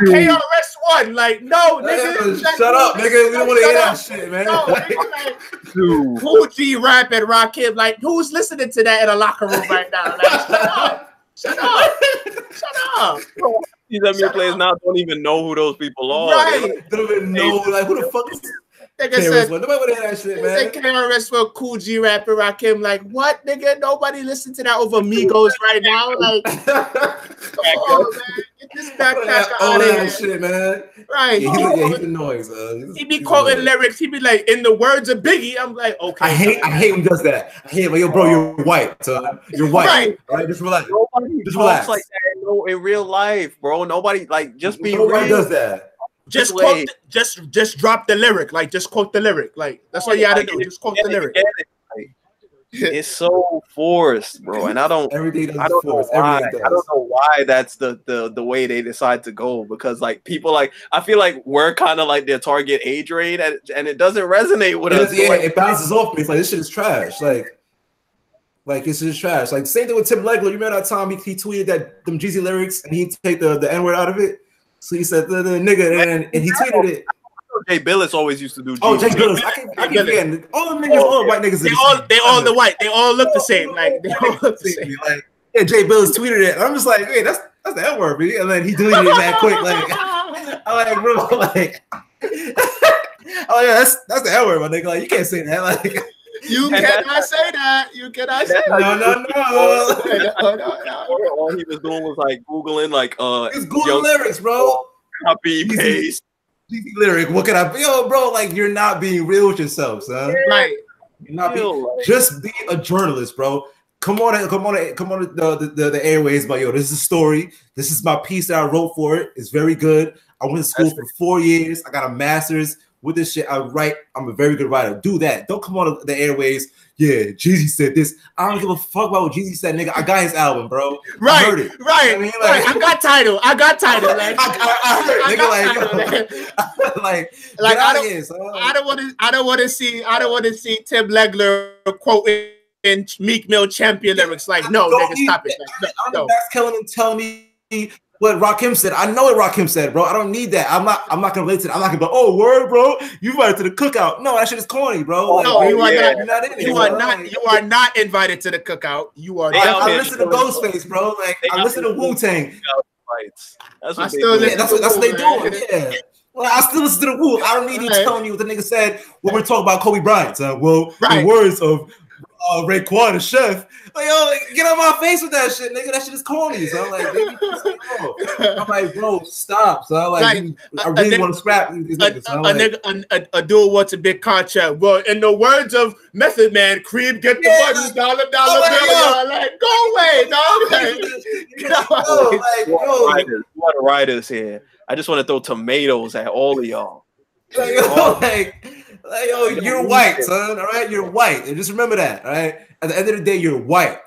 C: KRS-One? Like, no, nigga.
B: Shut up, nigga. We don't want to hear that shit, man.
C: No, nigga, like, Cool G rap and Rakim. Like, who's listening to that in a locker room right now? Like, shut up.
A: These NBA players now don't even know who those people are.
C: Right.
B: They don't even know. Like, who the fuck is
C: KRS-One?
B: Nobody would hear that shit, man.
C: KRS-One, Cool G rapper Rakim. Like, what, nigga? Nobody listen to that over Migos right now. Like, come on, man. Get this backpacker out of here.
B: Shit, man.
C: Right.
B: Yeah, he's annoying.
C: He be quoting lyrics. He be like, in the words of Biggie. I'm like, okay.
B: I hate when he does that. I hate like, yo, bro, you're white. So you're white. Right. All right, just relax.
A: Nobody talks like that in real life, bro. Nobody, like, just be real.
B: Nobody does that.
C: Just quote, just drop the lyric. Like, just quote the lyric. Like, that's what you gotta do. Just quote the lyric.
A: It's so forced, bro, and I don't know why that's the way they decide to go, because like people, like, I feel like we're kind of like their target age rate, and it doesn't resonate with us.
B: Yeah, it bounces off me. It's like, this shit is trash. Like it's just trash. Like same thing with Tim Legler. You remember that time he tweeted that them Jeezy lyrics and he take the N-word out of it? So he said the nigga and he tweeted it.
A: Jay Billis always used to do.
B: Oh, Jay Billis. I can forget. All the niggas, all the white niggas.
C: They all the white. They all look the same. Like they all look the same.
B: Like, yeah, Jay Billis tweeted it. And I'm just like, hey, that's the N word, and then he deleted it that quick. Like, I'm like, bro, like, oh yeah, that's the N word, my nigga. Like, you can't say that. Like,
C: you cannot say that. You cannot say that.
B: No.
A: All he was doing was like Googling, like,
B: he's Googling lyrics, bro.
A: Copy paste.
B: Easy lyric. What can I be? Yo, bro, like, you're not being real with yourself, son.
C: Right.
B: You're not being, just be a journalist, bro. Come on the airways, but yo, this is a story. This is my piece that I wrote for it. It's very good. I went to school for 4 years. I got a master's with this shit. I write. I'm a very good writer. Do that. Don't come on the airways. Yeah, Jeezy said this. I don't give a fuck about what Jeezy said, nigga. I got his album, bro.
C: Right,
B: I heard it.
C: Right.
B: You know what I mean? Like,
C: I got title.
B: Like, I heard it, nigga. Like,
C: I don't want to see Tim Legler quoting Meek Mill champion lyrics. Like, no, nigga, stop it. Like, no.
B: Max Kellerman tell me what Rakim said. I know what Rakim said, bro. I don't need that. I'm not gonna relate to that. I'm not gonna be, oh, word, bro. You invited to the cookout. No, that shit is corny, bro. Like,
C: no, you are not.
B: You're not in it.
C: You are not invited to the cookout. You are.
B: I listen to Ghostface, bro. Like, I listen to Wu-Tang.
A: That's
B: what they doing. Yeah. Well, I still listen to the Wu. I don't need you telling me what the nigga said when we're talking about Kobe Bryant. The words of Raekwon, the chef. Like, yo, get out my face with that shit, nigga. That shit is corny. So I'm like, bro, stop. So I really want to scrap these niggas.
C: A dude wants a big contract. Well, in the words of Method Man, Cream, get the money, dollar bill. Like, go away, dog.
A: What writers here? I just want to throw tomatoes at all of y'all.
B: Like, yo, you're white, son. All right, you're white, and just remember that. All right, at the end of the day, you're white.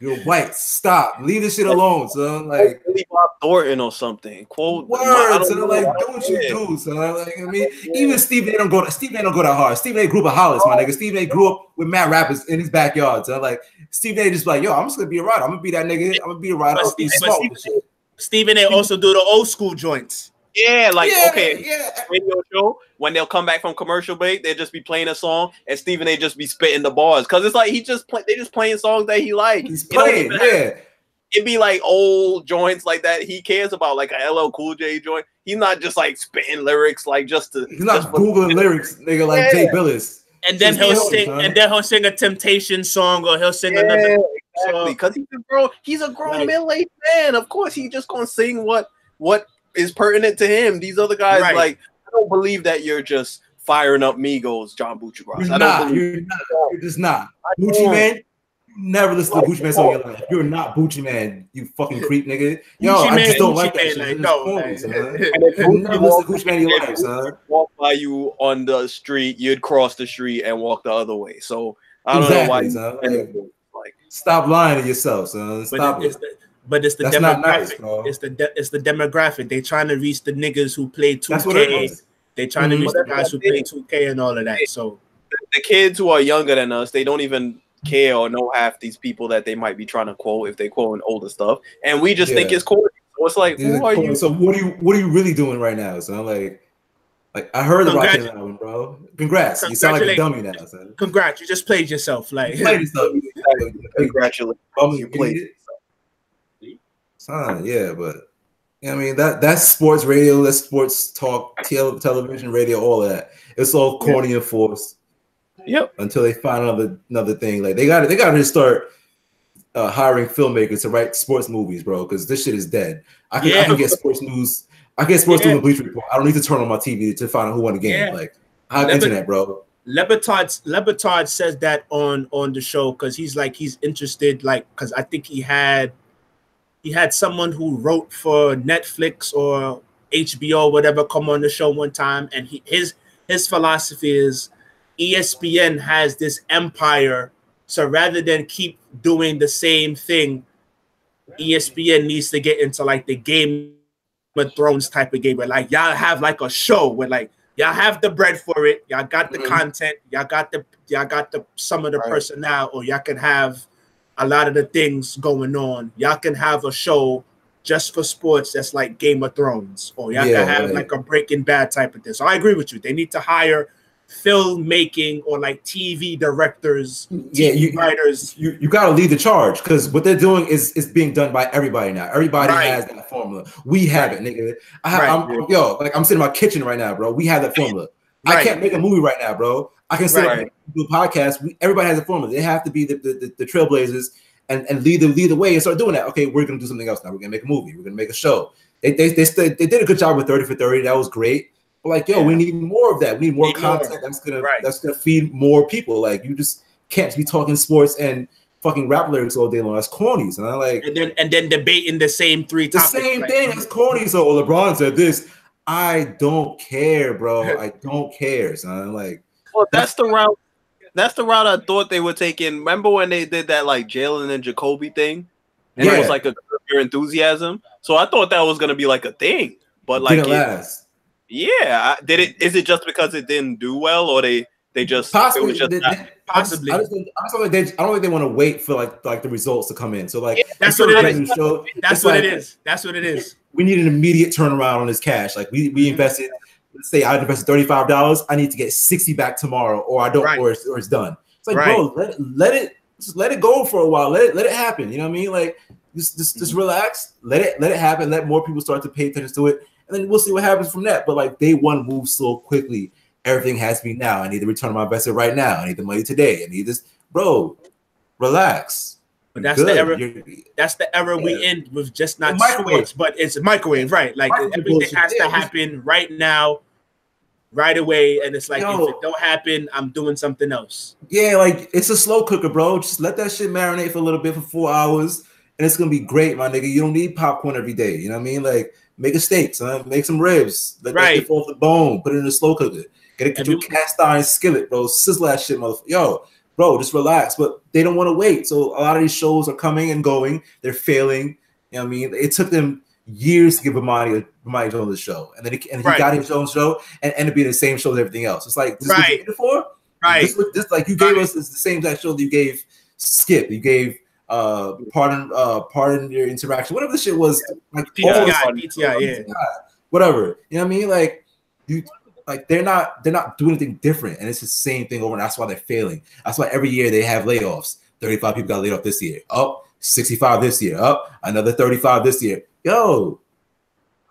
B: You're white. Stop. Leave this shit alone, son. Like
A: Bob Thornton or something. Quote
B: words, son. Like, do what you do, son. Like, I mean, even Stephen A don't go that hard. Stephen A grew up a hollers, my nigga. Stephen A grew up with mad rappers in his backyard. So like, Stephen A just like, yo, I'm just gonna be a writer. I'm gonna be that nigga. I'm gonna be a writer.
C: Stephen A also do the old school joints.
A: Yeah, radio show, when they'll come back from commercial break, they'll just be playing a song, and Stephen A just be spitting the bars, because it's like they just playing songs that he likes.
B: He's playing,
A: It'd be like old joints like that he cares about, like a LL Cool J joint. He's not just like spitting lyrics like just to.
B: He's not Googling lyrics, nigga, like Jay Billis.
C: And then he'll sing a Temptation song, or he'll sing another song.
A: Because he's a grown middle-aged man. Of course, he's just gonna sing what is pertinent to him. These other guys, like, I don't believe that you're just firing up Migos, John Bucci Ross.
B: You're just not. Gucci man, never listen to Gucci Mane song in your life. You're not Gucci Mane, you fucking creep, nigga. Yo,
C: Gucci
B: I
C: Man,
B: just don't
C: Gucci
B: like that
C: Man,
B: shit.
C: like,
B: It's
C: no,
B: corny,
C: like-
B: son.
A: And if
B: You
A: Gucci
B: never listen to Gucci Mane in your
A: if
B: life,
A: Gucci
B: son.
A: walk by you on the street, you'd cross the street and walk the other way. So I don't know why.
B: Son. Like, stop lying to yourself, son. Stop it.
C: But it's the
B: That's
C: demographic.
B: not nice, bro.
C: It's the demographic. They trying to reach the niggas who play 2K.
B: That's what it is.
C: They trying to reach
A: But
C: the guys who play 2K and all of that. So
A: the kids who are younger than us, they don't even care or know half these people that they might be trying to quote if they quoting older stuff, and we just think it's cool. So it's like, who are you?
B: So what are you really doing right now, son? Like I heard the Rocket album, bro. Congrats. You sound like a dummy now, son.
C: Congrats, you just played yourself. Like
B: you played yourself.
A: Congratulations.
B: You played it. Son, yeah, but I mean that's sports radio, that's sports talk, television, radio, all of that. It's all corny and forced.
A: Yep.
B: Until they find another thing. Like they got to start hiring filmmakers to write sports movies, bro. Because this shit is dead. I can get sports news. I get sports news on the Bleacher Report. I don't need to turn on my TV to find out who won the game. Yeah. Like I have internet, bro.
C: Lebitard says that on the show because he's interested, like, because I think he had someone who wrote for Netflix or HBO or whatever come on the show one time, and his philosophy is ESPN has this empire, so rather than keep doing the same thing, ESPN needs to get into like the Game of Thrones type of game where like y'all have like a show where like y'all have the bread for it, y'all got the content, y'all got the some of the personnel, or y'all can have a lot of the things going on. Y'all can have a show just for sports that's like Game of Thrones, or y'all can have like a Breaking Bad type of thing. So I agree with you. They need to hire filmmaking or like TV directors, TV writers.
B: You got to lead the charge because what they're doing is being done by everybody now. Everybody has that formula. We have it, nigga. I'm sitting in my kitchen right now, bro. We have that formula. I can't make a movie right now, bro. I can sit and do a podcast. Everybody has a formula. They have to be the trailblazers and lead the way and start doing that. Okay, we're gonna do something else now. We're gonna make a movie. We're gonna make a show. They did a good job with 30 for 30. That was great. But like, we need more of that. We need more content that's gonna feed more people. Like, you just can't be talking sports and fucking rap lyrics all day long. That's corny. And I like
C: and then debating the same three topics.
B: The same thing. That's corny. So LeBron said this. I don't care, bro. I don't care, son. Like,
A: well, that's the route. That's the route I thought they were taking. Remember when they did that like Jalen and Jacoby thing? And it was like a your enthusiasm. So I thought that was gonna be like a thing, but like
B: didn't last.
A: Yeah, did it? Is it just because it didn't do well, or they just
B: possibly?
C: Possibly.
B: I don't think they want to wait for like the results to come in. So like
C: that's what it is. That's what it is. That's what it is.
B: We need an immediate turnaround on this cash. Like we invested. Let's say I invested $35. I need to get 60 back tomorrow, or I don't, or it's done. It's like, bro, let it go for a while. Let it happen. You know what I mean? Like just relax. Let it happen. Let more people start to pay attention to it, and then we'll see what happens from that. But like they want to move so quickly. Everything has to be now. I need the return on my investment right now. I need the money today. I need this, bro. Relax.
C: But that's the era. That's the era we end with. Just not sports, but it's a microwave, right? Like everything has to happen right now, right away. And it's like, if it don't happen, I'm doing something else.
B: Yeah, like it's a slow cooker, bro. Just let that shit marinate for a little bit for 4 hours, and it's gonna be great, my nigga. You don't need popcorn every day. You know what I mean? Like make a steak, son. Make some ribs. Let that shit fall off the bone. Put it in a slow cooker. Get a cast iron skillet, bro. Sizzle that shit, motherfucker. Yo. Bro, just relax. But they don't want to wait. So a lot of these shows are coming and going. They're failing. You know what I mean? It took them years to give Amani Jones the show. And then he got his own show and ended up being the same show as everything else. It's like, this is what you did it for? This like you gave us the same that show that you gave Skip. You gave Pardon Your Interaction. Whatever the shit was. Like,
C: PTI,
B: whatever. You know what I mean? Like, like they're not doing anything different, and it's the same thing over. And that's why they're failing. That's why every year they have layoffs. 35 people got laid off this year. Up 65 this year. Up another 35 this year. Yo,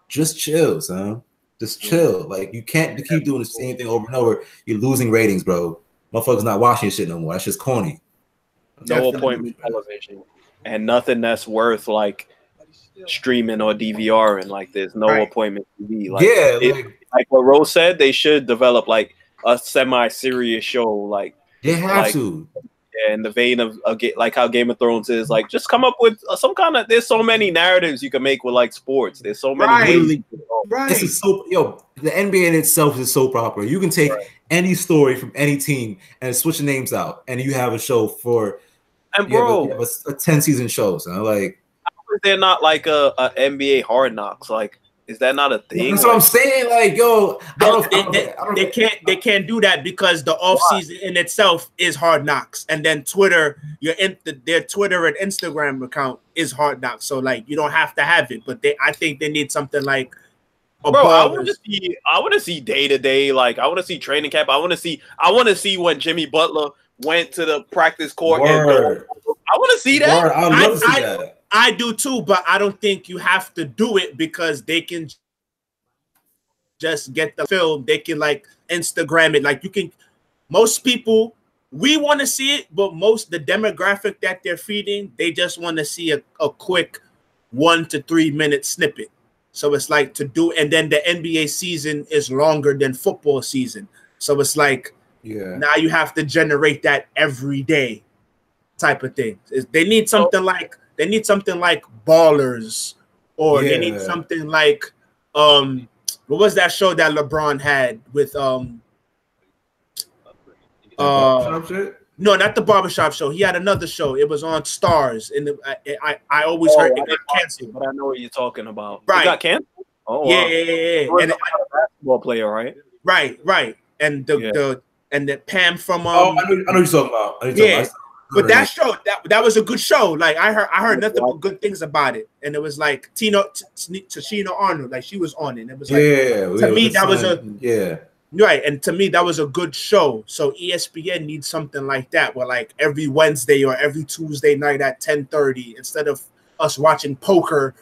B: just chill, son. Just chill. Like you can't keep doing the same thing over and over. You're losing ratings, bro. Motherfuckers not watching shit no more. That's just corny.
A: No appointment television, and nothing that's worth like streaming or DVRing. Like there's no appointment TV. Like, like what Rose said, they should develop like a semi-serious show. Like
B: they have to.
A: in the vein of like how Game of Thrones is, like just come up with some kind of. There's so many narratives you can make with like sports. There's so many ways.
B: Right. This is so the NBA in itself is so proper. You can take any story from any team and switch the names out, and you have a show for.
A: And bro,
B: you have a 10-season show. So like,
A: how is there not like a NBA Hard Knocks? Like, is that not a thing?
B: That's what I'm saying. Like, yo,
C: they can't do that because the off season in itself is Hard Knocks, and then Twitter, their Twitter and Instagram account is Hard Knocks. So like, you don't have to have it, but I think they need something like.
A: Bro, I want to see day to day. Like, I want to see training camp. I want to see when Jimmy Butler went to the practice court. I want to see that.
B: I would love to see that.
C: I do too, but I don't think you have to do it because they can just get the film. They can like Instagram it. Like you can, most people, we want to see it, but the demographic that they're feeding, they just want to see a quick 1 to 3 minute snippet. So it's like to do, and then the NBA season is longer than football season. So it's like, now you have to generate that every day type of thing. They need something like Ballers, or they need something like what was that show that LeBron had with no, not the barbershop show. He had another show. It was on Stars, and I always heard it got canceled.
A: But I know what you're talking about.
C: Right?
A: It got canceled. Oh, wow.
C: Yeah.
A: And a basketball player, right?
C: Right. And the Pam from
B: I know what you're talking about.
C: But that show, that was a good show. Like I heard nothing but good things about it, and it was like Tashina Arnold, like she was on it. And it was like to me that was right, and to me that was a good show. So ESPN needs something like that, where like every Wednesday or every Tuesday night at 10:30, instead of us watching poker,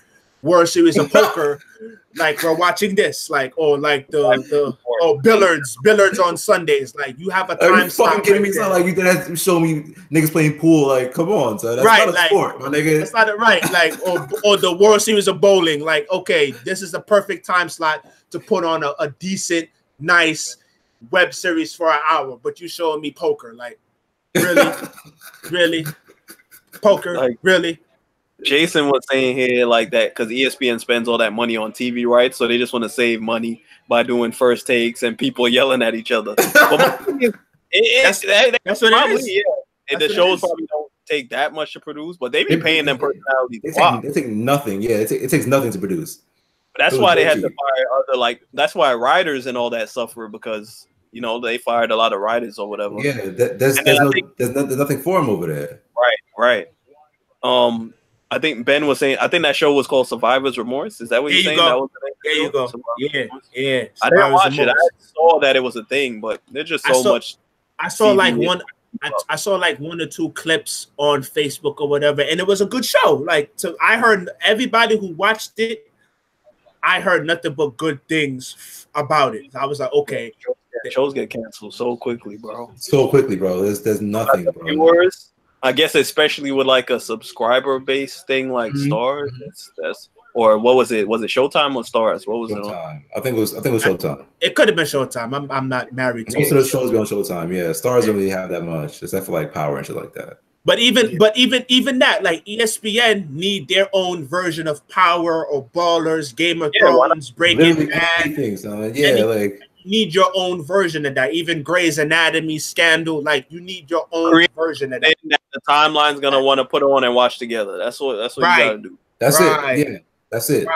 C: World Series of Poker, like we're watching this, like or like billiards on Sundays. Like you have a time slot.
B: Kidding me? It's not like you didn't show me niggas playing pool. Like, come on, so that's not a sport, my nigga.
C: That's not right. Like, or the World Series of Bowling. Like, okay, this is the perfect time slot to put on a decent, nice web series for an hour. But you showing me poker, like, really, poker, like, really.
A: Jason was saying here like that because ESPN spends all that money on TV rights, so they just want to save money by doing first takes and people yelling at each other. But that's what it is. Yeah. The shows probably don't take that much to produce, but they be paying them personalities.
B: They take nothing. Yeah, it takes nothing to produce.
A: But that's why they had to fire other, like, that's why writers and all that suffer, because you know they fired a lot of writers or whatever.
B: Yeah, there's nothing for them over there.
A: Right. I think Ben was saying, I think that show was called Survivor's Remorse. Is that what you're saying? That was the
C: there you go. Yeah.
A: I didn't watch it. I saw that it was a thing, but there's just so much.
C: I saw like I saw like 1 or 2 clips on Facebook or whatever, and it was a good show. Like, so I heard everybody who watched it, I heard nothing but good things about it. I was like, okay.
A: Shows get canceled so quickly, bro.
B: There's nothing, bro.
A: Viewers, I guess especially with like a subscriber based thing like Stars, that's or what was it? Was it Showtime or Stars? What was
B: Showtime? I think it was Showtime.
C: It could have been Showtime. I'm not married to
B: most of the shows be on Showtime. Yeah, Stars don't really have that much, except for like Power and shit like that.
C: But even that, like ESPN need their own version of Power or Ballers, Game of Thrones, Breaking Bad. Like need your own version of that. Even Grey's Anatomy, Scandal, like you need your own version of that.
A: The timeline's gonna want to put on and watch together. That's what you gotta do.
B: That's it. Yeah, that's it.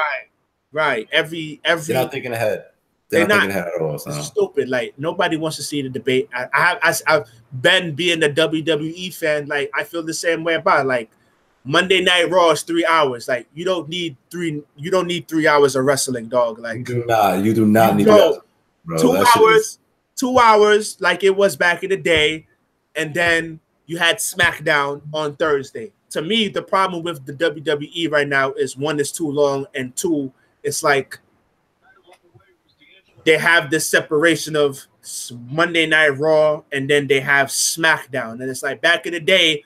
C: Right. Every
B: they're not thinking ahead. They're not thinking ahead at all. So.
C: It's stupid. Like nobody wants to see the debate. I've Ben being a WWE fan, like I feel the same way about it. Like Monday Night Raw is 3 hours. Like you don't need 3 hours of wrestling, dog. Like
B: you do not need that. Bro,
C: 2 hours, like it was back in the day, and then you had SmackDown on Thursday. To me, the problem with the WWE right now is 1, it's too long, and 2, it's like they have this separation of Monday Night Raw, and then they have SmackDown, and it's like back in the day,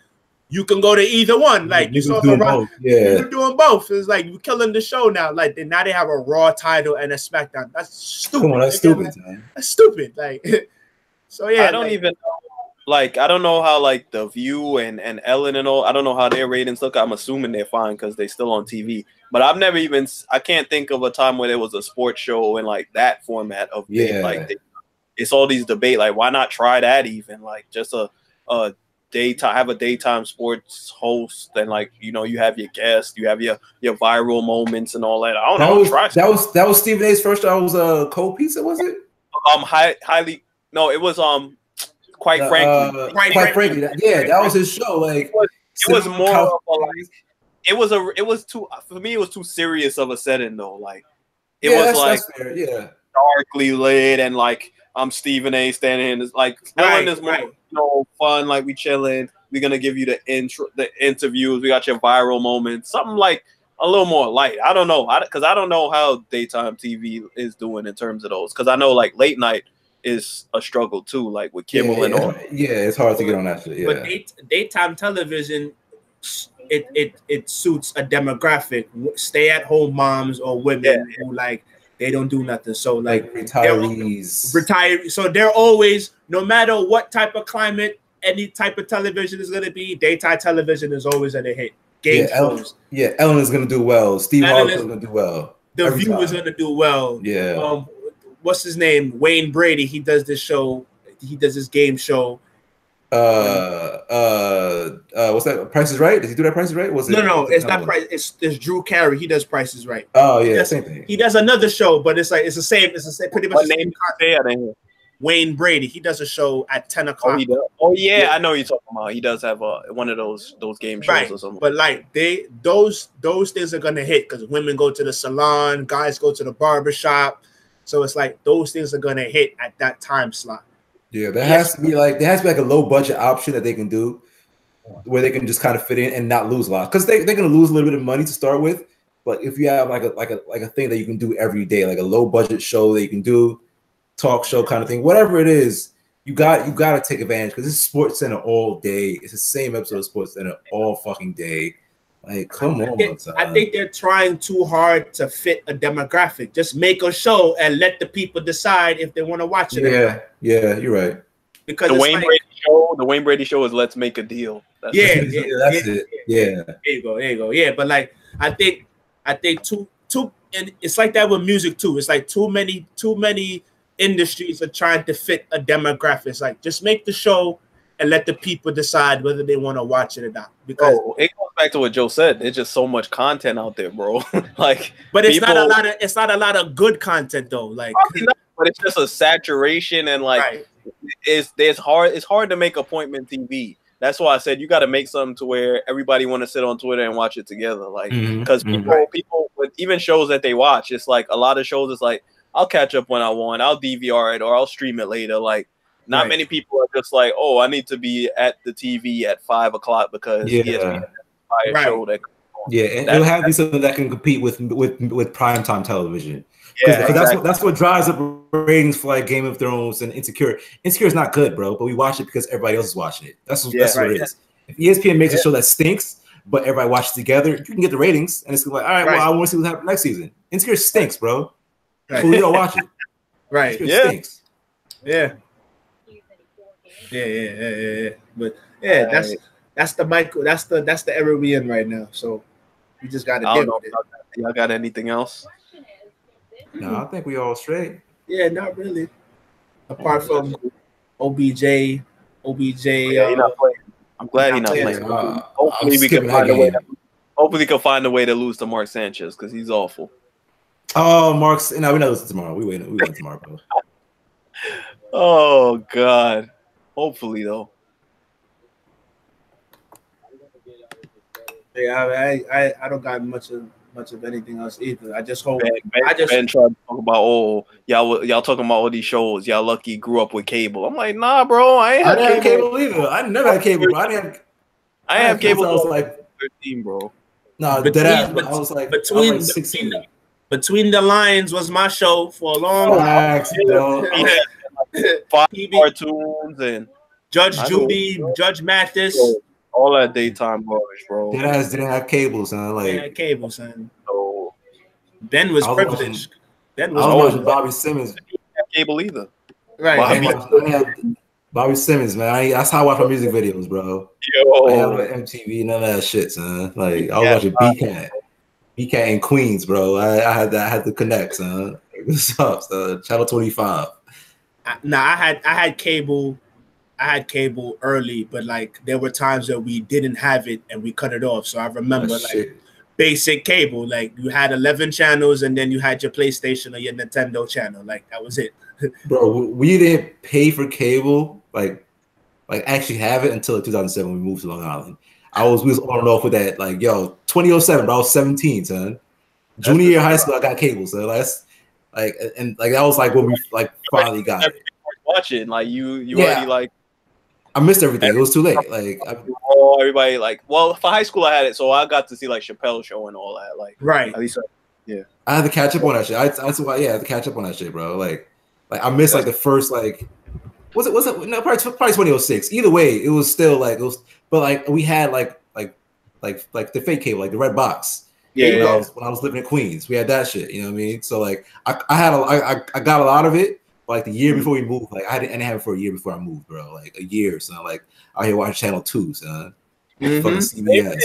C: you can go to either one. Like you saw the Raw, you're doing both. It's like you're killing the show now. Like now they have a Raw title and a SmackDown. That's stupid.
B: Come on, that's stupid, man.
C: That's stupid. Like so, yeah.
A: I don't even know like I don't know how like The View and Ellen and all. I don't know how their ratings look. I'm assuming they're fine because they're still on TV. But I've never even. I can't think of a time where there was a sports show in like that format of it's all these debate. Like, why not try that? Even like just a daytime, have a daytime sports host, and like you have your guests, you have your viral moments and all that. I don't know.
B: That was Stephen A's first show. It was Cold Pizza, was it?
A: Highly. No, it was Quite frankly.
B: Quite frankly, that was his show. Like
A: it was more of a, like it was too for me. It was too serious of a setting though. Like it was like darkly lit and like I'm Stephen A. standing in. It's like Ellen is more fun. Like we chilling. We're gonna give you the interviews. We got your viral moments. Something like a little more light. I don't know because I don't know how daytime TV is doing in terms of those. Because I know like late night is a struggle too, like with Kimmel and all.
B: Yeah, it's hard to get on that shit. Yeah.
C: But daytime television, it suits a demographic, stay-at-home moms or women who like they don't do nothing. So like retirees. So they're always, no matter what type of climate, any type of television is gonna be, daytime television is always gonna hit. Game shows.
B: Ellen is gonna do well. Steve Harvey is gonna do well.
C: The View is gonna do well.
B: Yeah.
C: What's his name? Wayne Brady. He does this show. He does this game show.
B: What's that? Price is Right? Does he do that? Price is Right?
C: No, it's not Price. It's Drew Carey. He does Price is Right.
B: Oh yeah, same thing.
C: He does another show, but it's the same. It's the same. Pretty much.
A: What name is
C: Wayne Brady. He does a show at 10 o'clock.
A: Oh yeah, I know what you're talking about. He does have one of those game shows or something.
C: But like those things are gonna hit because women go to the salon, guys go to the barber shop. So it's like those things are gonna hit at that time slot.
B: Yeah, there has to be like a low budget option that they can do where they can just kind of fit in and not lose a lot. Because they're gonna lose a little bit of money to start with. But if you have like a thing that you can do every day, like a low budget show that you can do, talk show kind of thing, whatever it is, you got to take advantage because it's Sports Center all day. It's the same episode of Sports Center all fucking day. Like, come on.
C: I think they're trying too hard to fit a demographic. Just make a show and let the people decide if they want to watch it.
B: Yeah, you're right.
C: Because
A: the Wayne Brady show is let's make a deal. That's
B: it. Yeah.
C: There you go. Yeah, but like I think too and it's like that with music too. It's like too many industries are trying to fit a demographic. It's like just make the show and let the people decide whether they want to watch it or not. Because
A: it goes back to what Joe said. There's just so much content out there, bro. Like,
C: but it's not a lot of good content though. Like,
A: but it's just a saturation and like it's hard to make appointment TV. That's why I said you got to make something to where everybody want to sit on Twitter and watch it together. Like, because people with even shows that they watch, it's like a lot of shows. It's like I'll catch up when I want. I'll DVR it or I'll stream it later. Like. Not many people are just like, oh, I need to be at the TV at 5 o'clock because ESPN has a show that.
B: And it'll have to be something that can compete with primetime television. Because that's what drives up ratings for like Game of Thrones and Insecure. Insecure is not good, bro, but we watch it because everybody else is watching it. That's what it is. If ESPN makes a show that stinks, but everybody watches together, you can get the ratings, and it's like, all right, well, I want to see what happens next season. Insecure stinks, bro. So we don't watch it. Insecure stinks.
C: Yeah. But that's the Michael. That's the era we in right now. So we just got to deal with it.
A: Y'all got anything else?
B: No, I think we all straight.
C: Yeah, not really. Apart from OBJ.
A: He's not playing. I'm glad he's not playing. Hopefully we can find a way. Hopefully we can find a way to lose to Mark Sanchez because he's awful.
B: Oh, Mark's. No, we're not losing tomorrow. We win tomorrow, bro.
A: Oh God. Hopefully, though.
C: Yeah, I don't got much of anything else either. I just hope.
A: Ben tried to talk about y'all talking about all these shows. Y'all lucky grew up with cable. I'm like, nah, bro. I
B: didn't have cable either. I never had cable, bro. I didn't
A: have cable.
B: I was like
A: 13, bro.
B: No, dead ass. I was like
C: Between the Lines was my show for a long time.
A: 5 cartoons and
C: Judge Judy, Judge Mathis,
A: all that daytime garbage, bro.
B: Deadass didn't have cable, son. Like,
C: they had cable, son.
A: So
C: Ben was privileged.
B: Ben was watching Bobby Simmons.
A: He didn't have cable either.
C: Right.
B: Bobby Simmons, man. That's how I watch my music videos, bro.
A: Yo,
B: I have like MTV, none of that shit, son. Like I was watching B-Cat in Queens, bro. I had to connect, son. What's up, son? Channel 25.
C: I had cable. I had cable early, but like there were times that we didn't have it and we cut it off. So I remember basic cable, like you had 11 channels and then you had your PlayStation or your Nintendo channel. Like that was it.
B: Bro, we didn't pay for cable, like actually have it until 2007 when we moved to Long Island. We was on and off with that, like 2007, but I was 17, son. Junior year of high school, I got cable, so that's like, and like that was like when we like finally got it.
A: Watching, like you already like.
B: I missed everything. It was too late. Like
A: everybody, like, well, for high school I had it, so I got to see like Chappelle's show and all that. Like,
C: right.
A: At least, yeah.
B: I had to catch up on that shit. I had to catch up on that shit, bro. Like I missed like the first like. Was it no probably 2006. Either way, it was still like it was, but like we had like the fake cable, like the red box.
A: Yeah.
B: When I was living in Queens, we had that shit. You know what I mean? So like I got a lot of it. Like the year before we moved, like I didn't have it for a year before I moved, bro. Like a year, so like out here watching Channel 2, son. Fucking CBS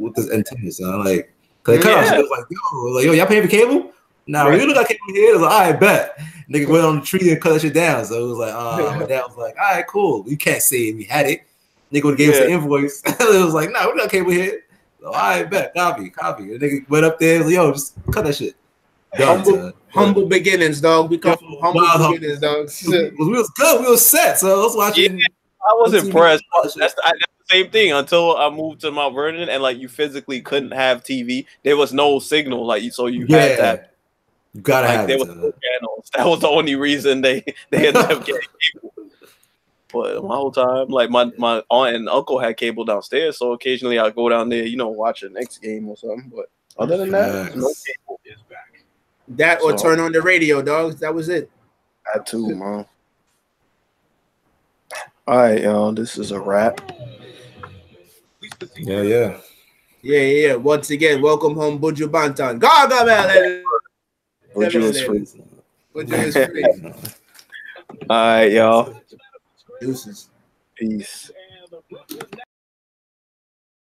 B: with this antenna, son. Like, cause they cut out shit. It was like, yo, y'all paying for cable? Nah, we look like cable here. It was like, all right, bet. Nigga went on the tree and cut that shit down. So it was like, my dad was like, all right, cool. You can't say it. We had it. Nigga would have gave us the invoice. It was like, nah, we got cable here. So, all right, bet. Copy. The nigga went up there. Was like, yo, just cut that shit.
C: Humble beginnings, dog. We come from humble beginnings, dog.
B: We was good. We was set. So I was watching.
A: Yeah, I was impressed. That's the same thing until I moved to Mount Vernon and like you physically couldn't have TV. There was no signal, like so you had that.
B: You gotta
A: like,
B: have
A: there
B: it.
A: was no channels. That was the only reason they ended up getting cable. But my whole time, like my aunt and uncle had cable downstairs, so occasionally I'd go down there, watch a Knicks game or something. But other than that, no cable is back.
C: That or turn on the radio, dog. That was it.
A: That too, man. All right, y'all. This is a wrap.
B: Yeah.
C: Once again, welcome home, Buju Banton. Gaga, man.
A: Buju is free.
C: Buju is free.
A: All right, y'all.
C: Deuces.
A: Peace.